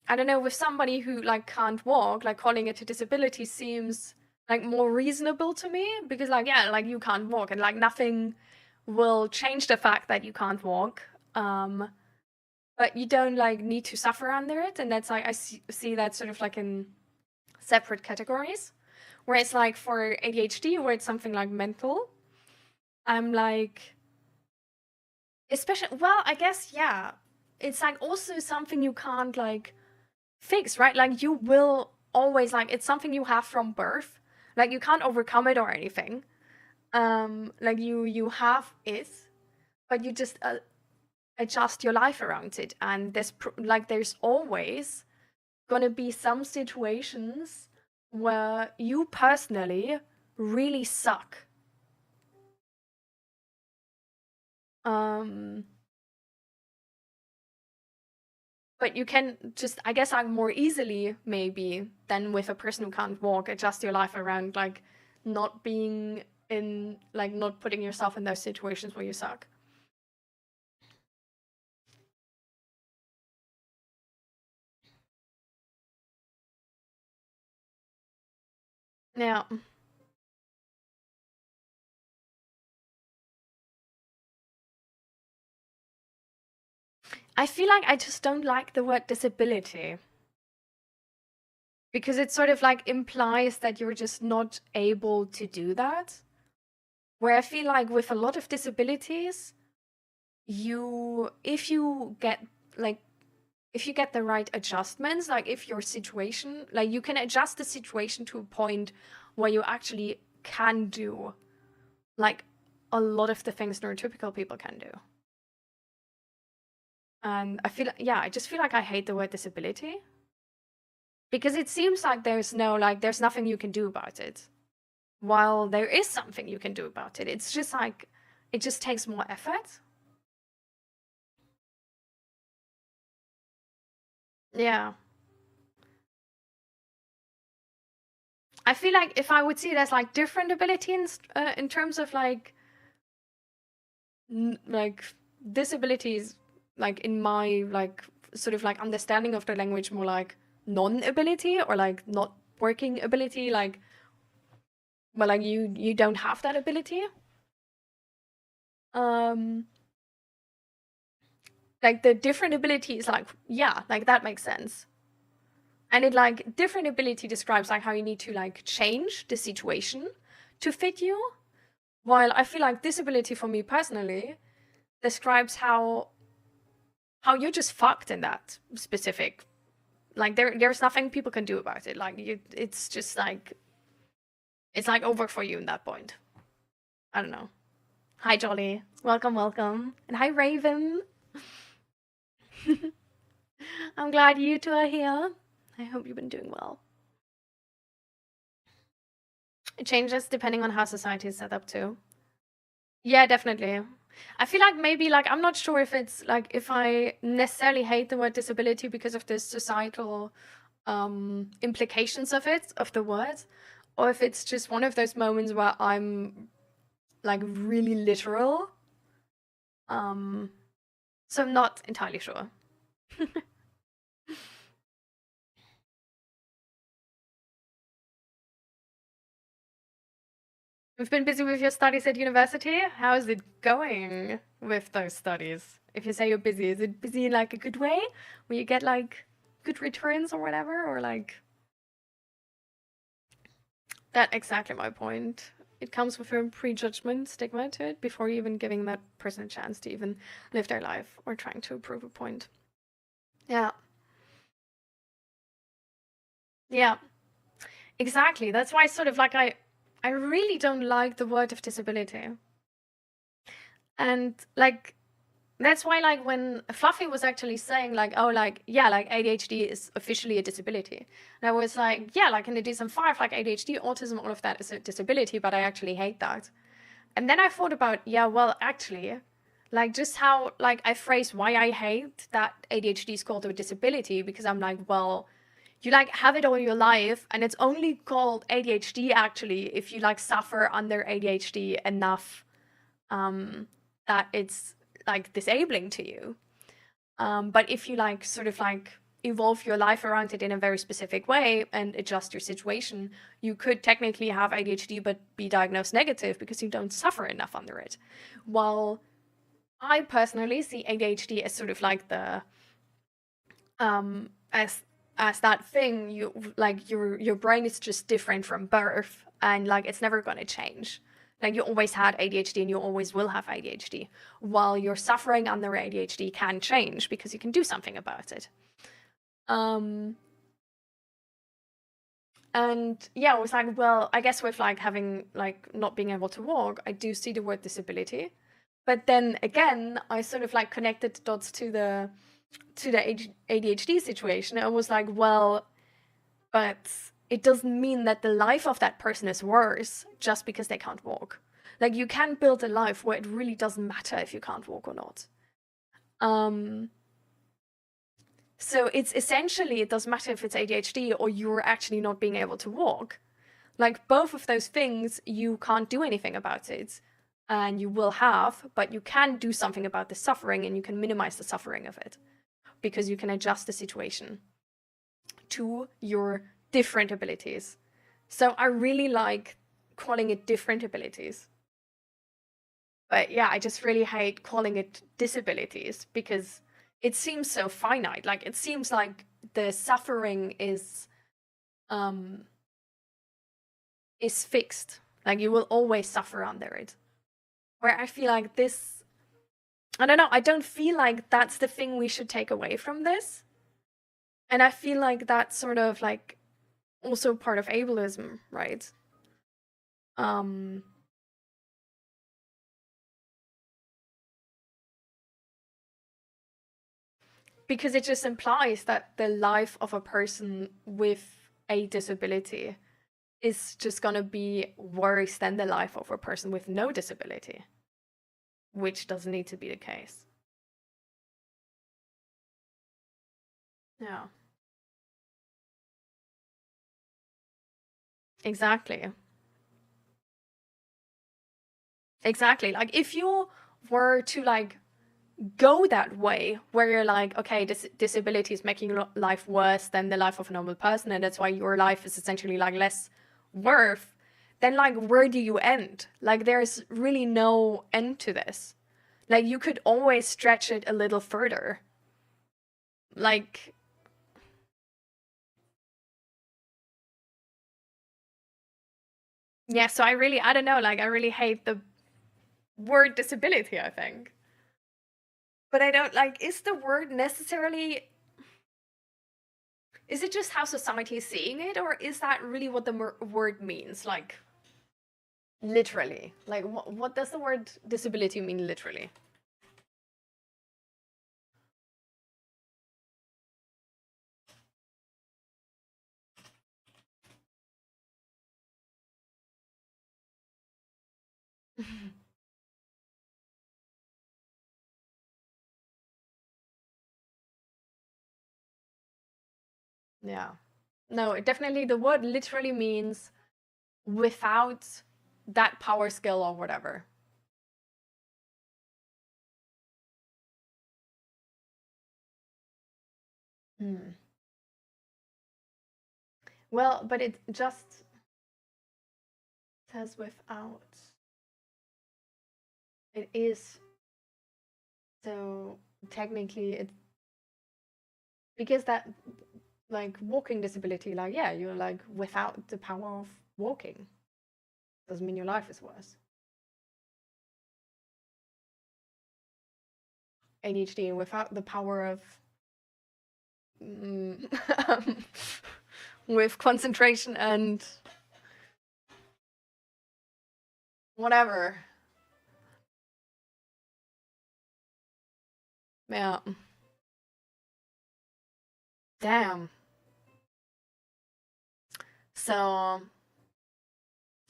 A: I don't know, with somebody who like can't walk, like calling it a disability seems like more reasonable to me, because like, yeah, like you can't walk and like nothing will change the fact that you can't walk. But you don't like need to suffer under it, and that's like I see that sort of like in separate categories. Whereas like for ADHD, where it's something like mental, I'm like, especially, well, I guess, yeah, it's like also something you can't like fix, right? Like you will always, like, it's something you have from birth, like you can't overcome it or anything. Like you have it, but you just adjust your life around it, and there's always gonna be some situations where you personally really suck. But you can just, I guess, like more easily maybe than with a person who can't walk, adjust your life around like not being in, like not putting yourself in those situations where you suck. Yeah. I feel like I just don't like the word disability, because it sort of like implies that you're just not able to do that. Where I feel like with a lot of disabilities, if you get the right adjustments, like if your situation, like you can adjust the situation to a point where you actually can do like a lot of the things neurotypical people can do. And I feel, yeah, I just feel like I hate the word disability, because it seems like there's nothing you can do about it, while there is something you can do about it. It's just like, it just takes more effort. Yeah. I feel like if I would see it as like different abilities in terms of like disabilities, like in my like sort of like understanding of the language, more like non-ability or like not working ability, like, well, like you don't have that ability. Like the different abilities, like, yeah, like that makes sense. And it like different ability describes like how you need to like change the situation to fit you. While I feel like disability for me personally describes how you're just fucked in that specific, like there's nothing people can do about it. Like it's just like, it's like over for you in that point. I don't know. Hi Jolly, welcome. And hi Raven. I'm glad you two are here. I hope you've been doing well. It changes depending on how society is set up too. Yeah, definitely. I feel like maybe like, I'm not sure if it's like, if I necessarily hate the word disability because of the societal implications of it, of the word, or if it's just one of those moments where I'm like really literal. So I'm not entirely sure. You've been busy with your studies at university. How is it going with those studies? If you say you're busy, is it busy in like a good way, where you get like good returns or whatever, or like that? Exactly my point. It comes with a prejudgment stigma to it before even giving that person a chance to even live their life or trying to prove a point. Yeah. Yeah. Exactly. That's why sort of like I really don't like the word of disability. And like That's why, like, when Fluffy was actually saying, like, oh, like, yeah, like, ADHD is officially a disability. And I was like, yeah, like, in the DSM-5, like, ADHD, autism, all of that is a disability, but I actually hate that. And then I thought about, yeah, well, actually, like, just how, like, I phrase why I hate that ADHD is called a disability, because I'm like, well, you, like, have it all your life, and it's only called ADHD, actually, if you, like, suffer under ADHD enough, that it's, like, disabling to you. But if you, like, sort of, like, evolve your life around it in a very specific way and adjust your situation, you could technically have ADHD but be diagnosed negative because you don't suffer enough under it. While I personally see ADHD as sort of like the as that thing, you, like, your brain is just different from birth, and, like, it's never going to change. Like, you always had ADHD and you always will have ADHD, while your suffering under ADHD can change because you can do something about it. And yeah, I was like, well, I guess with, like, having, like, not being able to walk, I do see the word disability. But then again, I sort of, like, connected the dots to the ADHD situation. I was like, well, but it doesn't mean that the life of that person is worse just because they can't walk. Like, you can build a life where it really doesn't matter if you can't walk or not. So it's essentially, it doesn't matter if it's ADHD or you're actually not being able to walk. Like, both of those things, you can't do anything about it. And you will have, but you can do something about the suffering, and you can minimize the suffering of it, because you can adjust the situation to your different abilities. So I really like calling it different abilities. But yeah, I just really hate calling it disabilities, because it seems so finite. Like, it seems like the suffering is fixed. Like, you will always suffer under it. Where I feel like this, I don't know, I don't feel like that's the thing we should take away from this. And I feel like that's sort of, like, also part of ableism, right? Because it just implies that the life of a person with a disability is just gonna be worse than the life of a person with no disability, which doesn't need to be the case. Yeah. Exactly. Exactly. Like, if you were to, like, go that way, where you're like, okay, this disability is making your life worse than the life of a normal person, and that's why your life is essentially, like, less worth, then, like, where do you end? Like, there's really no end to this. Like, you could always stretch it a little further. Like, yeah, so I don't know, like, I really hate the word disability, I think. But I don't, like, is the word necessarily, is it just how society is seeing it, or is that really what the word means? Like, literally. Like, what does the word disability mean literally? Yeah. No, definitely the word literally means without that power skill or whatever. Well, but it just says without. It is. So technically it, because that, like, walking disability, like, yeah, you're, like, without the power of walking. Doesn't mean your life is worse. ADHD without the power of with concentration and whatever. Yeah. Damn. So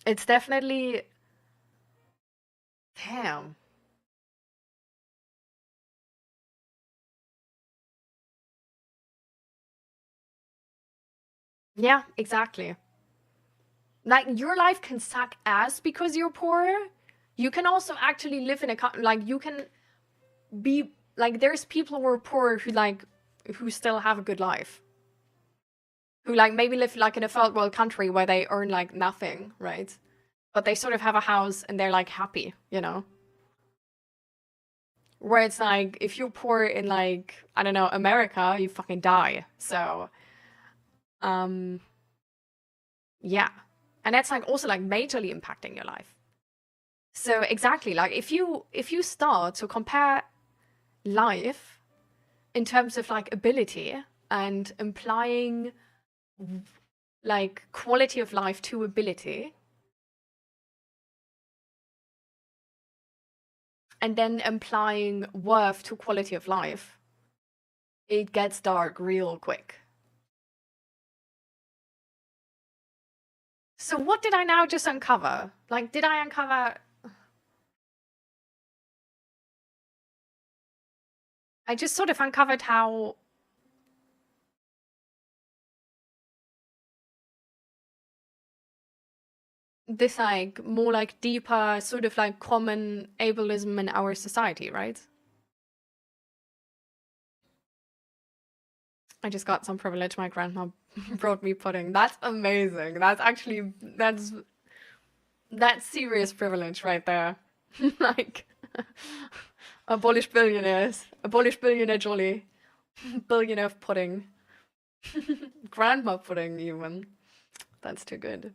A: it's definitely damn. Yeah, exactly. Like your life can suck ass because you're poor. You can also actually live in a like you can be like there's people who are poor who still have a good life. Who like maybe live like in a third world country where they earn like nothing, right? But they sort of have a house and they're like happy, you know? Where it's like if you're poor in like, I don't know, America, you fucking die. So yeah. And that's like also like majorly impacting your life. So exactly, like if you start to compare life in terms of like ability and implying like quality of life to ability, and then implying worth to quality of life, it gets dark real quick. So what did I now just uncover? Like, did I uncover... I just sort of uncovered how... this like more like deeper sort of like common ableism in our society, right? I just got some privilege. My grandma brought me pudding. That's amazing. That's actually that's serious privilege right there. Like abolish billionaires, abolish billionaire jolly, billionaire pudding, grandma pudding even. That's too good.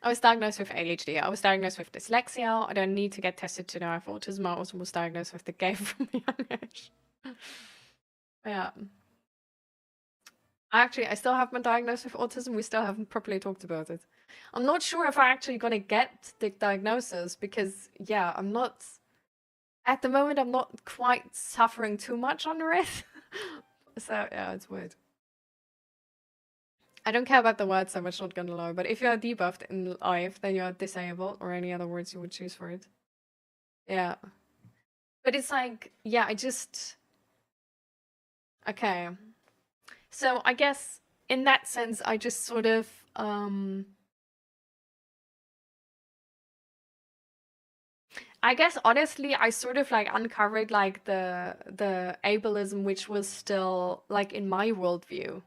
A: I was diagnosed with ADHD. I was diagnosed with dyslexia. I don't need to get tested to know I have autism. I also was diagnosed with the gay from a young age. Yeah. Actually, I still haven't been diagnosed with autism. We still haven't properly talked about it. I'm not sure if I'm actually gonna get the diagnosis because, yeah, I'm not... At the moment, I'm not quite suffering too much under it. So, yeah, it's weird. I don't care about the word so much, not gonna lie, but if you're debuffed in life, then you're disabled, or any other words you would choose for it. Yeah. But it's like, yeah, I just... Okay. So I guess in that sense, I just sort of... I guess honestly, I sort of like uncovered like the ableism which was still like in my worldview.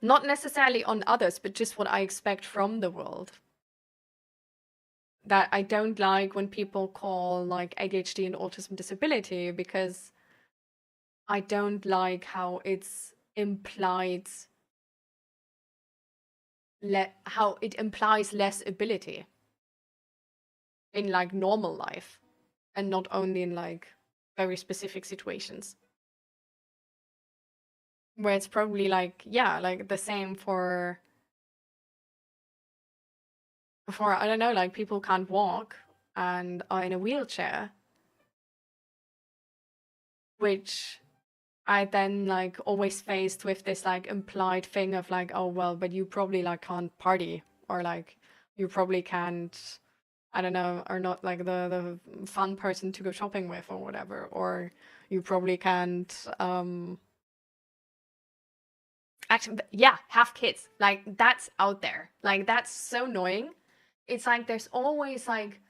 A: Not necessarily on others, but just what I expect from the world. That I don't like when people call like ADHD and autism disability, because I don't like how it's implied, how it implies less ability in like normal life and not only in like very specific situations. Where it's probably like, yeah, like the same for I don't know, like people can't walk and are in a wheelchair, which I then like always faced with this like implied thing of like, oh well, but you probably like can't party, or like you probably can't, I don't know, are not like the fun person to go shopping with or whatever, or you probably can't actually, yeah, have kids. Like that's out there. Like that's so annoying. It's like there's always like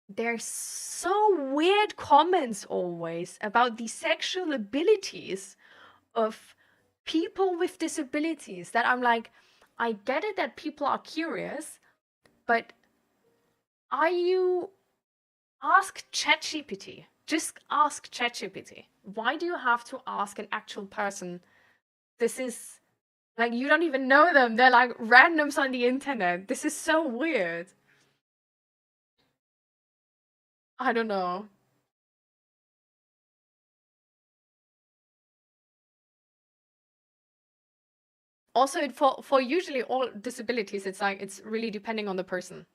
A: there's so weird comments always about the sexual abilities of people with disabilities that I'm like, I get it that people are curious, but are you... Ask ChatGPT. Just ask ChatGPT. Why do you have to ask an actual person? This is like, you don't even know them. They're like randoms on the internet. This is so weird. I don't know. Also, for usually all disabilities, it's like, it's really depending on the person.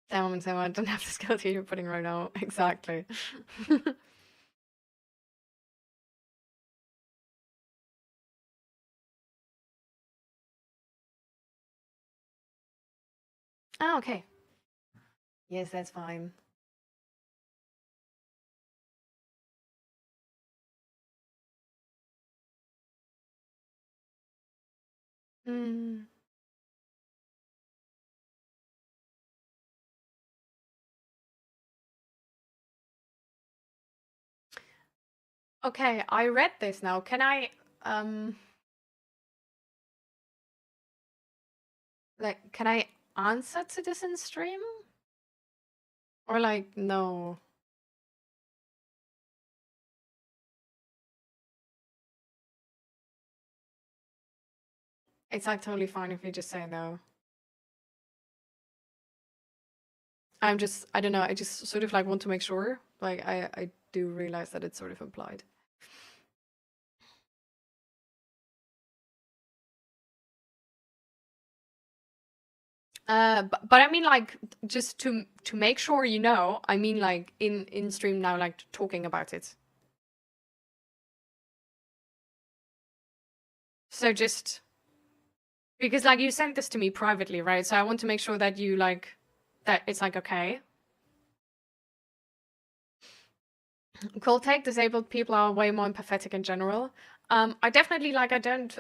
A: Damn, I don't have the skills you're putting right now. Exactly. Ah, okay. Yes, that's fine. Mm. Okay, I read this now. Can I like can I answer to this in stream? Or like no? It's like totally fine if you just say no. I don't know, I just sort of like want to make sure. Like I do realize that it's sort of implied. But I mean like just to make sure you know, I mean like in stream now, like talking about it. So just because like you sent this to me privately, right? So I want to make sure that you like that it's like okay. Cool take, disabled people are way more empathetic in general. I definitely like I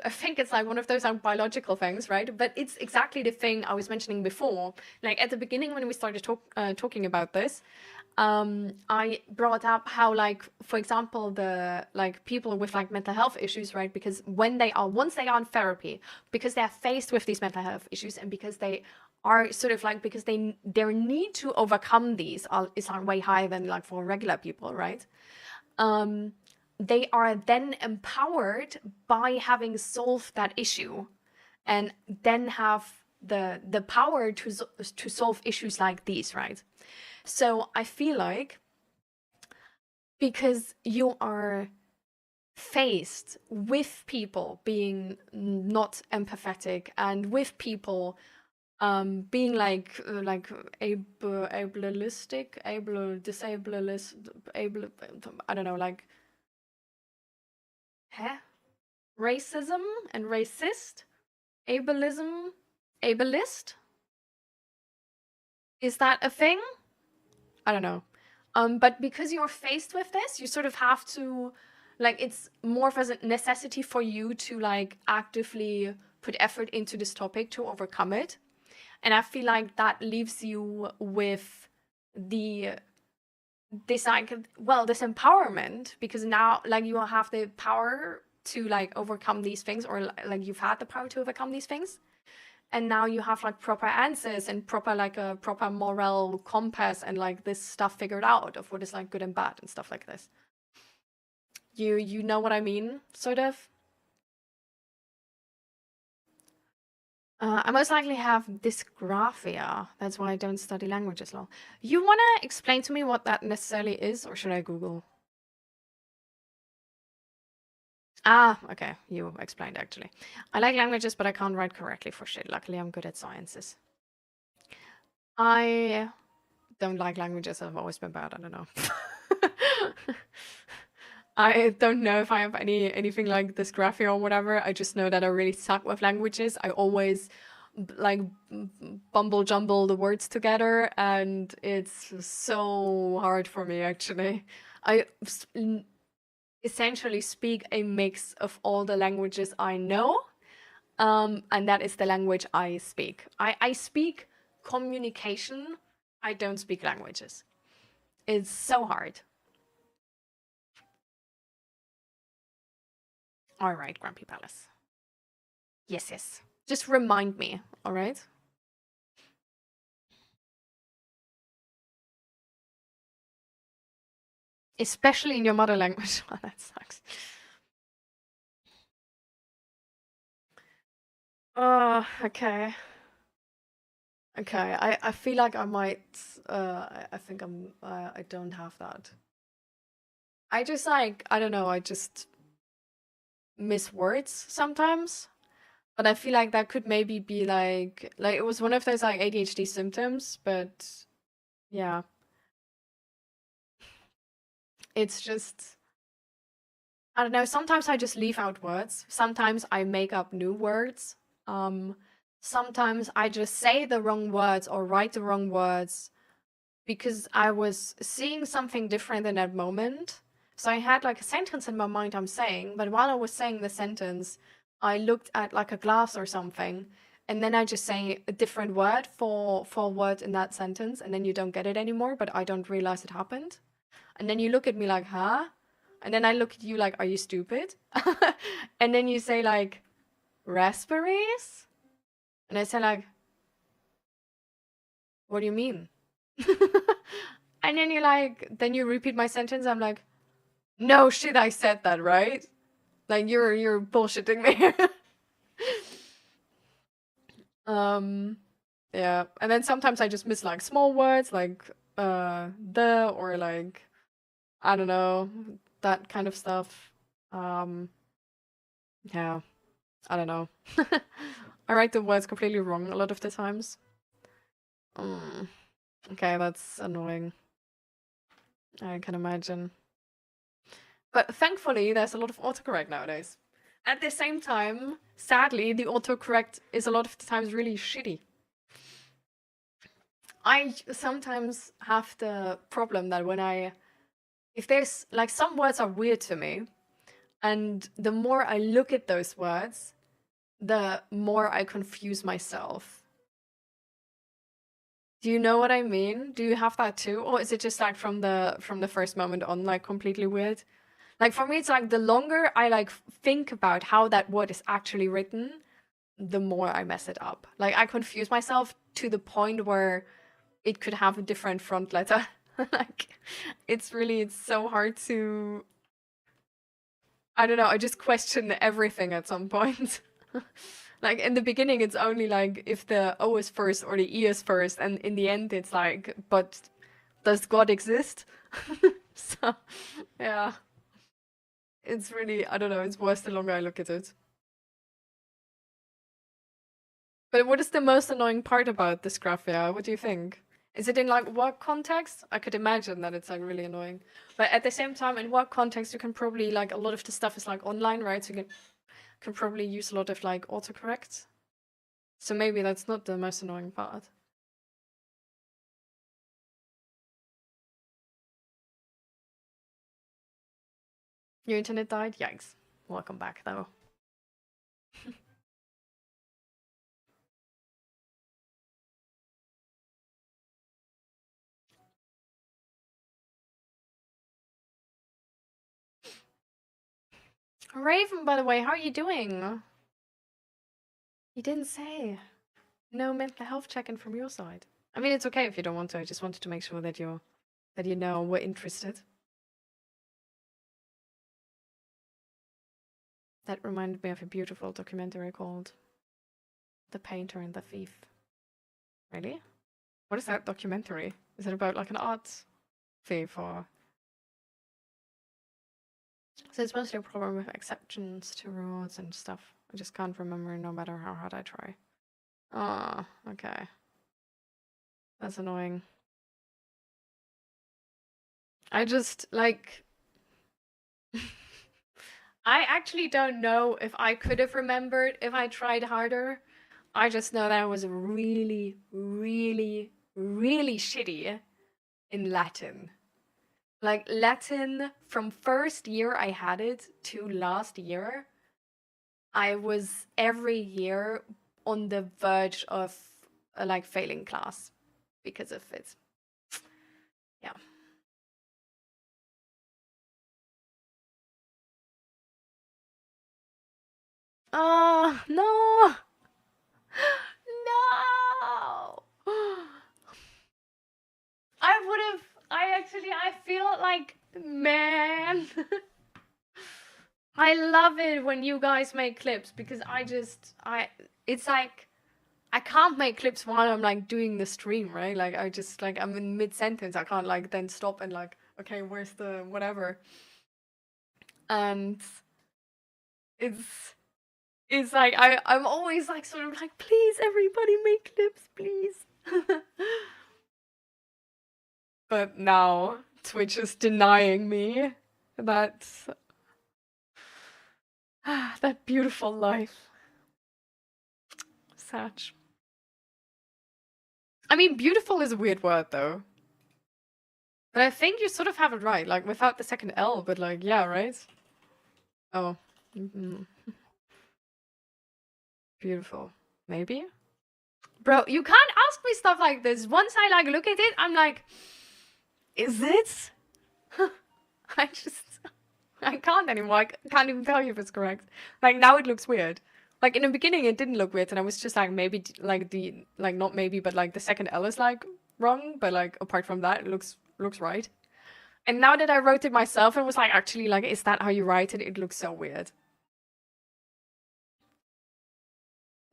A: think it's like one of those like biological things, right? But it's exactly the thing I was mentioning before. Like at the beginning when we started talking about this, I brought up how like for example the like people with like mental health issues, right? Because once they are in therapy, because they're faced with these mental health issues and because they are sort of like because their need to overcome these is like way higher than like for regular people, right? They are then empowered by having solved that issue and then have the power to solve issues like these, right? So I feel like because you are faced with people being not empathetic and with people being like ableistic, disablelist, I don't know, like racism and racist, ableist. Is that a thing? I don't know. But because you're faced with this, you sort of have to, like, it's more of a necessity for you to like actively put effort into this topic to overcome it. And I feel like that leaves you with this empowerment, because now like you have the power to like overcome these things, or like you've had the power to overcome these things, and now you have like proper answers and proper like a proper moral compass and like this stuff figured out of what is like good and bad and stuff like this. You know what I mean, sort of. I most likely have dysgraphia. That's why I don't study languages law. You want to explain to me what that necessarily is, or should I Google? Ah, okay. You explained, actually. I like languages, but I can't write correctly for shit. Luckily, I'm good at sciences. I don't like languages. I've always been bad. I don't know. I don't know if I have anything like dysgraphia or whatever. I just know that I really suck with languages. I always like bumble jumble the words together, and it's so hard for me actually. I essentially speak a mix of all the languages I know, and that is the language I speak. I speak communication. I don't speak languages. It's so hard. All right, Grumpy Palace. Yes, yes. Just remind me, all right? Especially in your mother language. Oh, that sucks. Oh, okay. Okay, I feel like I might, I think I don't have that. I just like, I don't know, I just miss words sometimes. But I feel like that could maybe be like it was one of those like ADHD symptoms, but yeah. It's just, I don't know, sometimes I just leave out words. Sometimes I make up new words. Sometimes I just say the wrong words or write the wrong words because I was seeing something different in that moment. So I had like a sentence in my mind I'm saying, but while I was saying the sentence, I looked at like a glass or something, and then I just say a different word for a word in that sentence, and then you don't get it anymore, but I don't realize it happened. And then you look at me like, huh? And then I look at you like, are you stupid? And then you say like, raspberries? And I say like, what do you mean? And then then you repeat my sentence. I'm like, no shit, I said that, right? Like you're bullshitting me. Yeah. And then sometimes I just miss like small words like the or like I don't know, that kind of stuff. Yeah. I don't know. I write the words completely wrong a lot of the times. Okay, that's annoying. I can imagine. But thankfully, there's a lot of autocorrect nowadays. At the same time, sadly, the autocorrect is a lot of the times really shitty. I sometimes have the problem that if there's like some words are weird to me, and the more I look at those words, the more I confuse myself. Do you know what I mean? Do you have that too? Or is it just like from the first moment on, like completely weird? Like for me, it's like the longer I like think about how that word is actually written, the more I mess it up. Like I confuse myself to the point where it could have a different front letter. Like it's so hard to, I don't know, I just question everything at some point. Like in the beginning, it's only like if the O is first or the E is first, and in the end, it's like, but does God exist? So, yeah. It's really, I don't know, it's worse the longer I look at it. But what is the most annoying part about this graphia? What do you think? Is it in like work context? I could imagine that it's like really annoying. But at the same time, in work context, you can probably like a lot of the stuff is like online, right? So you can probably use a lot of like autocorrect. So maybe that's not the most annoying part. Your internet died? Yikes. Welcome back though. Raven, by the way, how are you doing? You didn't say. No mental health check-in from your side. I mean, it's okay if you don't want to. I just wanted to make sure that you know we're interested. That reminded me of a beautiful documentary called The Painter and the Thief. Really? What is that documentary? Is it about like an art thief or? So it's mostly a problem with exceptions to rules and stuff. I just can't remember no matter how hard I try. Oh, okay. That's annoying. I just, like... I actually don't know if I could have remembered if I tried harder. I just know that I was really, really, really shitty in Latin. Like, Latin, from first year I had it to last year, I was every year on the verge of, like, failing class because of it. Yeah. Oh, no! No! I feel like, man. I love it when you guys make clips because it's like, I can't make clips while I'm like doing the stream, right? Like I'm in mid-sentence. I can't like then stop and like, okay, where's the whatever? And it's like, I'm always like sort of like, please everybody make clips, please. But now Twitch is denying me that that beautiful life. Sad. I mean, beautiful is a weird word though. But I think you sort of have it right, like without the second L, but like, yeah, right? Oh. Beautiful. Maybe? Bro, you can't ask me stuff like this. Once I like look at it, I'm like, is it? I can't anymore. I can't even tell you if it's correct. Like now it looks weird. Like in the beginning it didn't look weird and I was just like maybe like not maybe but like the second L is like wrong, but like apart from that it looks right. And now that I wrote it myself and was like actually like is that how you write it? It looks so weird.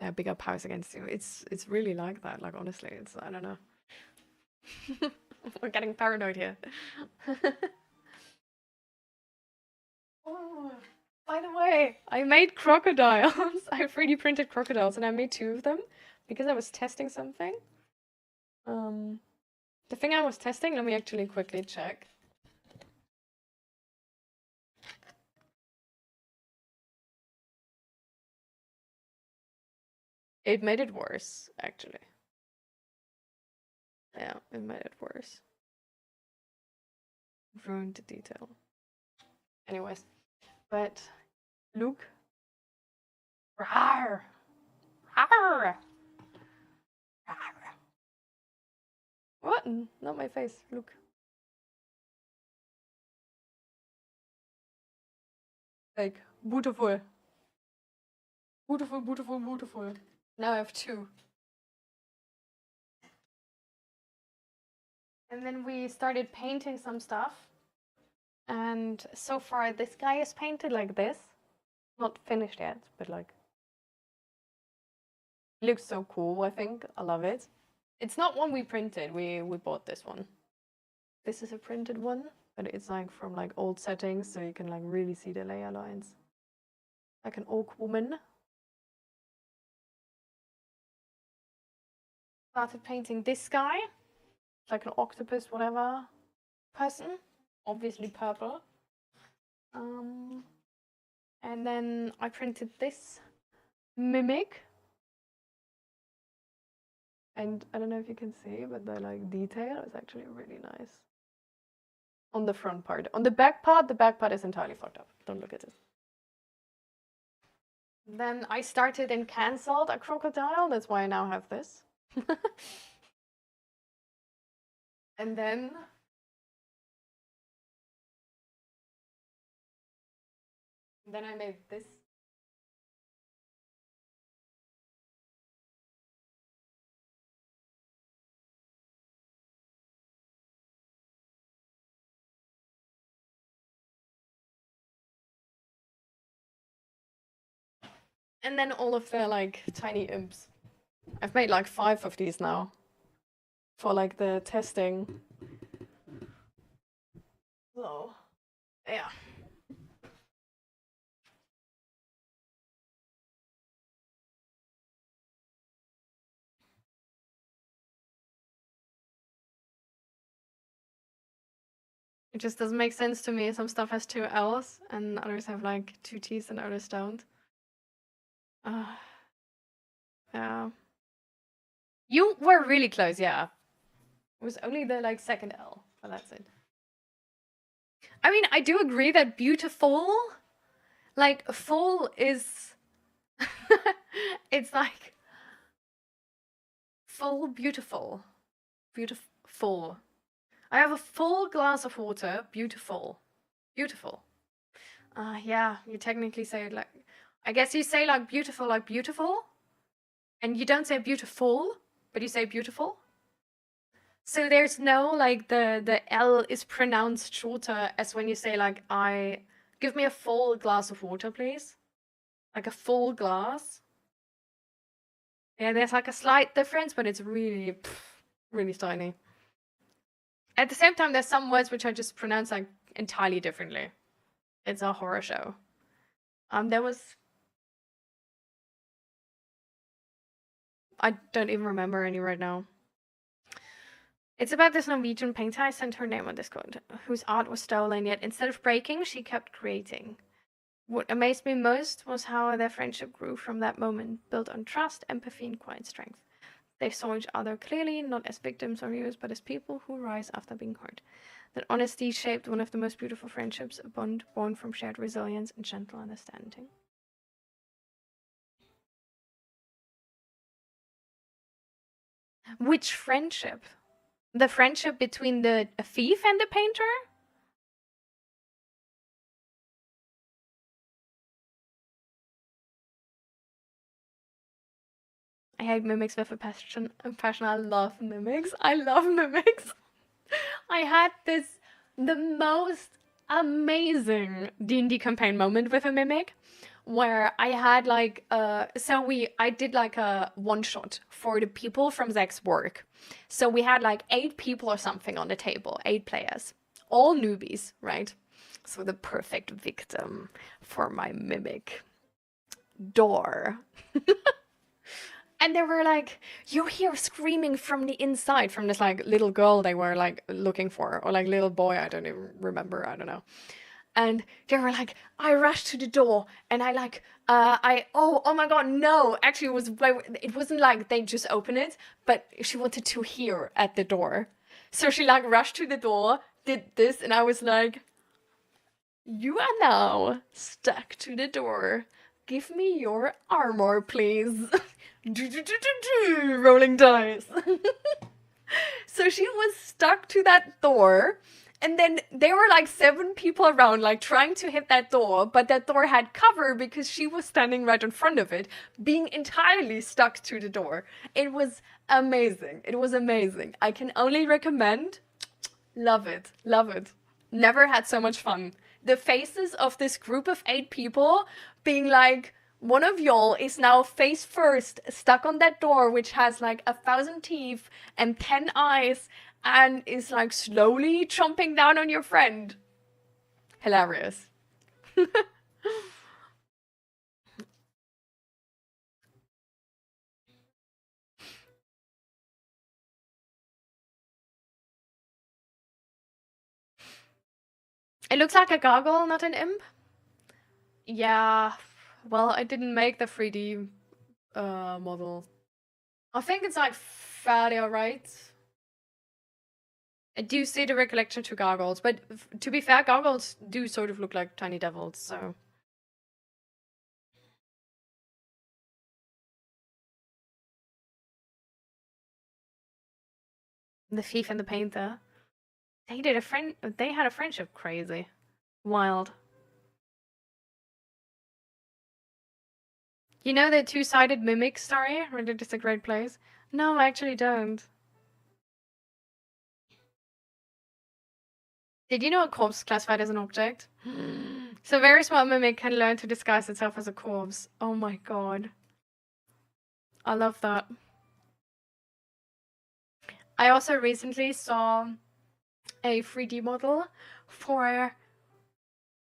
A: Yeah, big up House Against You. It's really like that. Like honestly, it's I don't know. We're getting paranoid here. Oh, by the way, I made crocodiles. I 3D printed crocodiles and I made 2 of them because I was testing something. The thing I was testing, let me actually quickly check. It made it worse, actually. Yeah, it made it worse. Ruined the detail. Anyways, but look. Rawr! Rawr! Rawr! What? Not my face. Look. Like, beautiful. Beautiful, beautiful, beautiful. Now I have 2. And then we started painting some stuff. And so far this guy is painted like this. Not finished yet, but like... It looks so cool, I think. I love it. It's not one we printed, we bought this one. This is a printed one, but it's like from like old settings, so you can like really see the layer lines. Like an orc woman. Started painting this guy. Like an octopus, whatever. Person. Obviously purple. And then I printed this mimic. And I don't know if you can see, but the like detail is actually really nice. On the front part. On the back part is entirely fucked up. Don't look at it. Then I started and cancelled a crocodile. That's why I now have this. And then I made this. And then all of the like tiny imps. I've made like 5 of these now. For like the testing. So, yeah. It just doesn't make sense to me. Some stuff has 2 L's and others have like 2 T's and others don't. Yeah. You were really close, yeah. It was only the like second L, but that's it. I mean, I do agree that beautiful, like full is, it's like full beautiful, beautiful. I have a full glass of water, beautiful, beautiful. Yeah, you technically say it like, I guess you say like beautiful, and you don't say beautiful, but you say beautiful. So there's no like the L is pronounced shorter as when you say like give me a full glass of water, please. Like a full glass. Yeah, there's like a slight difference, but it's really, really tiny. At the same time, there's some words which I just pronounce like entirely differently. It's a horror show. There was... I don't even remember any right now. It's about this Norwegian painter, I sent her name on Discord, whose art was stolen, yet instead of breaking, she kept creating. What amazed me most was how their friendship grew from that moment, built on trust, empathy, and quiet strength. They saw each other clearly, not as victims or heroes, but as people who rise after being hurt. That honesty shaped one of the most beautiful friendships, a bond born from shared resilience and gentle understanding. Which friendship? The friendship between the thief and the painter? I hate mimics with a passion. I love mimics. I love mimics. I had the most amazing D&D campaign moment with a mimic, where I had like I did like a one shot for the people from Zach's work. So we had like 8 people or something on the table, 8 players, all newbies, right? So the perfect victim for my mimic. Door. And they were like, you hear screaming from the inside, from this like little girl they were like looking for, or like little boy, I don't even remember, I don't know. And they were like, I rushed to the door, and I like, oh my god, no, actually it wasn't like they just opened it, but she wanted to hear at the door. So she like rushed to the door, did this, and I was like, you are now stuck to the door. Give me your armor, please. Rolling dice. So she was stuck to that door, and then there were like 7 people around like trying to hit that door, but that door had cover because she was standing right in front of it, being entirely stuck to the door. It was amazing. It was amazing. I can only recommend. Love it. Love it. Never had so much fun. The faces of this group of 8 people being like, one of y'all is now face first stuck on that door, which has like 1,000 teeth and 10 eyes, and is like slowly chomping down on your friend. Hilarious. It looks like a gargoyle, not an imp. Yeah, well, I didn't make the 3D model. I think it's like fairly alright. I do see the recollection to gargoyles, but to be fair, gargoyles do sort of look like tiny devils, so. The thief and the painter. They had a friendship. Crazy. Wild. You know the two-sided mimic story? Reddit is a great place. No, I actually don't. Did you know a corpse is classified as an object? So a very smart mimic can learn to disguise itself as a corpse. Oh my god. I love that. I also recently saw a 3D model for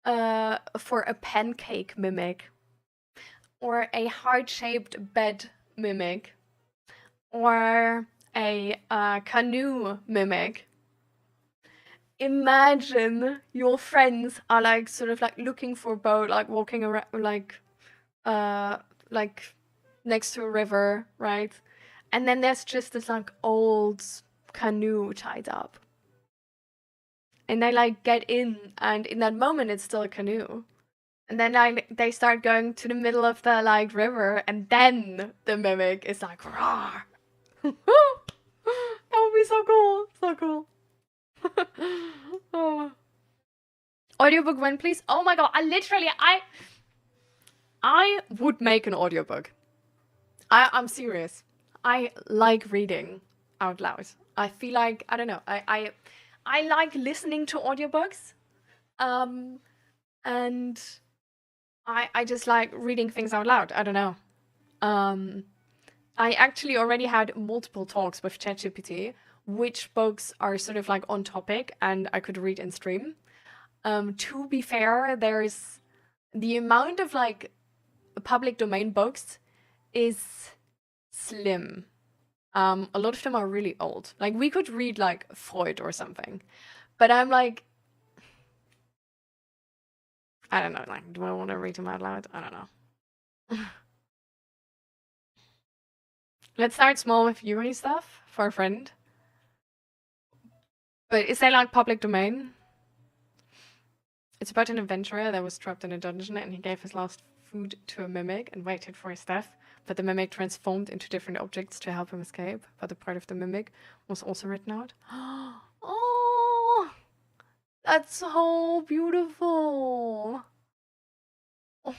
A: a pancake mimic, or a heart-shaped bed mimic, or a canoe mimic. Imagine your friends are like sort of like looking for a boat, like walking around, like next to a river, right? And then there's just this like old canoe tied up. And they like get in, and in that moment it's still a canoe. And then like they start going to the middle of the like river, and then the mimic is like rawr. That would be so cool. So cool. Oh. Audiobook when, please? Oh my god, I would make an audiobook. I'm serious. I like reading out loud. I feel like, I don't know, I like listening to audiobooks. And I just like reading things out loud. I don't know. I actually already had multiple talks with ChatGPT, which books are sort of like on topic and I could read and stream. To be fair, there's the amount of like public domain books is slim. A lot of them are really old. Like, we could read, like, Freud or something. But I'm like, I don't know, like, do I want to read them out loud? I don't know. Let's start small with Yuri stuff for a friend. But is that like public domain? It's about an adventurer that was trapped in a dungeon and he gave his last food to a mimic and waited for his death. But the mimic transformed into different objects to help him escape. But the part of the mimic was also written out. Oh, that's so beautiful. Oh,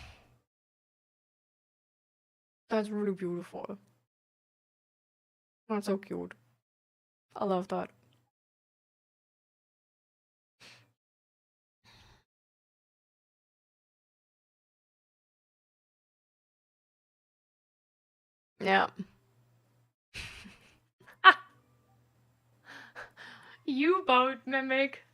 A: that's really beautiful. That's so cute. I love that. Yeah. Ah! U-boat mimic.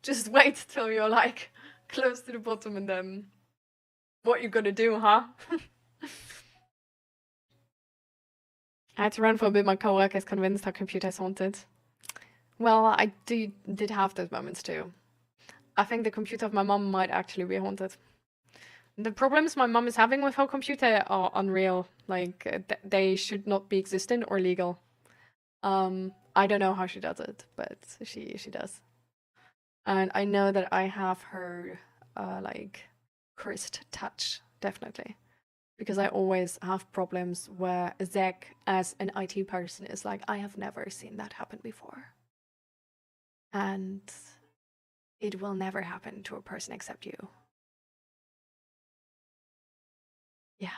A: Just wait till you're like close to the bottom and then what you gonna do, huh? I had to run for a bit. My coworker is convinced our computer is haunted. Well, I did have those moments too. I think the computer of my mom might actually be haunted. The problems my mom is having with her computer are unreal. Like, they should not be existent or legal. I don't know how she does it, but she does. And I know that I have her, like, cursed touch, definitely. Because I always have problems where Zach, as an IT person, is like, I have never seen that happen before. And it will never happen to a person except you. Yeah.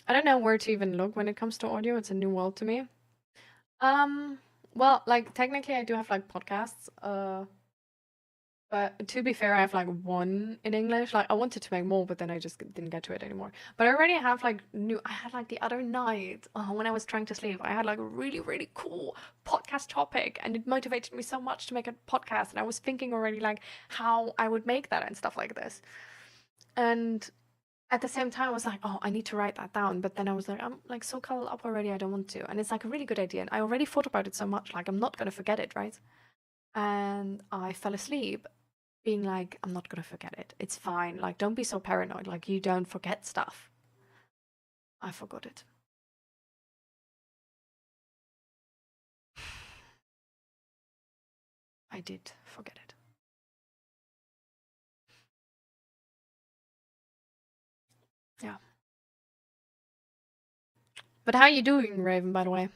A: I don't know where to even look when it comes to audio. It's a new world to me. Well, like, technically I do have, like, podcasts, but to be fair, I have, like, one in English. Like, I wanted to make more, but then I just didn't get to it anymore. But I already have, like, I had, like, the other night, when I was trying to sleep, I had, like, a really, really cool podcast topic, and it motivated me so much to make a podcast, and I was thinking already, like, how I would make that and stuff like this. And at the same time, I was like, oh, I need to write that down. But then I was like, I'm like so cuddled up already, I don't want to. And it's like a really good idea. And I already thought about it so much, like I'm not going to forget it, right? And I fell asleep being like, I'm not going to forget it. It's fine. Like, don't be so paranoid. Like, you don't forget stuff. I forgot it. I did forget it. Yeah. But how are you doing, Raven, by the way?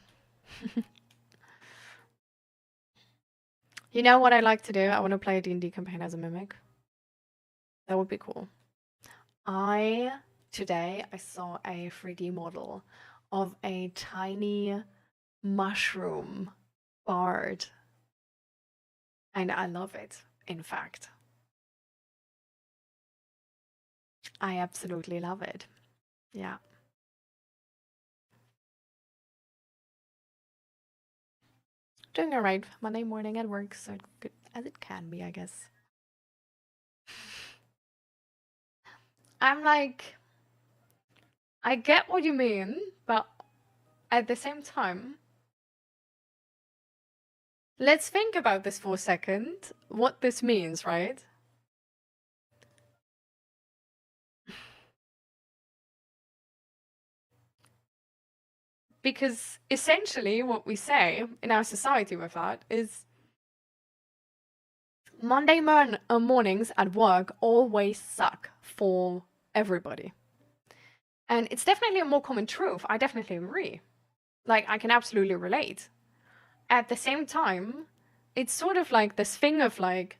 A: You know what I like to do? I want to play a D&D campaign as a mimic. That would be cool. Today I saw a 3D model of a tiny mushroom bard. And I love it, in fact. I absolutely love it. Yeah. Doing alright. Monday morning at work, so good as it can be, I guess. I'm like, I get what you mean, but at the same time, let's think about this for a second, what this means, right? Because essentially what we say in our society with that is Monday mornings at work always suck for everybody. And it's definitely a more common truth. I definitely agree. Like, I can absolutely relate. At the same time, it's sort of like this thing of like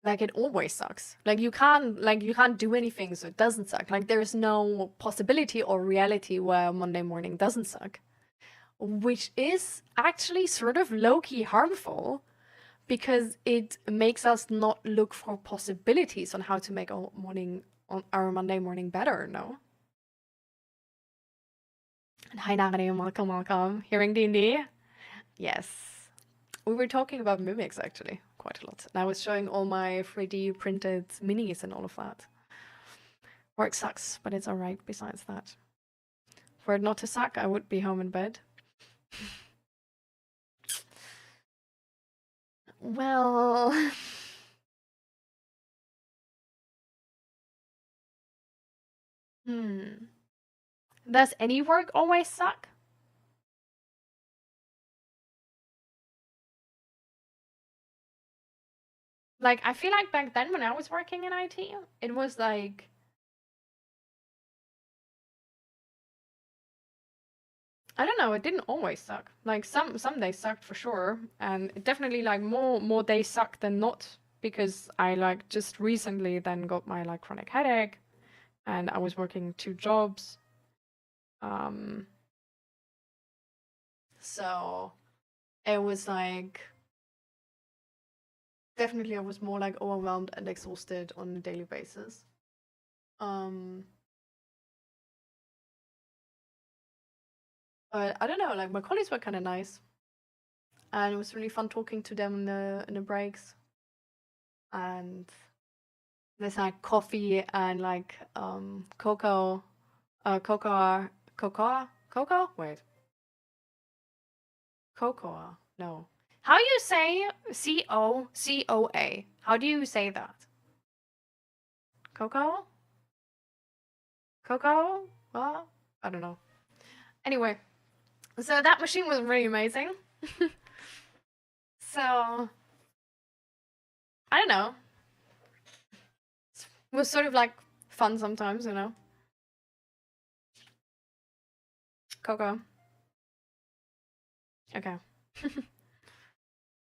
A: it always sucks. Like you can't do anything so it doesn't suck. Like there's no possibility or reality where Monday morning doesn't suck. Which is actually sort of low-key harmful because it makes us not look for possibilities on how to make our Monday morning better, no? And hi Nagari, welcome. Hearing D&D? Yes. We were talking about mimics actually, quite a lot. And I was showing all my 3D printed minis and all of that. Work sucks, but it's alright besides that. For it not to suck, I would be home in bed. Well... Does any work always suck? Like, I feel like back then when I was working in IT, it was like... I don't know, it didn't always suck. Like, some days sucked for sure, and it definitely, like, more days sucked than not, because I, like, just recently then got my, like, chronic headache, and I was working 2 jobs. So it was like, definitely I was more like overwhelmed and exhausted on a daily basis. But I don't know, like my colleagues were kind of nice, and it was really fun talking to them in the breaks. And there's like coffee and like cocoa. Wait. Cocoa. No. How do you say COCOA? How do you say that? Cocoa? Cocoa? What? I don't know. Anyway, so that machine was really amazing. So, I don't know. It was sort of like fun sometimes, you know. Cocoa. Okay.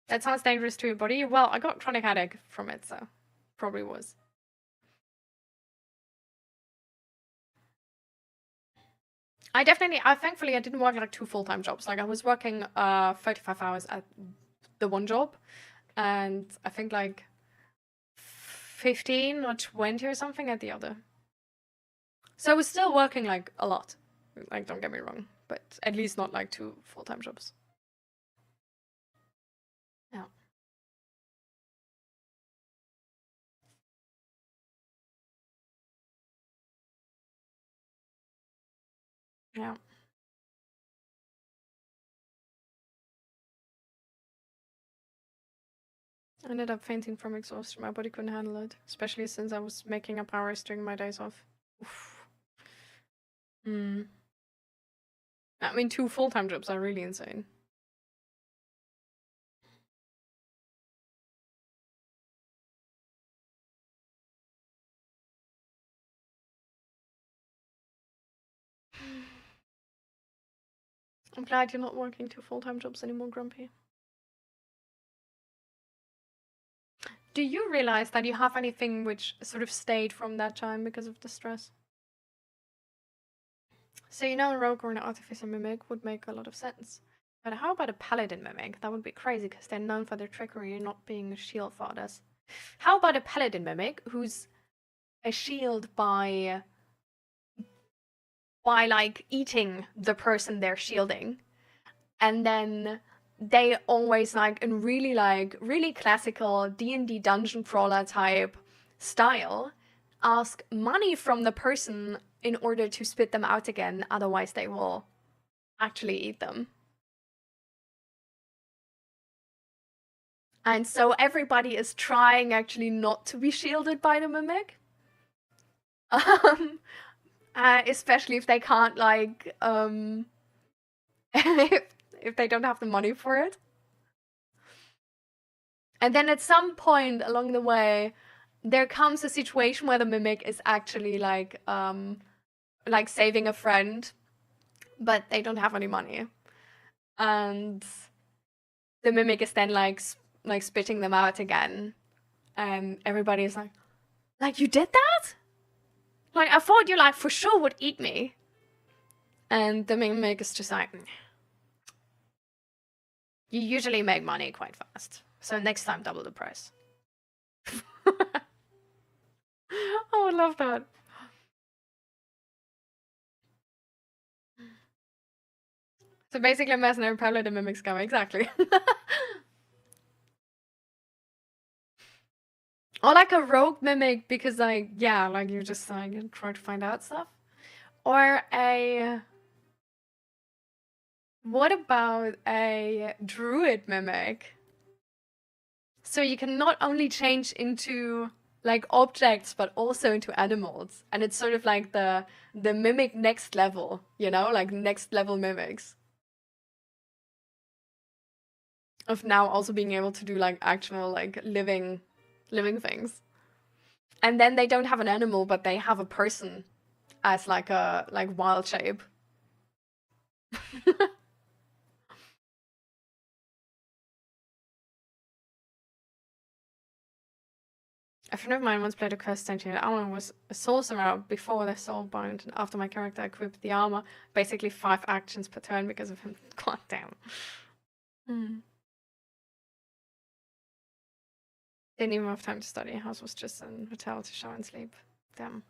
A: That sounds dangerous to your body. Well, I got chronic headache from it, so probably was. Thankfully I didn't work like 2 full-time jobs. Like I was working 35 hours at the one job, and I think like 15 or 20 or something at the other. So I was still working like a lot. Like, don't get me wrong, but at least not like 2 full-time jobs. Yeah. Yeah. I ended up fainting from exhaustion. My body couldn't handle it, especially since I was making up hours during my days off. Oof. I mean, 2 full-time jobs are really insane. I'm glad you're not working 2 full-time jobs anymore, Grumpy. Do you realize that you have anything which sort of stayed from that time because of the stress? So, you know, a rogue or an artificer mimic would make a lot of sense. But how about a paladin mimic? That would be crazy because they're known for their trickery and not being shield fathers. How about a paladin mimic who's a shield by like eating the person they're shielding, and then they always like in really classical D&D dungeon crawler type style ask money from the person in order to spit them out again, otherwise they will actually eat them. And so everybody is trying actually not to be shielded by the mimic. Especially if they can't like if they don't have the money for it. And then at some point along the way, there comes a situation where the mimic is actually like saving a friend, but they don't have any money. And the mimic is then like spitting them out again. And everybody is like, you did that? Like, I thought you like for sure would eat me. And the mimic is just like, you usually make money quite fast. So next time, double the price. I would love that. So basically a mercenary pilot and mimic scammer, exactly. Or like a rogue mimic because like, yeah, like you just like try to find out stuff. Or a... What about a druid mimic? So you can not only change into like objects, but also into animals. And it's sort of like the mimic next level, you know, like next level mimics. Of now also being able to do like actual like living things. And then they don't have an animal, but they have a person as like a wild shape. A friend of mine once played a cursed sentient armor and was a sorcerer before their soul bound, and after my character equipped the armor, basically 5 actions per turn because of him. God damn. Didn't even have time to study. House was just an hotel to shower and sleep. Damn.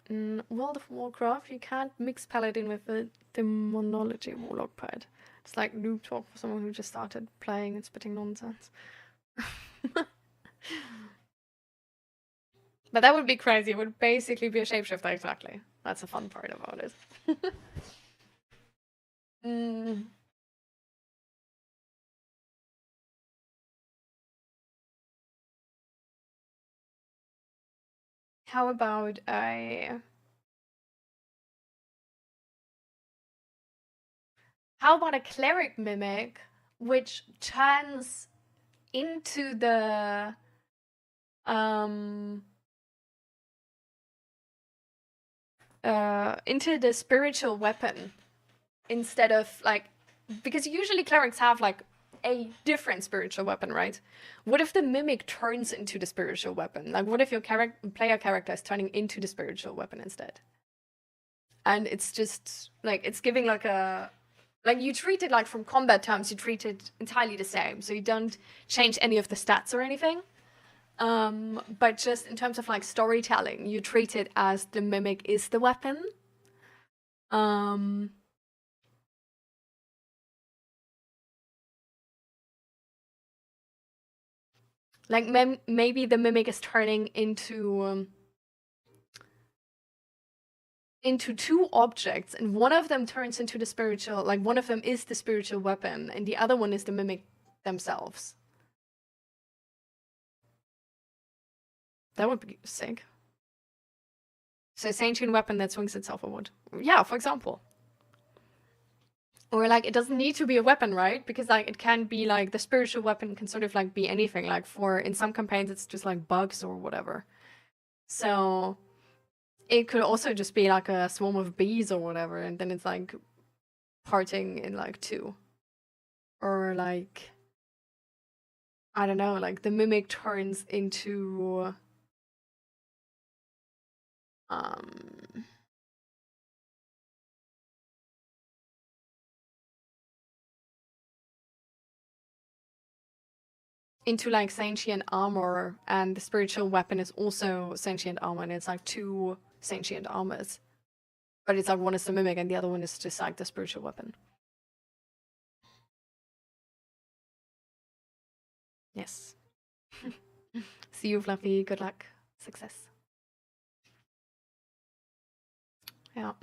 A: In World of Warcraft, you can't mix Paladin with the Demonology Warlock pad. It's like noob talk for someone who just started playing and spitting nonsense. But that would be crazy. It would basically be a shapeshifter, exactly. That's the fun part about it. How about a... How about a cleric mimic, which turns into the spiritual weapon instead of like, because usually clerics have like a different spiritual weapon, right? What if the mimic turns into the spiritual weapon? Like, what if your player character is turning into the spiritual weapon instead? And it's just like, it's giving like a, like you treat it like from combat terms, you treat it entirely the same. So you don't change any of the stats or anything. But just in terms of like storytelling, you treat it as the mimic is the weapon. Like maybe the mimic is turning into 2 objects, and one of them turns into the spiritual, like one of them is the spiritual weapon, and the other one is the mimic themselves. That would be sick. So sentient weapon that swings itself forward. Yeah, for example. Or like, it doesn't need to be a weapon, right? Because like, it can be like, the spiritual weapon can sort of like be anything. Like in some campaigns, it's just like bugs or whatever. So it could also just be like a swarm of bees or whatever, and then it's like parting in like 2. Or like, I don't know, like the mimic turns into into like sentient armor, and the spiritual weapon is also sentient armor, and it's like 2 sentient armors. But it's like one is the mimic and the other one is just like the spiritual weapon. Yes. See you, Fluffy. Good luck. Success. Yeah.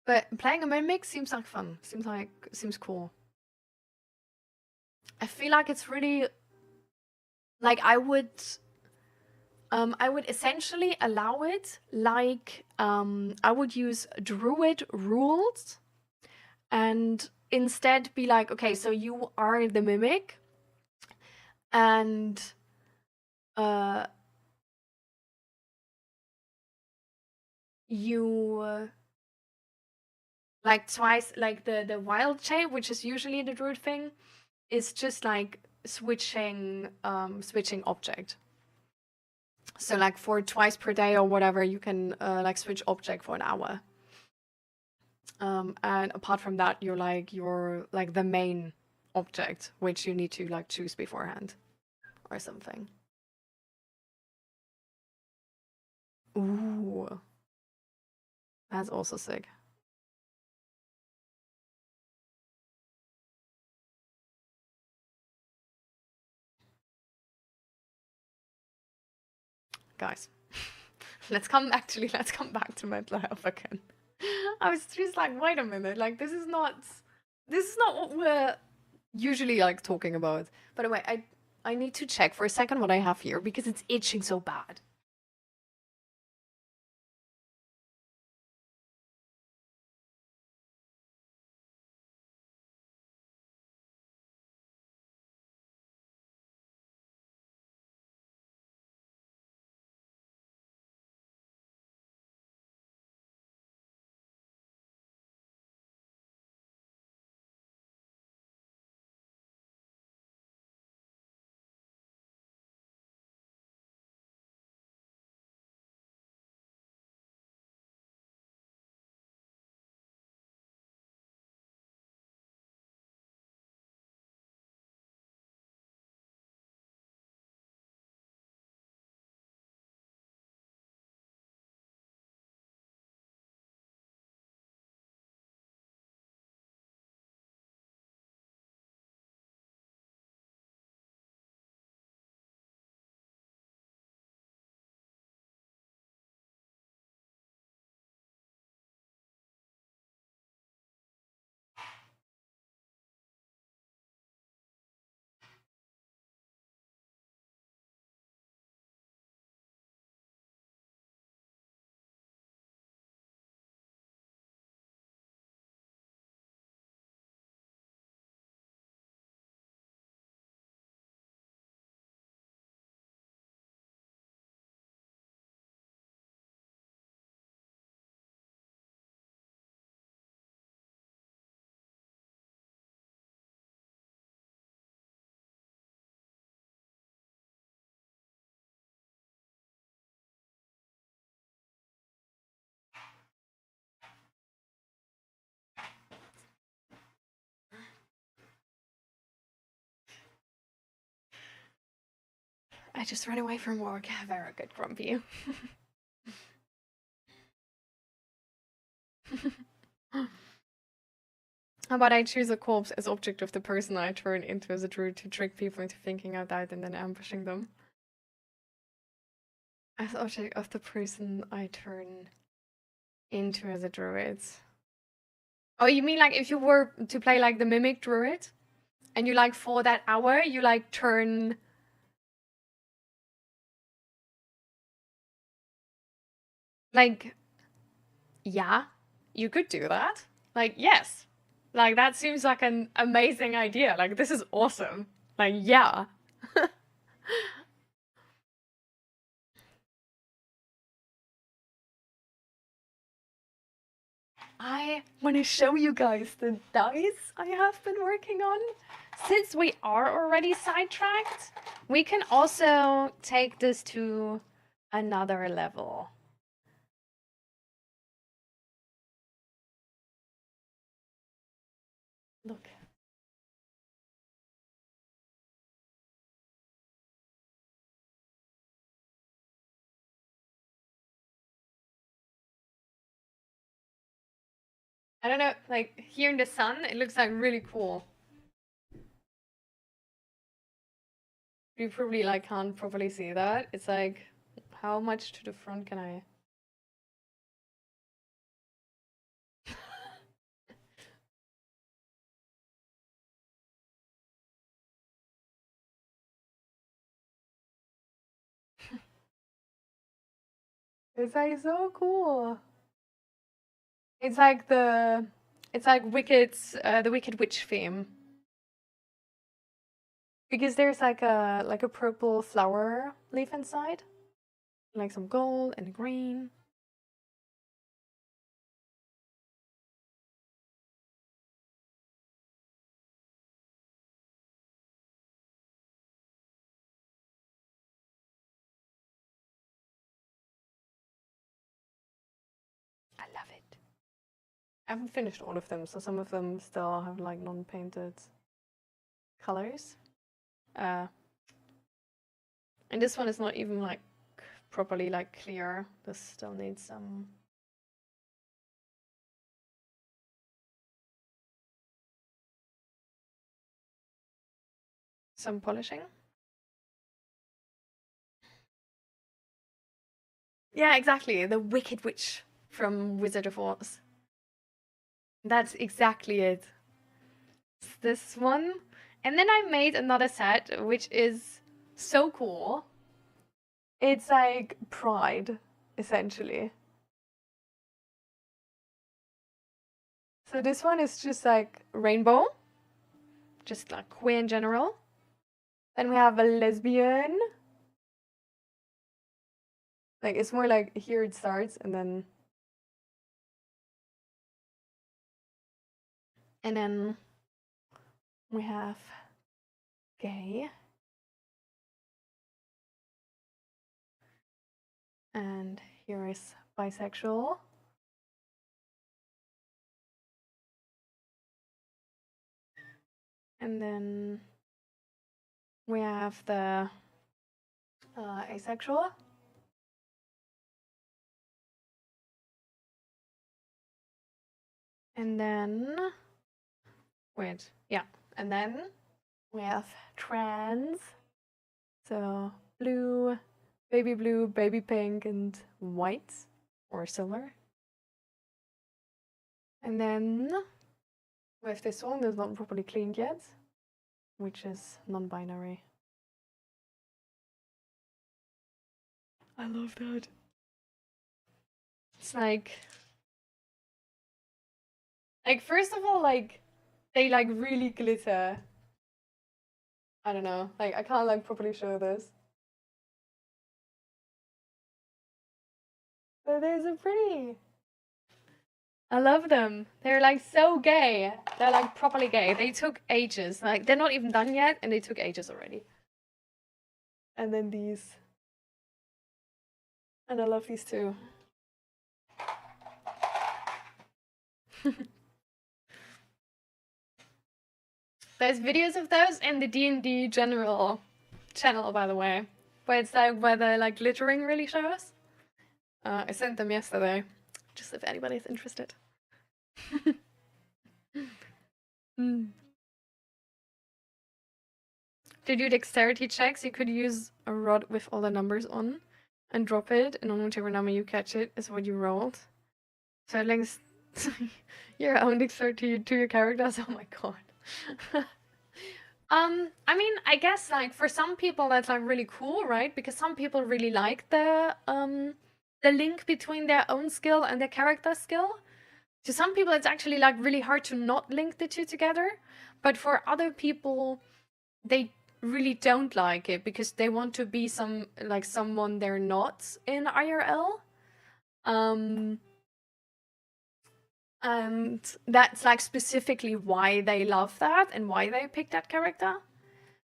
A: But playing a mimic seems like fun. Seems cool. I feel like it's really like I would essentially allow it like I would use druid rules and instead be like, okay, so you are the mimic and you like twice, like the wild shape, which is usually the druid thing, is just like switching object. So like for twice per day or whatever, you can like switch object for an hour. And apart from that, you're like the main object, which you need to like choose beforehand or something. Ooh, that's also sick. guys. Let's come back to mental health again. I was just like, wait a minute, like this is not what we're usually like talking about. By the way, I need to check for a second what I have here because it's itching so bad. I just ran away from work. Very good, Grumpy. How about I choose a corpse as object of the person I turn into as a druid to trick people into thinking I died and then ambushing them? As object of the person I turn into as a druid. Oh, you mean like if you were to play like the mimic druid? And you like for that hour, you like turn... Like, yeah, you could do that. Like, yes. Like, that seems like an amazing idea. Like, this is awesome. Like, yeah. I want to show you guys the dice I have been working on. Since we are already sidetracked, we can also take this to another level. Look. I don't know, like, here in the sun, it looks like really cool. You probably like can't properly see that. It's like, how much to the front can I? It's like so cool. It's like the Wicked's the Wicked Witch theme. Because there's like a purple flower leaf inside. Like some gold and green. I love it. I haven't finished all of them, so some of them still have like non-painted colors. And this one is not even like properly like clear. This still needs some polishing. Yeah, exactly. The Wicked Witch from Wizard of Oz. That's exactly it. It's this one. And then I made another set, which is so cool. It's like Pride, essentially. So this one is just like rainbow, just like queer in general. Then we have a lesbian. Like, it's more like here it starts and then we have gay. And here is bisexual. And then we have the asexual. And then, wait, yeah. And then we have trans. So blue, baby pink, and white or silver. And then we have this one that's not properly cleaned yet, which is non-binary. I love that. It's like first of all, like, they like really glitter. I don't know, like I can't like properly show this. But they're so pretty. I love them. They're like so gay. They're like properly gay. They took ages. Like, they're not even done yet and they took ages already. And then these. And I love these too. There's videos of those in the D&D general channel, by the way, where it's like where the like glittering really shows. I sent them yesterday, just if anybody's interested. To do dexterity checks, you could use a rod with all the numbers on and drop it, and on whichever number you catch it is what you rolled. So it links your own dexterity to your characters. Oh my god. I mean, I guess like for some people that's like really cool, right? Because some people really like the link between their own skill and their character skill. To some people it's actually like really hard to not link the two together, but for other people they really don't like it because they want to be someone they're not in IRL. And that's like specifically why they love that and why they pick that character.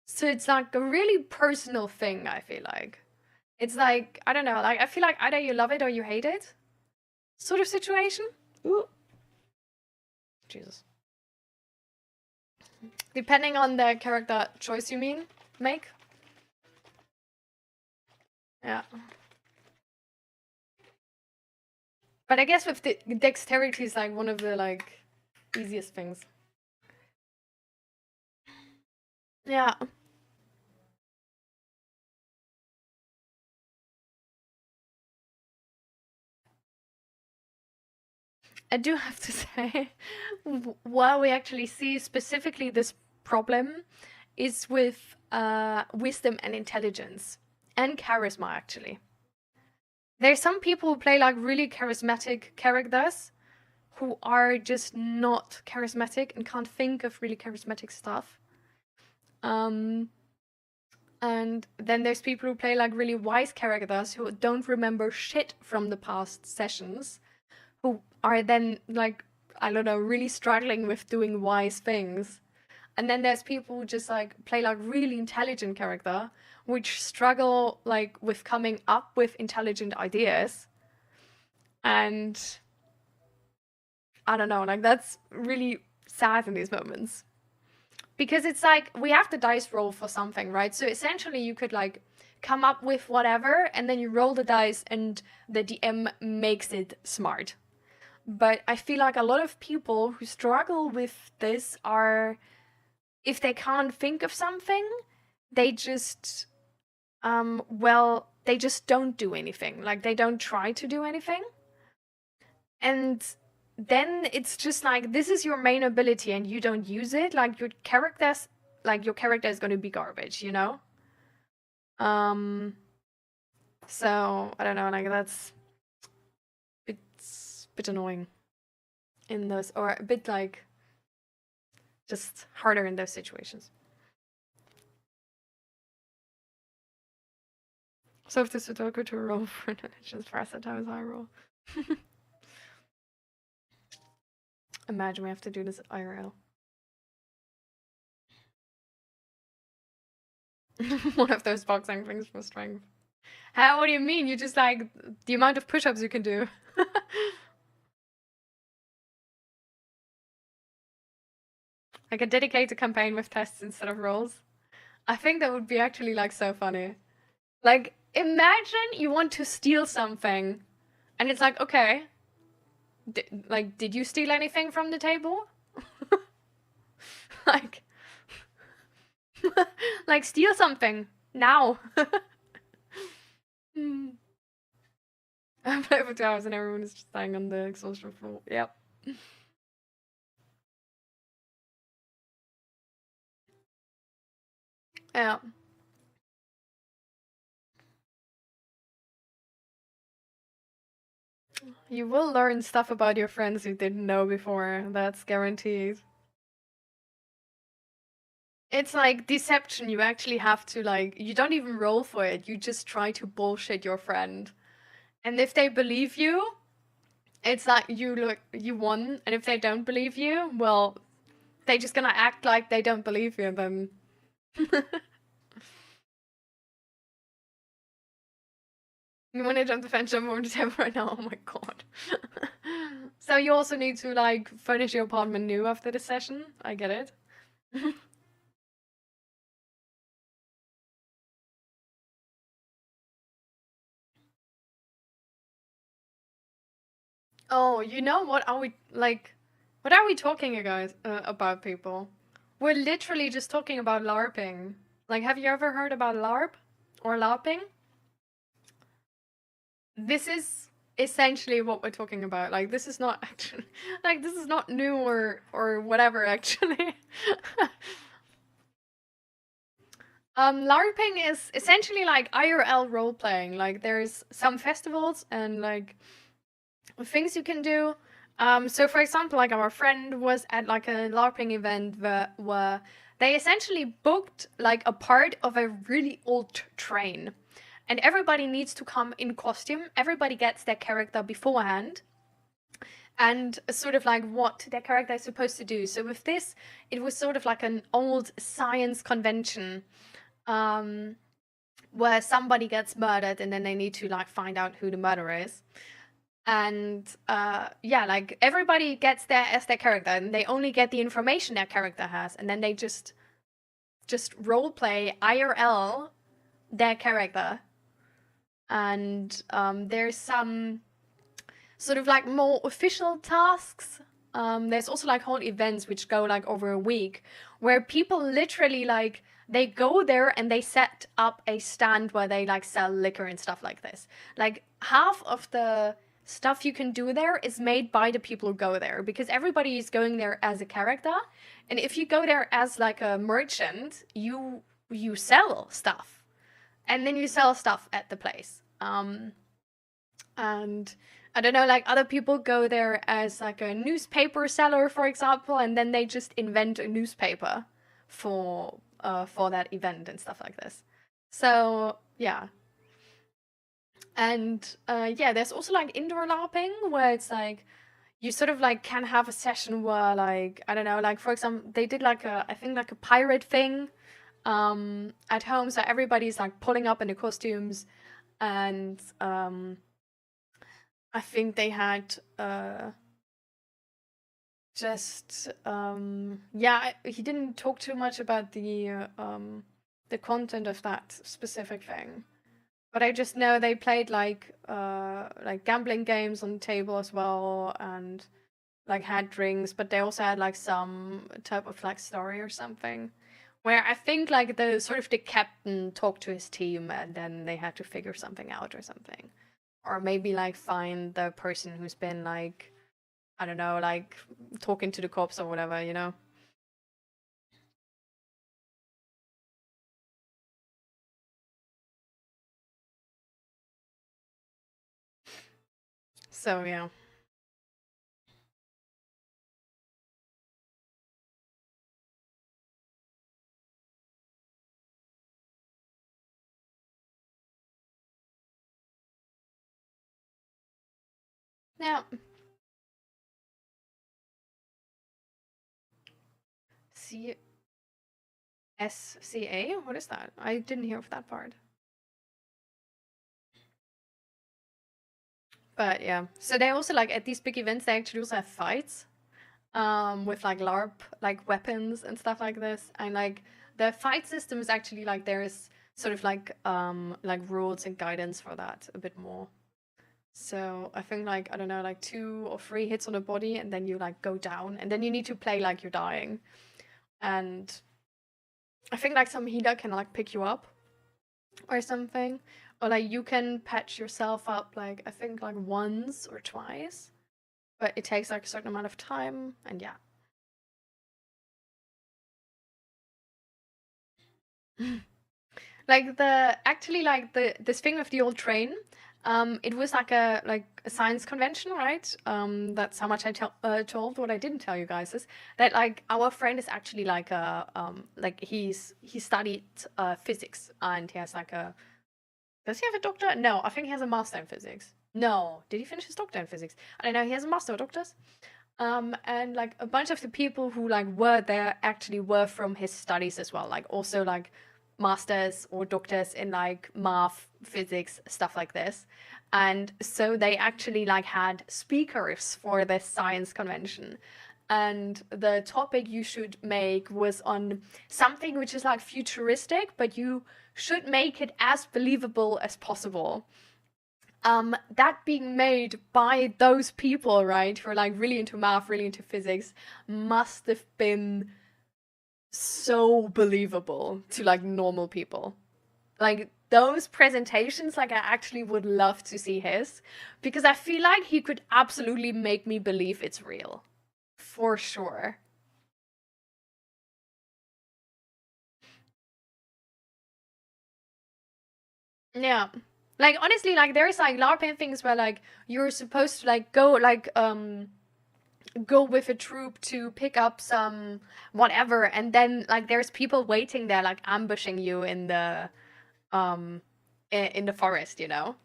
A: So it's like a really personal thing, I feel like. It's like, I don't know, like I feel like either you love it or you hate it sort of situation. Ooh. Jesus. Depending on the character choice you make. Yeah. But I guess with the dexterity is like one of the like easiest things. Yeah. I do have to say, while we actually see specifically this problem is with wisdom and intelligence and charisma, actually. There's some people who play like really charismatic characters who are just not charismatic and can't think of really charismatic stuff. And then there's people who play like really wise characters who don't remember shit from the past sessions, who are then like, I don't know, really struggling with doing wise things. And then there's people who just like play like really intelligent character, which struggle like with coming up with intelligent ideas. And I don't know, like that's really sad in these moments. Because it's like, we have the dice roll for something, right? So essentially you could like come up with whatever and then you roll the dice and the DM makes it smart. But I feel like a lot of people who struggle with this are, if they can't think of something, they just, they just don't do anything. Like, they don't try to do anything. And then it's just like, this is your main ability and you don't use it. Like, your character is going to be garbage, you know? So, I don't know, like, that's a bit annoying in those, or a bit, like, just harder in those situations. So if this Sudoku to roll for intelligence for us, times I roll. Imagine we have to do this IRL. One of those boxing things for strength. How? What do you mean? You just like the amount of push-ups you can do. I could dedicate a campaign with tests instead of rolls. I think that would be actually like so funny. Like, imagine you want to steal something, and it's like, okay, did you steal anything from the table? like, like steal something now. I play for 2 hours and everyone is just lying on the exhaustion floor. Yep. Yeah. You will learn stuff about your friends you didn't know before. That's guaranteed. It's like deception. You actually have to, like, you don't even roll for it. You just try to bullshit your friend. And if they believe you, it's like you won. And if they don't believe you, well, they're just gonna act like they don't believe you, then. You want to jump the fence, jump over the table right now? Oh my god. So you also need to, like, furnish your apartment new after the session? I get it. Oh, you know what are we, like, what are we talking about, people? We're literally just talking about LARPing. Like, have you ever heard about LARP? Or LARPing? This is essentially what we're talking about. Like, this is not actually, like, this is not new or whatever, actually. LARPing is essentially like IRL role-playing. Like, there's some festivals and, like, things you can do. So for example, like, our friend was at, like, a LARPing event where they essentially booked, like, a part of a really old train. And everybody needs to come in costume. Everybody gets their character beforehand. And sort of like what their character is supposed to do. So with this, it was sort of like an old science convention. Where somebody gets murdered and then they need to, like, find out who the murderer is. And yeah, like, everybody gets there as their character, and they only get the information their character has, and then they just roleplay IRL their character. And there's some sort of, like, more official tasks. There's also, like, whole events which go, like, over a week, where people literally, like, they go there and they set up a stand where they, like, sell liquor and stuff like this. Like, half of the stuff you can do there is made by the people who go there, because everybody is going there as a character. And if you go there as, like, a merchant, you sell stuff. And then you sell stuff at the place. And I don't know, like, other people go there as, like, a newspaper seller, for example, and then they just invent a newspaper for that event and stuff like this. So yeah. And yeah, there's also, like, indoor LARPing, where it's like you sort of, like, can have a session where, like, I don't know, like, for example, they did, like, I think, like, a pirate thing at home, so everybody's, like, pulling up in the costumes. And I think they had yeah, he didn't talk too much about the content of that specific thing, but I just know they played, like gambling games on the table as well, and, like, had drinks, but they also had, like, some type of, like, story or something, where I think like the captain talked to his team and then they had to figure something out or something. Or maybe like find the person who's been like, I don't know, like talking to the cops or whatever, you know? So yeah. Yeah. SCA? What is that? I didn't hear of that part. But yeah, so they also like at these big events they actually also have fights, with like LARP like weapons and stuff like this, and like the fight system is actually like there is sort of like rules and guidance for that a bit more. So I think like I don't know like 2 or 3 hits on the body and then you like go down and then you need to play like you're dying, and I think like some healer can like pick you up or something. Or like you can patch yourself up like I think like once or twice. But it takes like a certain amount of time and yeah. Like this thing with the old train, it was like a science convention, right? That's how much I told. What I didn't tell you guys is that like our friend is actually like a he studied physics and he has like a. Does he have a doctor? No, I think he has a master in physics. No, did he finish his doctor in physics? I don't know. He has a master of doctors. And like a bunch of the people who like were there actually were from his studies as well. Like also like masters or doctors in like math, physics, stuff like this. And so they actually like had speakers for this science convention. And the topic you should make was on something which is like futuristic, but you should make it as believable as possible. That being made by those people, right, who are like really into math, really into physics, must have been so believable to like normal people. Like those presentations, like I actually would love to see his, because I feel like he could absolutely make me believe it's real. For sure. Yeah. Like honestly, like there's like LARPing things where like you're supposed to like go with a troop to pick up some whatever, and then like there's people waiting there like ambushing you in the forest, you know?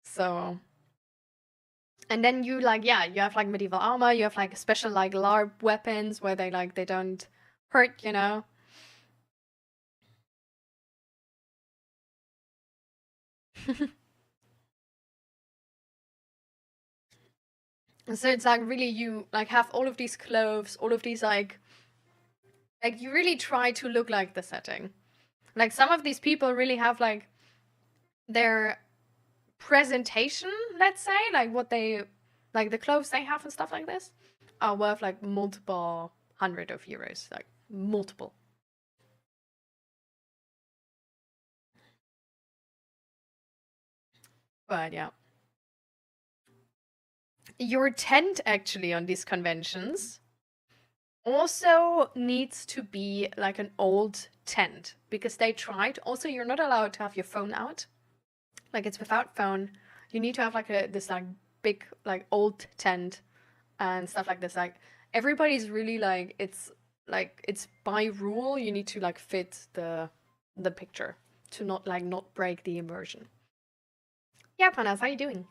A: So and then you like yeah, you have like medieval armor, you have like special like LARP weapons where they don't hurt, you know? So it's like really you like have all of these clothes, all of these like you really try to look like the setting. Like some of these people really have like their presentation, let's say, like what they like the clothes they have and stuff like this are worth like multiple hundred of euros, like multiple. But yeah. Your tent actually on these conventions also needs to be like an old tent because they tried. Also, you're not allowed to have your phone out. Like it's without phone. You need to have like this like big like old tent and stuff like this. Like everybody's really like it's by rule you need to like fit the picture to not break the immersion. Yeah, Panas, how you doing?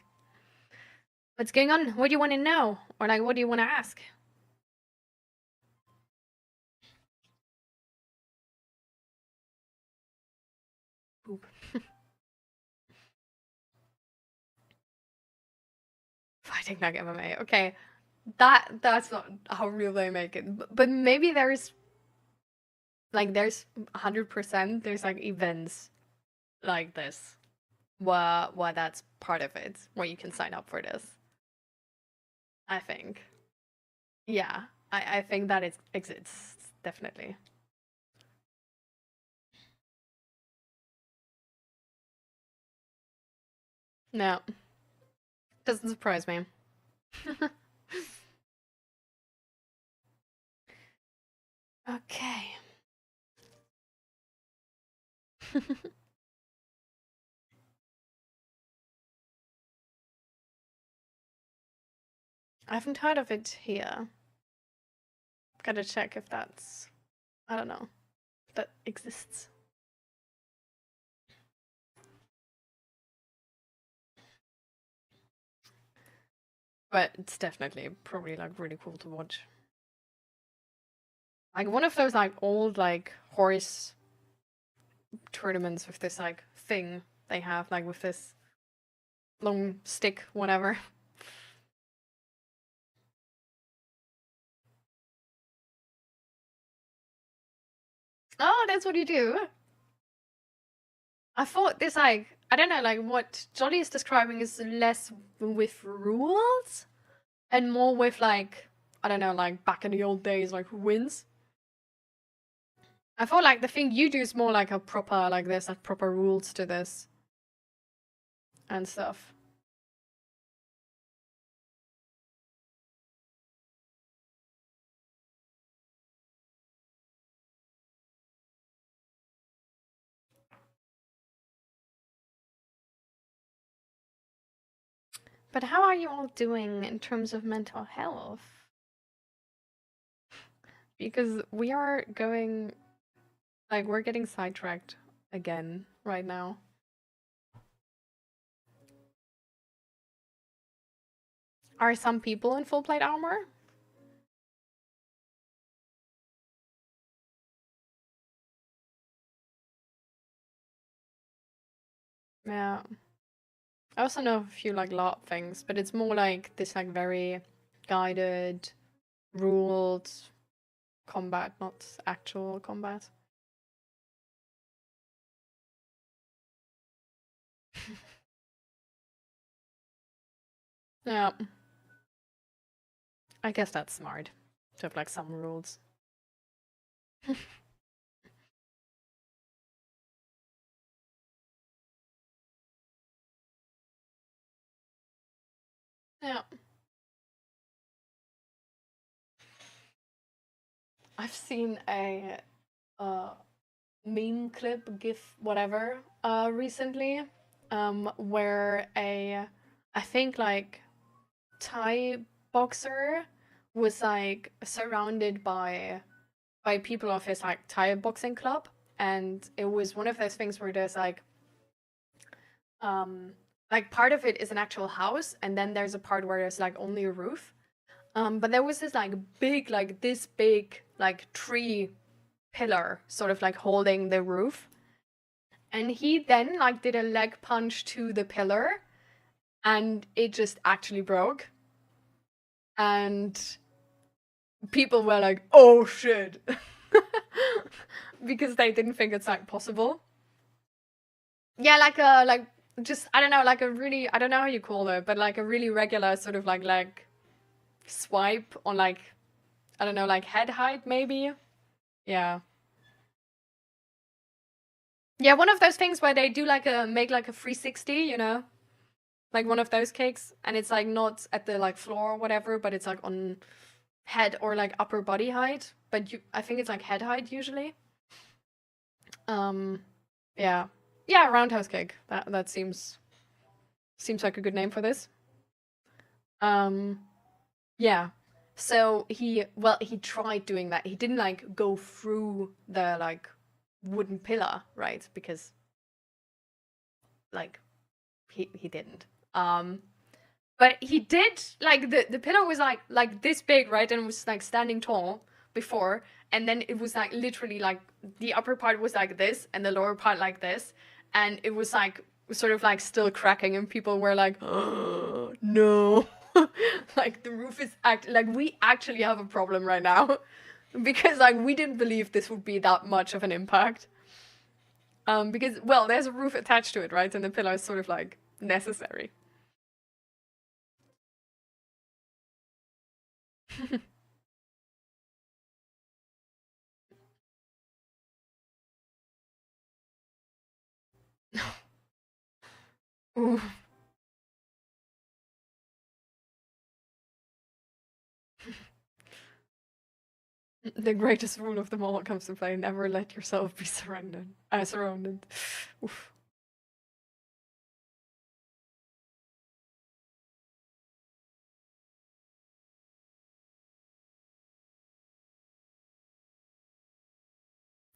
A: What's going on? What do you want to know? Or like what do you want to ask? Poop. Fighting like MMA. Okay. That's not how real they make it. But maybe there's 100% there's like events like this where that's part of it, where you can sign up for this. I think. Yeah. I think that it exists, definitely. No. Doesn't surprise me. Okay. I haven't heard of it here. Gotta check if that's... I don't know. If that exists. But it's definitely probably like really cool to watch. Like one of those like old like horse tournaments with this like thing they have, like with this long stick, whatever. Oh, that's what you do. I thought this like, I don't know, like what Jolly is describing is less with rules and more with like, I don't know, like back in the old days, like who wins. I thought like the thing you do is more like a proper, like there's like proper rules to this and stuff. But how are you all doing in terms of mental health? Because we are going, like, we're getting sidetracked again right now. Are some people in full plate armor? Yeah. I also know a few like LARP things, but it's more like this like very guided, ruled combat, not actual combat. Yeah. I guess that's smart to have like some rules. Yeah. I've seen a meme clip, GIF, whatever, recently, where I think like Thai boxer was like surrounded by people of his like Thai boxing club, and it was one of those things where there's like part of it is an actual house, and then there's a part where there's like only a roof. But there was this like big, like this big like tree pillar sort of like holding the roof. And he then like did a leg punch to the pillar and it just actually broke. And people were like, oh shit. Because they didn't think it's like possible. Yeah, like just, I don't know, like a really, I don't know how you call it, but like a really regular sort of like leg swipe on like, I don't know, like head height maybe. Yeah. Yeah, one of those things where they do like make like a 360, you know? Like one of those kicks, and it's like not at the like floor or whatever, but it's like on head or like upper body height. But I think it's like head height usually. Yeah. Yeah, roundhouse kick. That seems like a good name for this. Yeah. So he tried doing that. He didn't like go through the like wooden pillar, right? Because like he didn't. But he did like the pillar was like this big, right? And it was like standing tall before, and then it was like literally like the upper part was like this and the lower part like this, and it was like sort of like still cracking, and people were like, oh, no. Like the roof is like we actually have a problem right now. Because like we didn't believe this would be that much of an impact. Because well, there's a roof attached to it, right? And the pillar is sort of like necessary. Ooh. The greatest rule of them all comes to play: never let yourself be surrounded. Oof.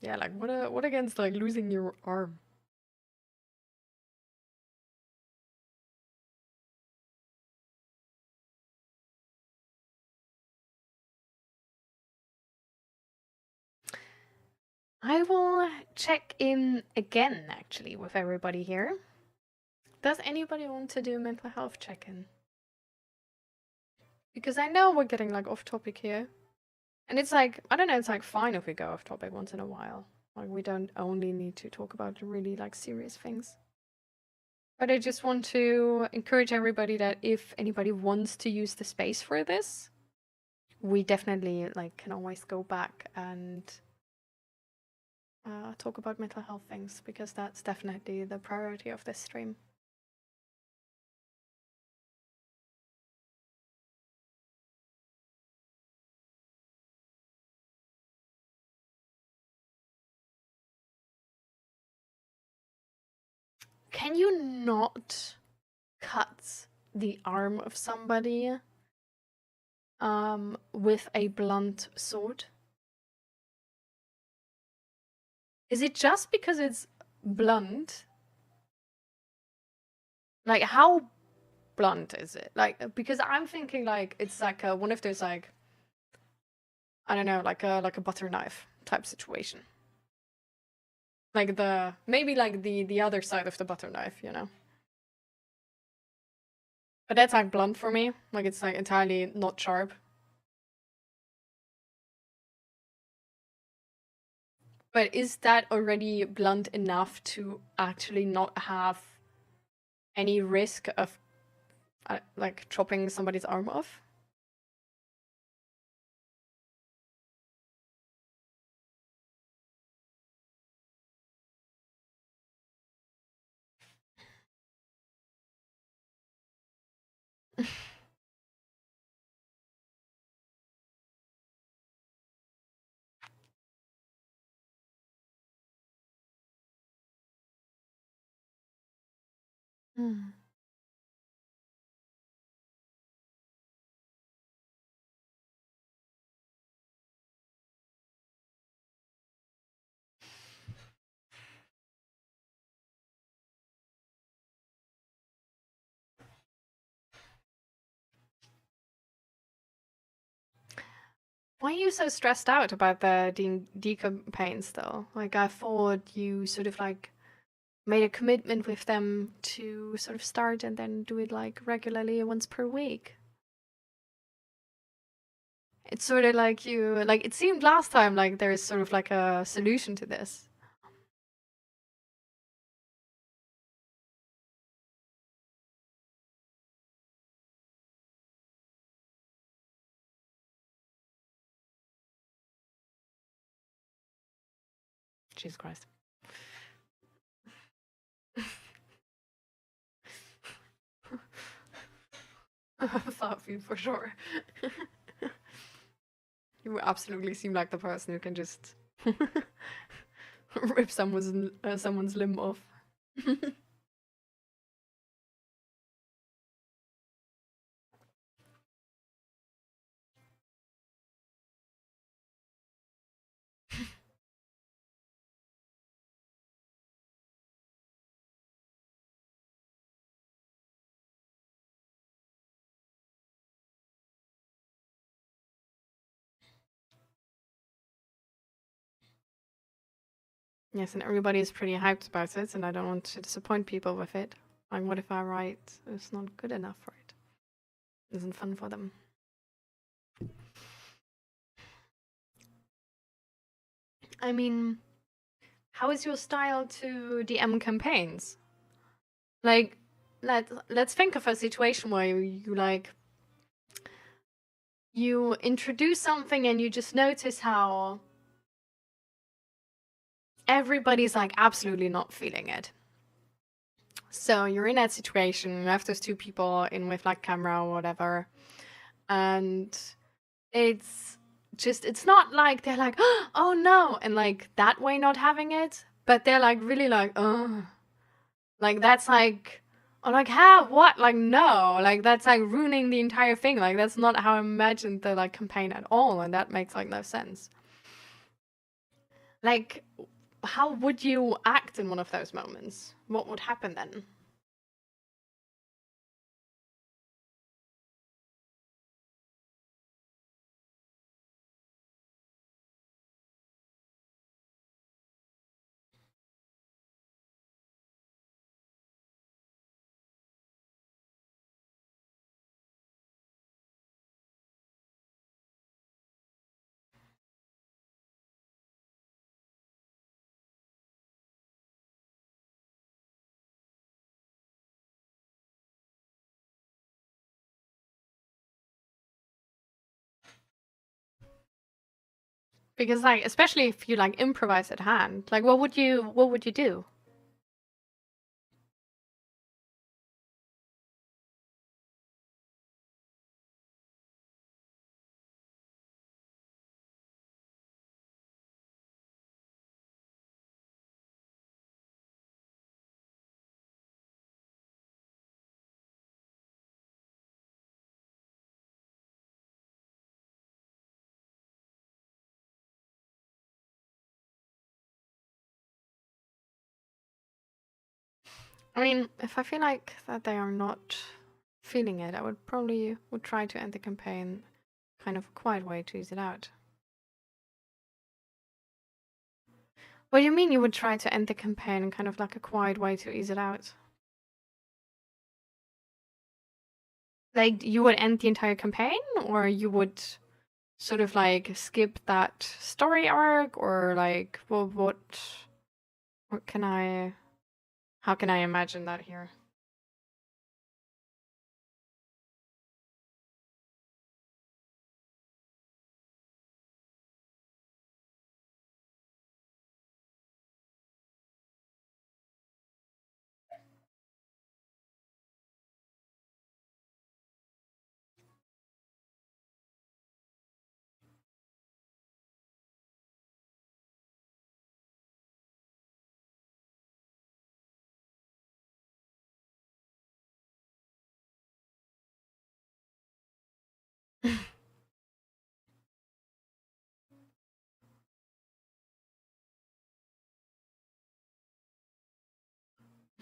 A: Yeah, like what against like losing your arm? I will check in again, actually, with everybody here. Does anybody want to do a mental health check-in? Because I know we're getting like off topic here. And it's like, I don't know, it's like fine if we go off topic once in a while. Like we don't only need to talk about really like serious things. But I just want to encourage everybody that if anybody wants to use the space for this, we definitely like can always go back and talk about mental health things, because that's definitely the priority of this stream. Can you not cut the arm of somebody with a blunt sword? Is it just because it's blunt? Like, how blunt is it? Like, because I'm thinking like it's like one of those like, I don't know, like a butter knife type situation. Like maybe like the other side of the butter knife, you know. But that's like blunt for me. Like it's like entirely not sharp. But is that already blunt enough to actually not have any risk of like chopping somebody's arm off? Hmm. Why are you so stressed out about the D campaigns though? Like I thought you sort of like made a commitment with them to sort of start and then do it like regularly once per week. It's sort of like you, like it seemed last time like there's sort of like a solution to this. Jesus Christ. Thought you for sure. You absolutely seem like the person who can just rip someone's limb off. Yes, and everybody is pretty hyped about it, and I don't want to disappoint people with it. Like, what if I write it's not good enough for it? Isn't fun for them. I mean, how is your style to DM campaigns? Like, let's think of a situation where you like you introduce something and you just notice how everybody's like absolutely not feeling it. So you're in that situation, you have those two people in with like camera or whatever, and it's just, it's not like they're like, oh no, and like that way not having it, but they're like really like, oh, like that's like, or like, how, what, like no, like that's like ruining the entire thing, like that's not how I imagined the like campaign at all, and that makes like no sense. Like, how would you act in one of those moments? What would happen then? Because like, especially if you like improvise at hand, like what would you do? I mean, if I feel like that they are not feeling it, I would try to end the campaign kind of a quiet way to ease it out. What do you mean you would try to end the campaign in kind of like a quiet way to ease it out? Like, you would end the entire campaign, or you would sort of like skip that story arc, or like, well, what can I, how can I imagine that here?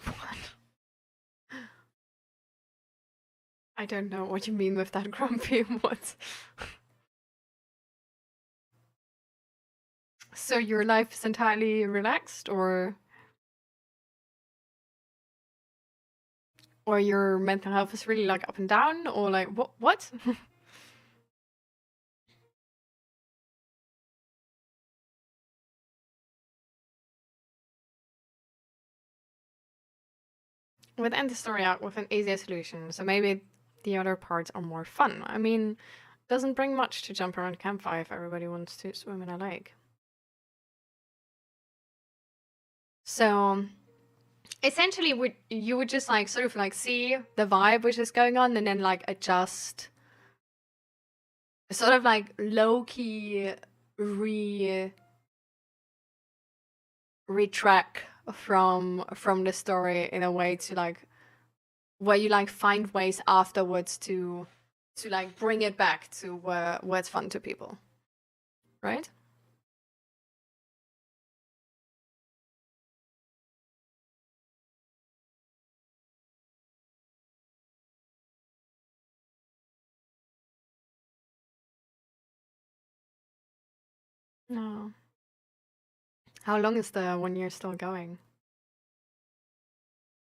A: What? I don't know what you mean with that, Grumpy. What? So your life is entirely relaxed, or your mental health is really like up and down, or like what? Would end the story out with an easier solution, so maybe the other parts are more fun. I mean, doesn't bring much to jump around a campfire if everybody wants to swim in a lake. So essentially, you would just like sort of like see the vibe which is going on, and then like adjust, sort of like low-key retrack from the story in a way to like where you like find ways afterwards to like bring it back to where it's fun to people, right? No. How long is the 1 year still going?